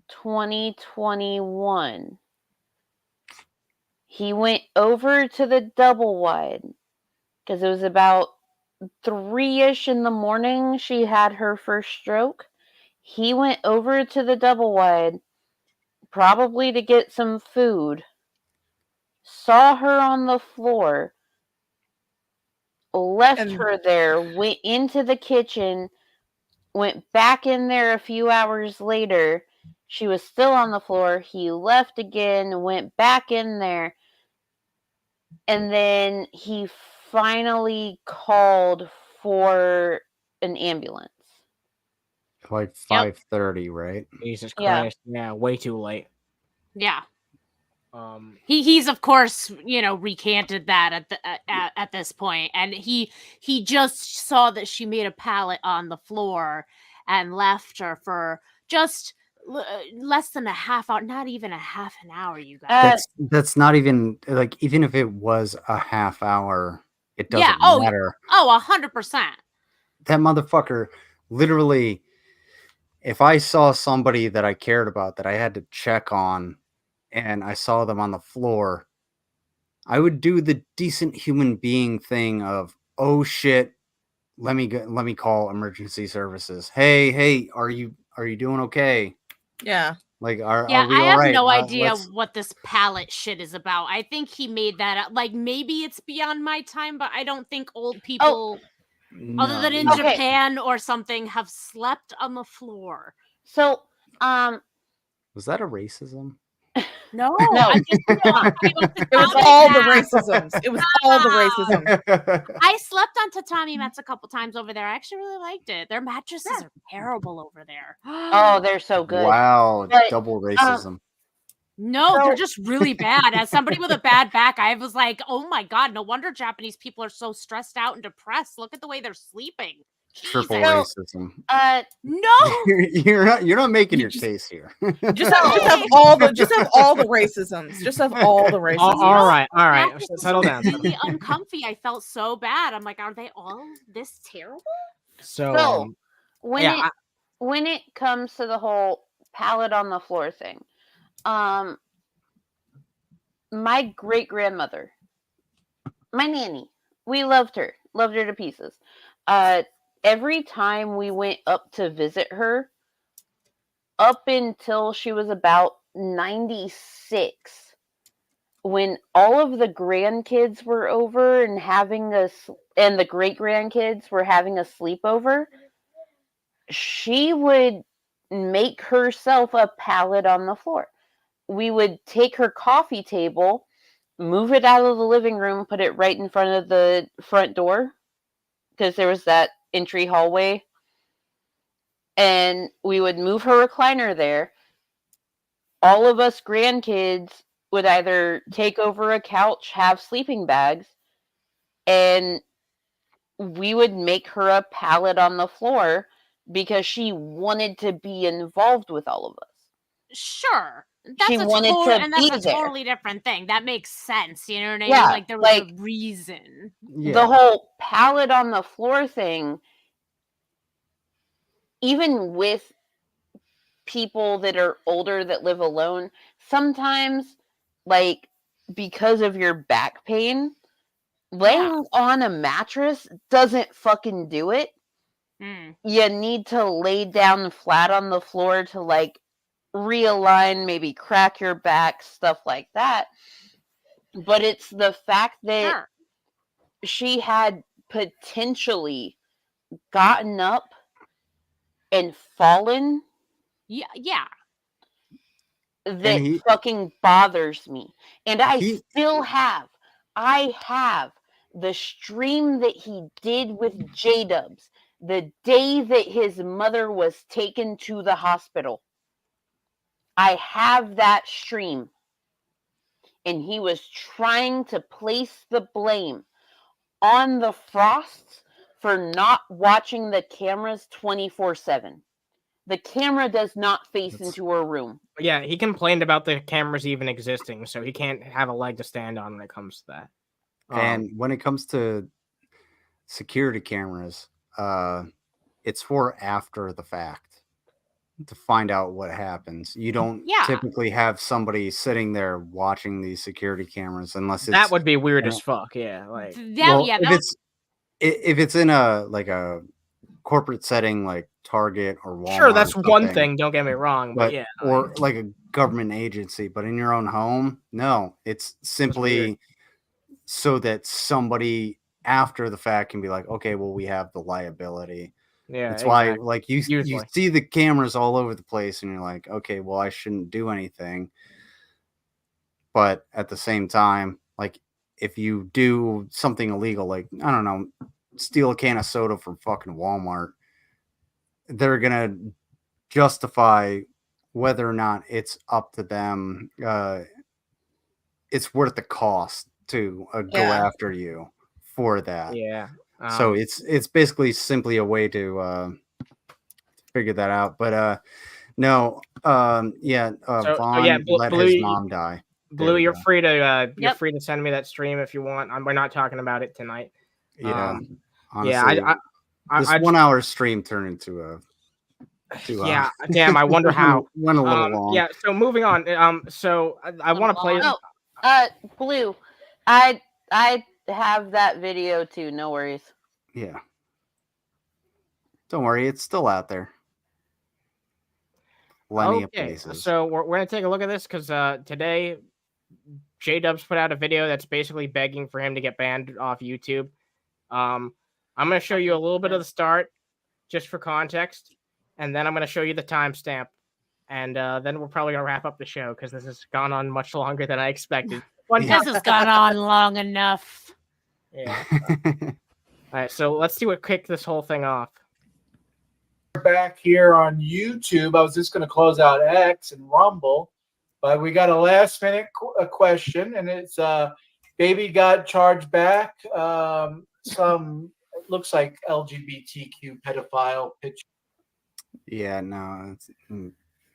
2021. He went over to the double wide because it was about 3-ish in the morning. She had her first stroke. He went over to the double wide, probably to get some food, saw her on the floor, left her there, went into the kitchen, went back in there a few hours later. She was still on the floor. He left again, went back in there, and then he finally called for an ambulance. Like 5:30, right? Jesus Christ. Yeah, way too late. Yeah. He's of course, recanted that at this point, and he just saw that she made a pallet on the floor and left her for just less than a half hour, not even a half an hour, you guys. That's not even like, even if it was a half hour, it doesn't matter. 100%. That motherfucker, literally, if I saw somebody that I cared about that I had to check on and I saw them on the floor, I would do the decent human being thing of, oh shit, let me call emergency services. Hey, are you doing okay? Yeah. Like, are we I all have right? no idea what this pallet shit is about. I think he made that up. Like, maybe it's beyond my time, but I don't think old people, other than in Japan or something, have slept on the floor. So, was that a racism? No, I just, it was all the racisms. It was all the racism. I slept on tatami mats a couple times over there. I actually really liked it. Their mattresses are terrible over there. Oh, they're so good. Wow, double racism. No, they're just really bad. As somebody with a bad back, I was like, oh my God, no wonder Japanese people are so stressed out and depressed. Look at the way they're sleeping. Triple racism. No, you're not making your case here. just have all the racisms. Just have all the racisms. All right. Settle down. Really uncomfy. I felt so bad. I'm like, are they all this terrible? So when it comes to the whole pallet on the floor thing, my great grandmother, my nanny, we loved her to pieces. Every time we went up to visit her, up until she was about 96, when all of the grandkids were over and and the great grandkids were having a sleepover, she would make herself a pallet on the floor. We would take her coffee table, move it out of the living room, put it right in front of the front door, because there was that entry hallway, and we would move her recliner there. All of us grandkids would either take over a couch, have sleeping bags, and we would make her a pallet on the floor because she wanted to be involved with all of us. Sure. That's a totally different thing. That makes sense. You know what I mean? Like, there was a reason. Yeah. The whole pallet on the floor thing, even with people that are older that live alone, sometimes, like, because of your back pain, laying on a mattress doesn't fucking do it. You need to lay down flat on the floor to, like, realign, maybe crack your back, stuff like that. But it's the fact that she had potentially gotten up and fallen. Yeah. That fucking bothers me. And I have the stream that he did with JDubbs the day that his mother was taken to the hospital. I have that stream. And he was trying to place the blame on the Frosts for not watching the cameras 24/7. The camera does not face into her room. Yeah, he complained about the cameras even existing, so he can't have a leg to stand on when it comes to that. And when it comes to security cameras, it's for after the fact to find out what happens. You don't typically have somebody sitting there watching these security cameras unless that would be weird as fuck. Yeah, like if it's in a corporate setting like Target or Walmart. Sure, that's one thing. Don't get me wrong, but yeah, or like a government agency. But in your own home, no, it's simply so that somebody after the fact can be like, okay, well, we have the liability. Yeah, that's why, like, you see the cameras all over the place, and you're like, okay, well, I shouldn't do anything. But at the same time, like, if you do something illegal, like, I don't know, steal a can of soda from fucking Walmart, they're gonna justify whether or not it's up to them it's worth the cost to go after you for that. Yeah. So it's basically simply a way to figure that out. But no, Vaughn let his mom die. Blue, you're free to you're free to send me that stream if you want. We're not talking about it tonight. Yeah, honestly, this 1 hour stream turned into a. Yeah, damn. I wonder how. Went a little long. Yeah. So moving on. So I want to play. Blue, I have that video too. No worries. Yeah. Don't worry, it's still out there. Plenty of places. So we're gonna take a look at this because today JDubbs put out a video that's basically begging for him to get banned off YouTube. I'm gonna show you a little bit of the start, just for context, and then I'm gonna show you the timestamp, and then we're probably gonna wrap up the show because this has gone on much longer than I expected. This has gone on long enough. Yeah. All right, so let's see what kicked this whole thing off. Back here on YouTube, I was just going to close out X and Rumble, but we got a last minute question, and it's baby got charged back some it looks like LGBTQ pedophile picture. Yeah, no,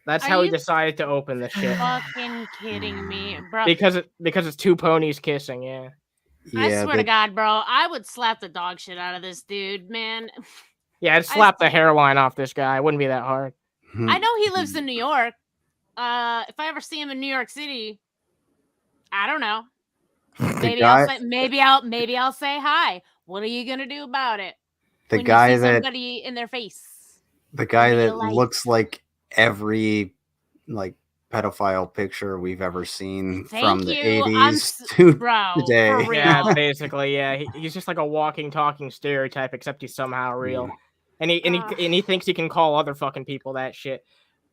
that's how he decided to open the shit. Fucking kidding me, bro? Because it's two ponies kissing. Yeah. I swear to God, bro, I would slap the dog shit out of this dude, man. Yeah, I'd slap the hairline off this guy. It wouldn't be that hard. I know he lives in New York. If I ever see him in New York City, I don't know. Maybe I'll say hi. What are you gonna do about it? The when guy you see that somebody in their face. The guy that looks like every pedophile picture we've ever seen from the 80s to today. Yeah, basically, yeah. He's just like a walking, talking stereotype, except he's somehow real. And he thinks he can call other fucking people that shit.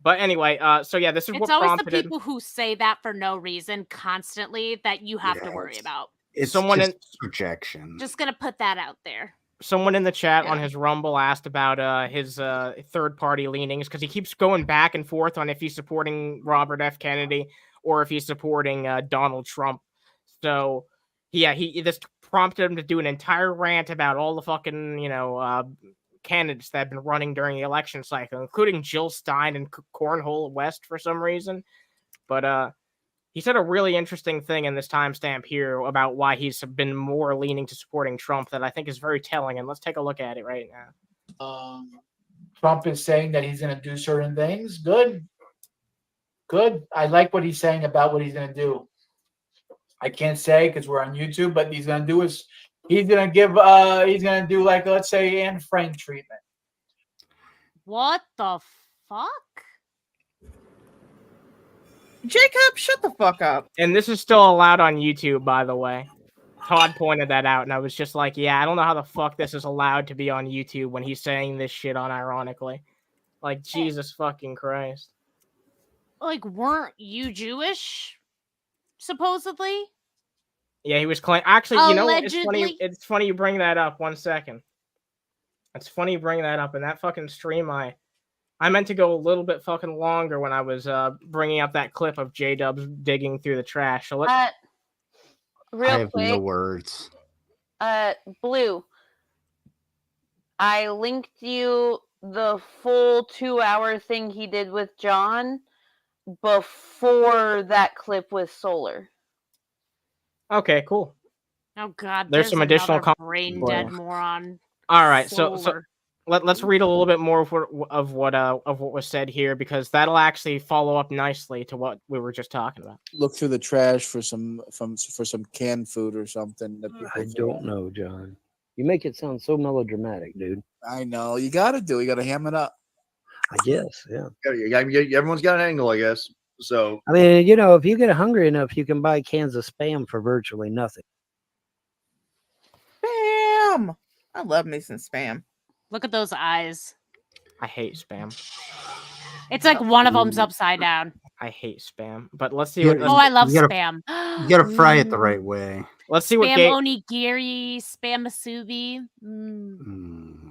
But anyway, so yeah, this is what prompted It's always the people who say that for no reason constantly that you have to worry about. It's just projection. Just gonna put that out there. Someone in the chat on his Rumble asked about his third-party leanings because he keeps going back and forth on if he's supporting Robert F. Kennedy or if he's supporting Donald Trump. So, yeah, this prompted him to do an entire rant about all the fucking, candidates that have been running during the election cycle, including Jill Stein and Cornhole West for some reason. But he said a really interesting thing in this timestamp here about why he's been more leaning to supporting Trump that I think is very telling. And let's take a look at it right now. Trump is saying that he's going to do certain things. Good. I like what he's saying about what he's going to do. I can't say because we're on YouTube, but he's going to do he's going to do like, let's say, Anne Frank treatment. What the fuck? Jacob, shut the fuck up. And this is still allowed on YouTube, by the way. Todd pointed that out, and I was just like, yeah, I don't know how the fuck this is allowed to be on YouTube when he's saying this shit unironically. Like, Jesus fucking Christ. Like, weren't you Jewish? Supposedly? Yeah, he was claiming. Actually, you know what? It's funny you bring that up. 1 second. It's funny you bring that up. In that fucking stream, I meant to go a little bit fucking longer when I was bringing up that clip of JDubbs digging through the trash. So let's. Real I have quick, no words. Blue, I linked you the full 2-hour thing he did with John before that clip with Solar. Okay, cool. Oh God, there's some additional brain dead moron. All right, so let's read a little bit more of what was said here because that'll actually follow up nicely to what we were just talking about. Look through the trash for some canned food or something. I don't know, John. You make it sound so melodramatic, dude. I know. You got to ham it up. I guess, yeah. Everyone's got an angle, I guess. So I mean, if you get hungry enough, you can buy cans of Spam for virtually nothing. Spam. I love me some Spam. Look at those eyes. I hate Spam. It's like one of them's upside down. I hate Spam, but let's see. I love Spam. You gotta fry it the right way. Let's see what Spam onigiri, Spam masubi.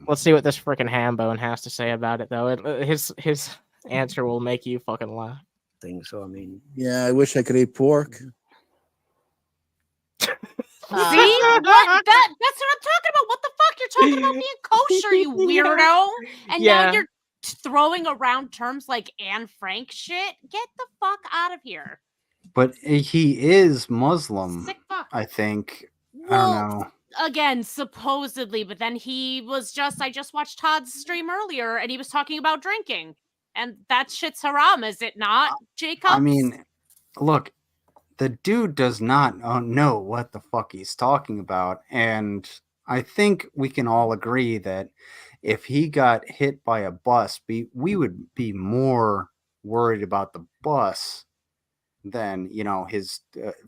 Let's see what this freaking Hambone has to say about it, though. His answer will make you fucking laugh. So I mean, yeah, I wish I could eat pork. See what? That's what I'm talking about. What the fuck? You're talking about being kosher, you weirdo, and now you're throwing around terms like Anne Frank shit. Get the fuck out of here. But he is Muslim. Sick fuck. I think. Well, I don't know. Again, supposedly, but then he was I just watched Todd's stream earlier, and he was talking about drinking, and that shit's haram, is it not, Jacob? I mean, look. The dude does not know what the fuck he's talking about. And I think we can all agree that if he got hit by a bus, we would be more worried about the bus than, his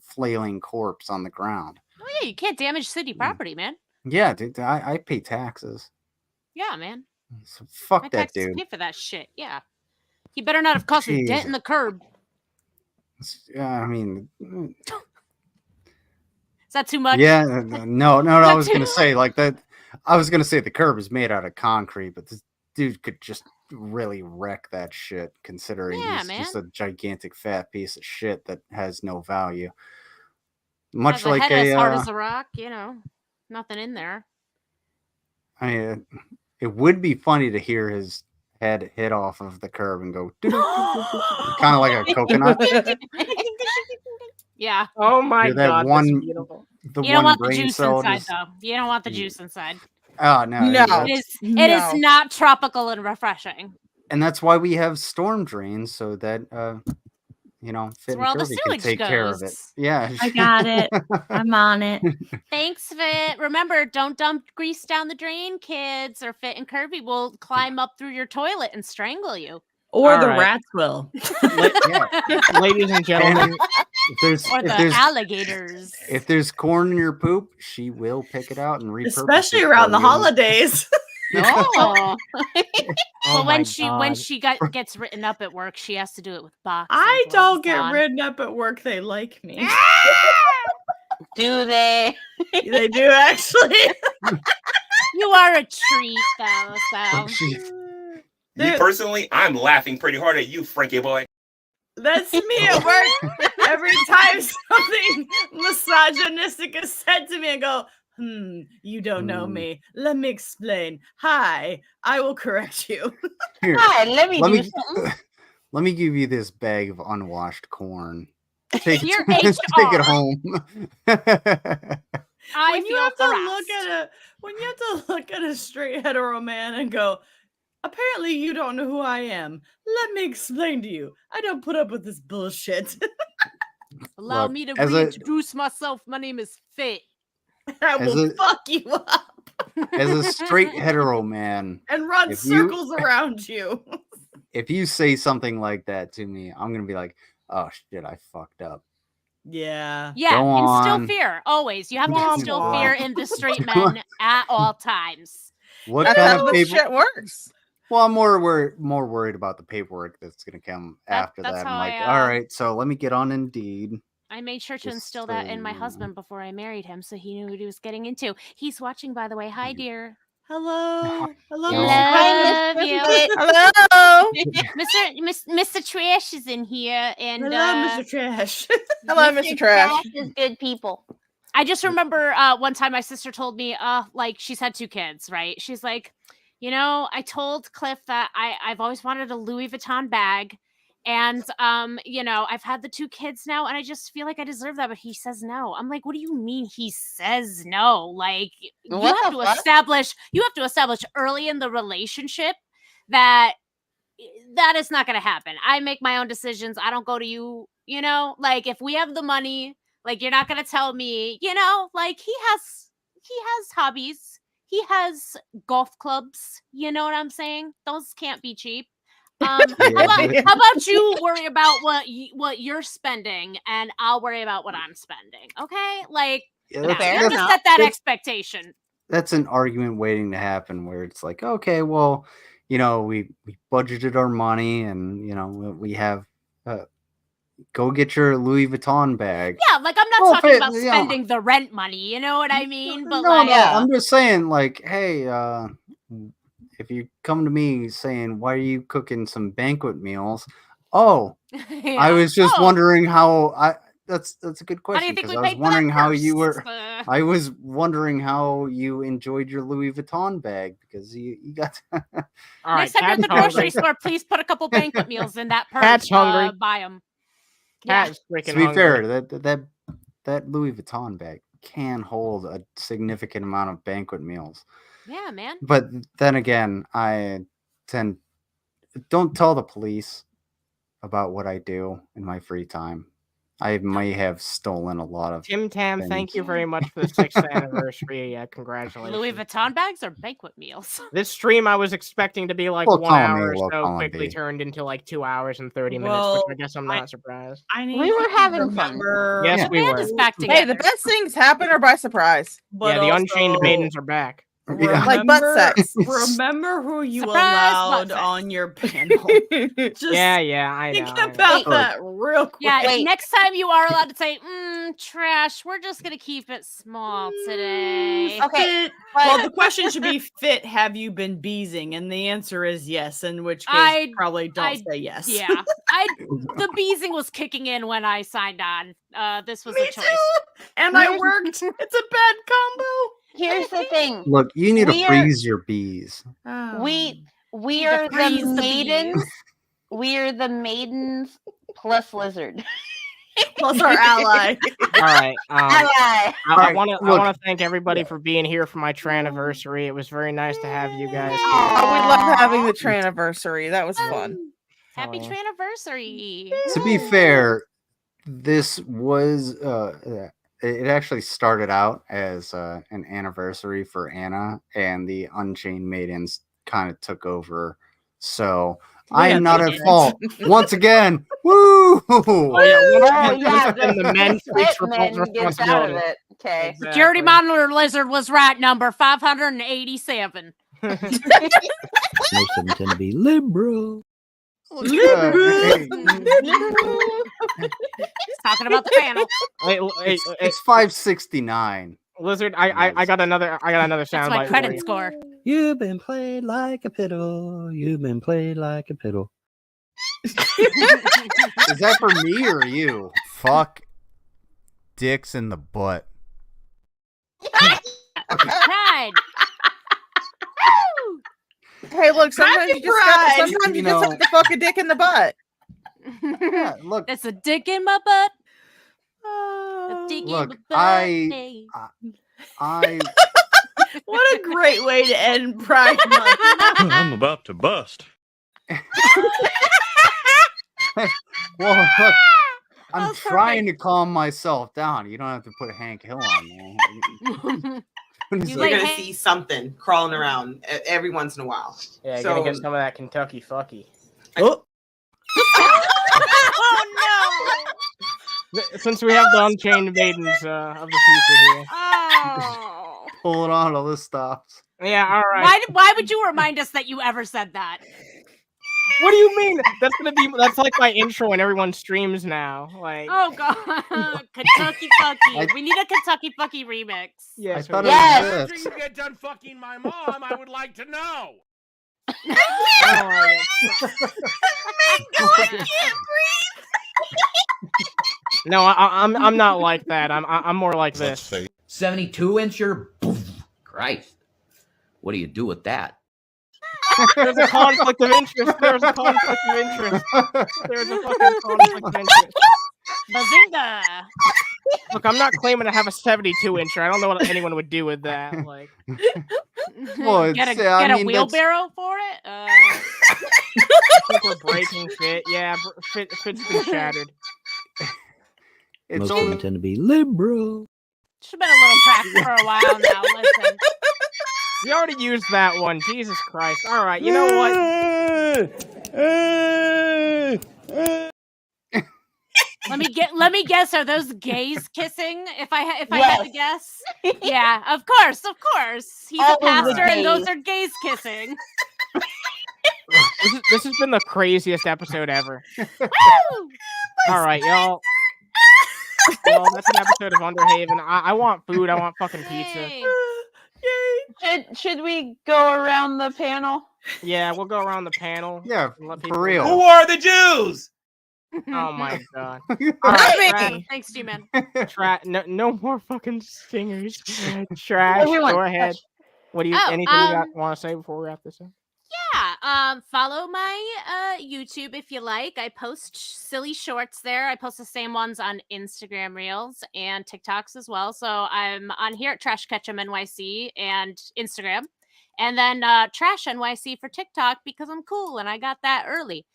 flailing corpse on the ground. Oh, yeah, you can't damage city property, man. Yeah, dude, I pay taxes. Yeah, man. So fuck My that taxes dude. pay for that shit, yeah. He better not have caused a dent in the curb. I mean, is that too much? Yeah, no. I was gonna say like that. I was gonna say the curb is made out of concrete, but this dude could just really wreck that shit. Considering he's just a gigantic fat piece of shit that has no value. Much like head as hard as a rock, nothing in there. I mean, it would be funny to hear his head hit off of the curb and go kind of like a coconut. Yeah. Oh my god, that's beautiful. You don't want the juice inside, though. You don't want the juice inside. Oh no! It is not tropical and refreshing. And that's why we have storm drains, so that Fit and Kirby can take care of it. Yeah, I got it. I'm on it. Thanks, Fit. Remember, don't dump grease down the drain, kids, or Fit and Kirby will climb up through your toilet and strangle you. Or the rats will. Ladies and gentlemen. Or the alligators. If there's corn in your poop, she will pick it out and repurpose especially it around the you. holidays. Oh. Oh when she gets written up at work, she has to do it with boxing. I don't get written up at work. They like me. Do they? They do, actually. You are a treat, though. So. Me personally, I'm laughing pretty hard at you, Frankie boy. That's me at work. Every time something misogynistic is said to me, I go, you don't know me. Let me explain. Hi, I will correct you. Here, Hi, let me do something. Let me give you this bag of unwashed corn. Take Your take it HR. home. When you have to look at a straight hetero man and go, apparently you don't know who I am. Let me explain to you. I don't put up with this bullshit. Allow me to reintroduce myself. My name is Fit. I will fuck you up. As a straight hetero man. And run circles around you. If you say something like that to me, I'm going to be like, oh shit, I fucked up. Yeah. Yeah, Go instill on. fear. Always. You have to instill fear in the straight men at all times. What That's kind how of this paper? shit works. Well, I'm more worried about the paperwork that's going to come after that. I'm like, all right, so let me get on Indeed. I made sure to instill that in my husband before I married him, so he knew what he was getting into. He's watching, by the way. Hi, dear. Hello. Hello. Love you. Hello. Mr. Trash is in here, and hello, Mr. Trash. Hello, Mr. Trash. Is good people. I just remember one time my sister told me, like she's had 2 kids, right? She's like, I told Cliff that I've always wanted a Louis Vuitton bag. And, I've had the 2 kids now, and I just feel like I deserve that, but he says no. I'm like, what do you mean he says no? Like, you have to establish early in the relationship that is not going to happen. I make my own decisions. I don't go to you, like if we have the money, like you're not going to tell me, like he has hobbies. He has golf clubs. You know what I'm saying? Those can't be cheap. How about you worry about what you're spending, and I'll worry about what I'm spending. Okay, like you have to set that expectation. That's an argument waiting to happen, where it's like, okay, well, we budgeted our money, and we have go get your Louis Vuitton bag. Yeah, like I'm not talking about spending the rent money. You know what I mean? But no, I'm just saying, like, hey, if you come to me saying, why are you cooking some banquet meals? Oh, I was just wondering how that's a good How do you question think because we I was paid for that wondering how you purse? were. I was wondering how you enjoyed your Louis Vuitton bag because you got. All Next right, time you're at Cat's the grocery hungry. store, please put a couple banquet meals in that purse. Cat's hungry. Buy them. Yeah. Cat's freaking To be hungry. fair, that Louis Vuitton bag can hold a significant amount of banquet meals. Yeah, man. But then again, I don't tell the police about what I do in my free time. I may have stolen a lot of Tim Tam, things. thank you very much for the 6th anniversary. Congratulations. Louis Vuitton bags or banquet meals? This stream I was expecting to be like Well, 1 call me, hour or well, so call me quickly B. turned into like 2 hours and 30 minutes, Well, which I guess I'm not surprised. I need We were to having fun. remember. Yes, The we band were. is back Hey, together. the best things happen are by surprise. But Yeah, the Unchained also, Maidens are back. Yeah. Like butt sex. Remember who you Surprise allowed butt sex. on your panel. Just Yeah, I know. think I know. about Wait. that real quick. Yeah, Wait. next time you are allowed to say, trash, we're just going to keep it small today. Okay, Fit. but- Well, the question should be fit. Have you been beezing? And the answer is yes. In which case, I- probably don't I- say yes. Yeah, the beezing was kicking in when I signed on. This was Me a choice. too. And I worked. It's a bad combo. Here's the thing. Look, you need We to are- freeze your bees. We Need to are freeze the the maidens. We are the maidens plus lizard. Plus our ally. All right. Ally. I Alright, want look. to thank everybody for being here for my Traniversary. It was very nice to have you guys. Oh, we love having the Traniversary. That was fun. Happy Oh. Traniversary. To be fair, this was it actually started out as an anniversary for Anna, and the Unchained Maidens kind of took over. So I am not at fault. Once again, woo! Oh yeah, yeah, the men Fit takes men gets out of responsibility. it. Okay. Security monitor lizard was right, number 587. Most of them tend to be liberal. Hey, Talking about the panel. it's 569. Lizard, I got another That's soundbite my for credit you. score. You've been played like a piddle. You've been played like a piddle. Is that for me or you? Fuck dicks in the butt. Pride. Hey, look, sometimes you just pride. sometimes you just have to fuck a dick in the butt. Yeah, look, It's a dick in my butt. Oh, A dick look, in my butt. I what a great way to end Pride Month. I'm about to bust. well, look, I'm Oh, trying to calm myself down. You don't have to put Hank Hill on, man. It's You You're like gonna Hank- see something crawling around every once in a while. Yeah, So- gonna get some of that Kentucky fucky. Oh. Oh Since we have the Unchained Maidens of the future here. no! Oh. Hold on till this stops. Yeah, all right. Why would you remind us that you ever said that? What do you mean? That's like my intro and everyone streams now. Like, Oh god, Kentucky Fucky. We need a Kentucky Fucky remix. yes, I thought Yes. it was After this. you get done fucking my mom, I would like to know. No, I'm not like that. I'm more like Let's this. face 72-incher? Boom. Christ. What do you do with that? There's a conflict of interest. There's a conflict of interest. There's a fucking conflict of interest. Bazinga! Look, I'm not claiming to have a 72-incher. I don't know what anyone would do with that. Like, Well, get a, it's, I get a mean, wheelbarrow for it? I think we're breaking Fit. Yeah, Fit's been shattered. It's Most of them only tend to be liberal. Should have been a little cracked for a while now. Listen. We already used that one. Jesus Christ. All right, you know what? Let me guess. Are those gays kissing? If I had to Yes. guess, yeah, of course. He's All a of the pastor, and those gays. are gays kissing. This has been the craziest episode ever. Woo! All right, y'all. Well, that's an episode of Underhaven. I want food. I want fucking pizza. Yay. Should we go around the panel? Yeah, we'll go around the panel. Yeah, and let for people- real. Who are the Jews? Oh my god! Thanks, G-Man. No more fucking stingers. Trash. Everyone, Go ahead. What do you? Anything you want to say before we wrap this up? Yeah. Follow my YouTube if you like. I post silly shorts there. I post the same ones on Instagram Reels and TikToks as well. So I'm on here at Trash Ketchum NYC and Instagram, and then Trash NYC for TikTok because I'm cool and I got that early.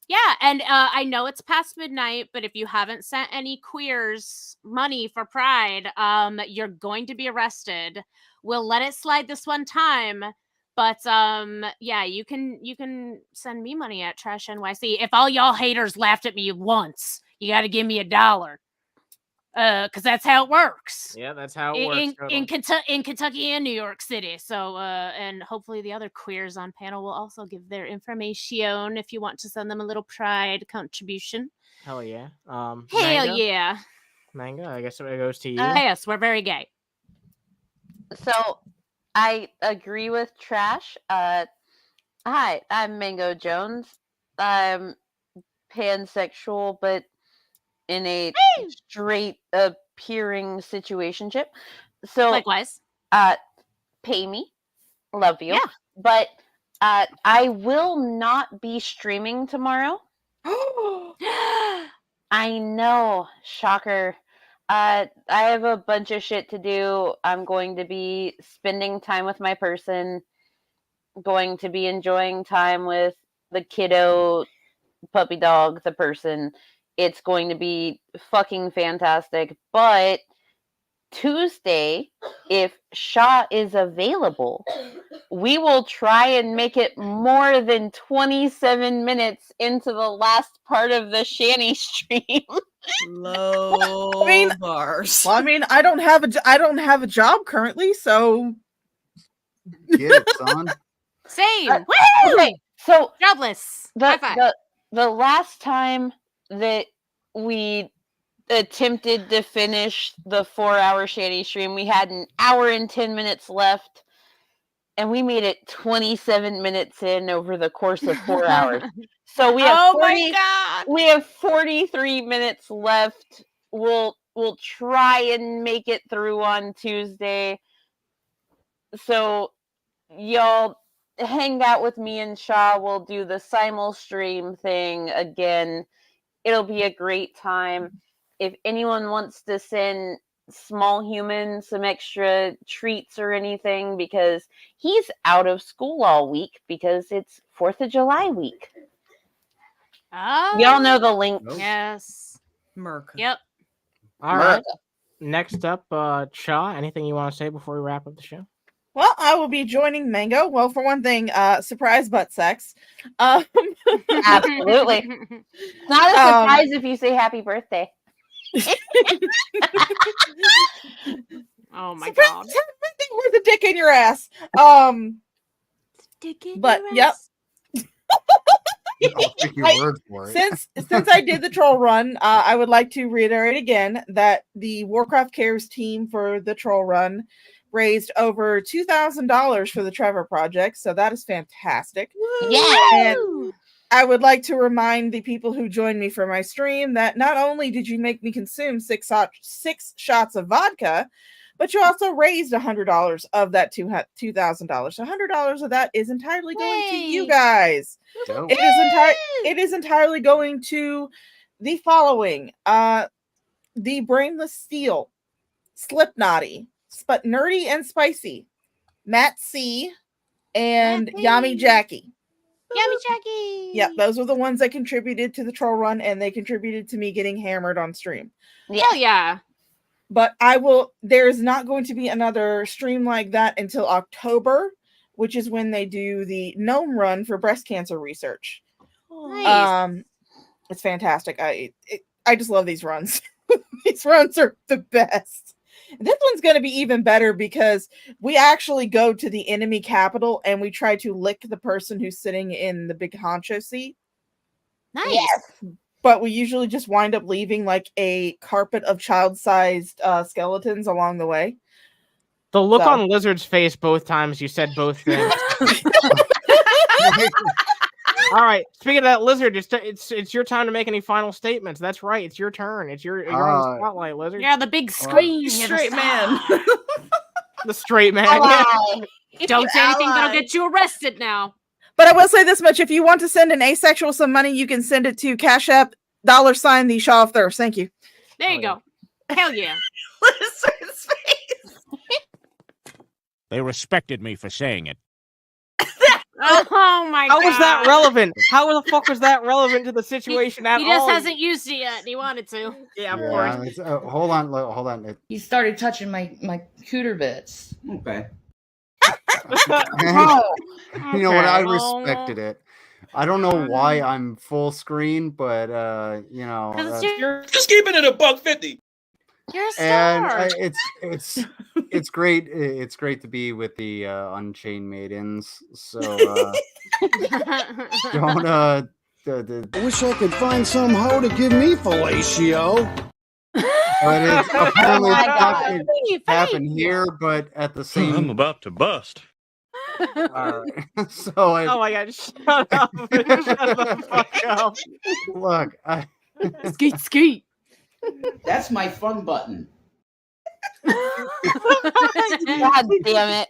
Yeah, and I know it's past midnight, but if you haven't sent any queers money for Pride, you're going to be arrested. We'll let it slide this one time, but yeah, you can send me money at Trash NYC. If all y'all haters laughed at me once, you got to give me $1. Because that's how it works. Yeah, that's how it works. In Kentucky and New York City. So, and hopefully the other queers on panel will also give their information if you want to send them a little Pride contribution. Hell yeah. Hell Mango? yeah. Mango, I guess it goes to you. Yes, we're very gay. So, I agree with Trash. Hi, I'm Mango Jones. I'm pansexual, but in a straight appearing situationship. So likewise. Pay me. Love you. Yeah. But I will not be streaming tomorrow. I know. Shocker. I have a bunch of shit to do. I'm going to be spending time with my person. Going to be enjoying time with the kiddo, puppy dog, the person. It's going to be fucking fantastic. But Tuesday, if Shaw is available, we will try and make it more than 27 minutes into the last part of the Shanny stream. Low bars. Well, I mean, I don't have a job currently, so get it, son. Same. Okay, so jobless. The last time that we attempted to finish the 4-hour Shanny stream, we had 1 hour and 10 minutes left, and we made it 27 minutes in over the course of 4 hours. So we have we have 43 minutes left. We'll try and make it through on Tuesday. So y'all hang out with me and Shaw. We'll do the simul stream thing again. It'll be a great time. If anyone wants to send Small Human some extra treats or anything, because he's out of school all week because it's 4th of July week. Y'all know the link. Yes. Merc. Yep. All right. Next up, Shaw, anything you want to say before we wrap up the show? Well, I will be joining Mango. Well, for one thing, surprise butt sex. Absolutely. It's not a surprise if you say happy birthday. Oh my god. Where's the dick in your ass? Dick in but your yep. ass. I'll take your word for it. Since I did the troll run, I would like to reiterate again that the Warcraft Cares team for the troll run raised over $2,000 for the Trevor Project, so that is fantastic. Yeah. And I would like to remind the people who joined me for my stream that not only did you make me consume six shots of vodka, but you also raised $100 of that $2,000. So $100 of that is entirely going to you guys. Dope. It is entirely going to the following: the Brainless Steel, Slipknotty, but Nerdy and Spicy, Matt C, and Yami Jackie. Yummy Jackie. Yeah, those were the ones that contributed to the troll run, and they contributed to me getting hammered on stream. Hell yeah. But there's not going to be another stream like that until October, which is when they do the Gnome run for breast cancer research. Nice. It's fantastic. I just love these runs. These runs are the best. This one's going to be even better because we actually go to the enemy capital and we try to lick the person who's sitting in the big honcho seat. Nice. Yes. But we usually just wind up leaving like a carpet of child-sized skeletons along the way. The look on Lizard's face both times you said both things. All right. Speaking of that, Lizard, it's your time to make any final statements. That's right. It's your turn. You're on the spotlight, Lizard. Yeah, the big screen. Straight man. The straight man. Don't say anything that'll get you arrested now. But I will say this much: if you want to send an asexual some money, you can send it to Cash App $, the Shaw of Thirst. Thank you. There you go. Hell yeah. Lizard's face. They respected me for saying it. Oh my god. How was that relevant? How the fuck was that relevant to the situation at all? He just hasn't used it yet. He wanted to. Yeah, of course. Hold on. He started touching my cooter bits. Okay. You know what? I respected it. I don't know why I'm full screen, but you know, You're just keeping it $1.50. You're a star. and it's great. It's great to be with the Unchained Maidens. So don't I wish I could find some hoe to give me fellatio. But it's apparently happen here, but at the same. I'm about to bust. So oh my god! Shut up! Shut the fuck up! Look, Skeet. That's my fun button. God damn it!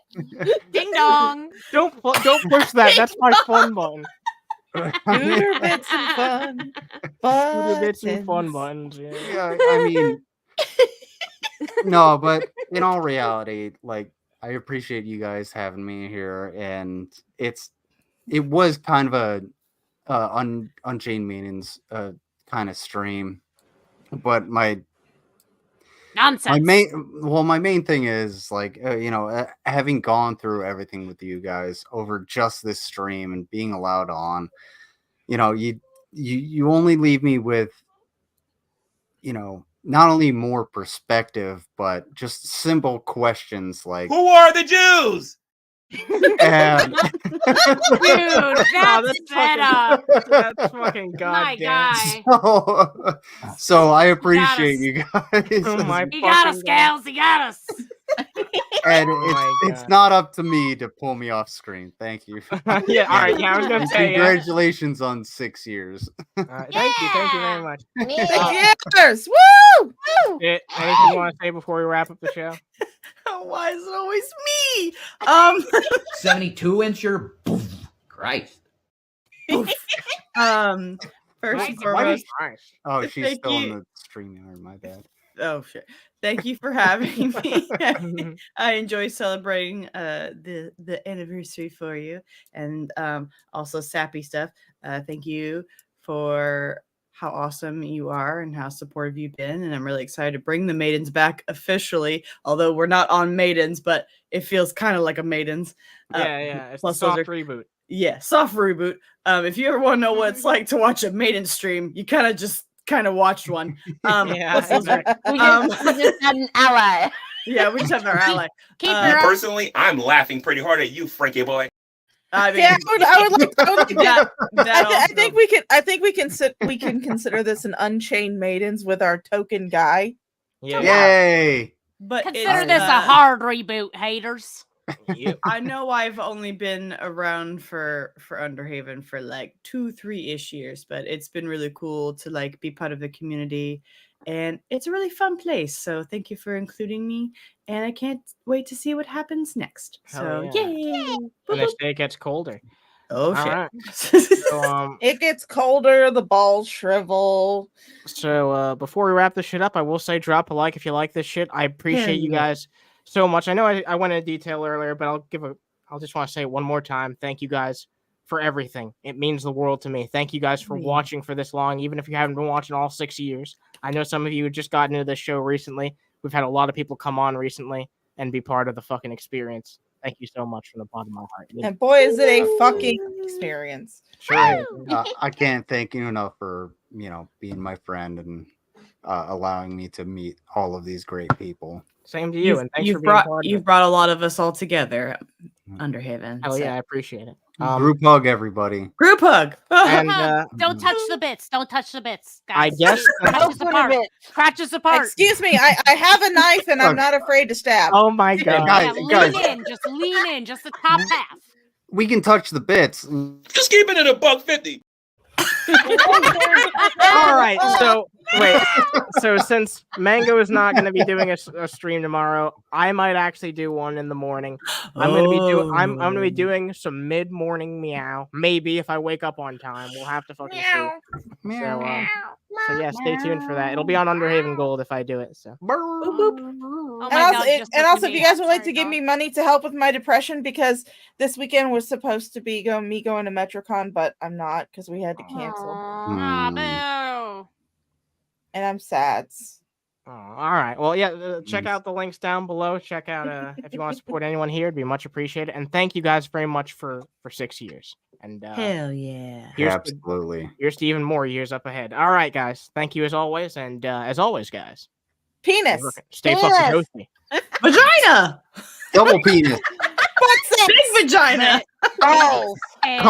Ding dong! Don't push that. That's my fun button. Cooter bits and fun. Cooter bits and fun buttons. Yeah, I mean, no, but in all reality, like, I appreciate you guys having me here, and it was kind of a Unchained Maidens kind of stream, but my main thing is like you know, having gone through everything with you guys over just this stream and being allowed on, you know, you only leave me with, you know, not only more perspective, but just simple questions like, who are the Jews? And Dude, that's setup. That's fucking goddamn. My guy. So I appreciate you guys. Oh my He got us, Scales. He got us. And it's not up to me to pull me off screen. Thank you. Yeah, all right. Yeah, I was gonna say. Congratulations on 6 years. Thank you very much. 6 years. Woo! Woo! Anything you want to say before we wrap up the show? Why is it always me? 72-incher. Christ. First and foremost. Oh, she's thank still you. in the stream yard. My bad. Oh shit! Thank you for having me. I enjoy celebrating the anniversary for you, and also sappy stuff. Thank you for how awesome you are and how supportive you've been, and I'm really excited to bring the Maidens back officially. Although we're not on Maidens, but it feels kind of like a Maidens. Yeah. It's plus a soft reboot. Yeah, soft reboot. If you ever want to know what it's like to watch a Maiden stream, you kind of watched one. Yeah, exactly. We just had an ally. Yeah, we just have our ally. Personally, I'm laughing pretty hard at you, Frankie boy. I mean, Yeah, I would like that I also. think we can consider this an Unchained Maidens with our token guy. Yeah. Yay! But Consider it's, this a hard reboot, haters. I know I've only been around for Underhaven for like 2-3-ish years, but it's been really cool to like be part of the community, and it's a really fun place. So thank you for including me, and I can't wait to see what happens next. Hell So yeah. yay! And this day it gets colder. Oh All shit! right. So, It gets colder, the balls shrivel. So before we wrap this shit up, I will say drop a like if you like this shit. I appreciate you guys so much. I know I went into detail earlier, but I'll just want to say it one more time. Thank you guys for everything. It means the world to me. Thank you guys for watching for this long, even if you haven't been watching all 6 years. I know some of you just gotten into this show recently. We've had a lot of people come on recently and be part of the fucking experience. Thank you so much from the bottom of my heart. And boy, is it a fucking experience. Sure. I can't thank you enough for, you know, being my friend and allowing me to meet all of these great people. Same to you, and thanks for being part of You've it. brought a lot of us all together, Underhaven. Hell yeah, I appreciate it. Group hug, everybody. Group hug. And Don't touch the bits. Don't touch the bits. Guys. I guess Scratch us apart. Scratch us apart. Excuse me, I have a knife and I'm not afraid to stab. Oh my god. Yeah, lean in. Just lean in. Just the top half. we can touch the bits. Just keep it at $1.50. All right, so wait. So since Mango is not going to be doing a stream tomorrow, I might actually do one in the morning. I'm going to be doing some mid-morning meow. Maybe if I wake up on time, we'll have to fucking see. So yeah, stay tuned for that. It'll be on Underhaven Gold if I do it. So. Oh and also, if you guys would like to give me money to help with my depression, because this weekend was supposed to be me going to MetroCon, but I'm not because we had to cancel. And I'm sad. Oh, all right. Well, yeah. Check out the links down below. Check out if you want to support anyone here, it'd be much appreciated. And thank you guys very much for 6 years. And hell yeah, absolutely. Here's to even more years up ahead. All right, guys. Thank you as always. And as always, guys, penis. Stay fucking toasty. Vagina. Double penis. What's that? Big vagina. Oh. And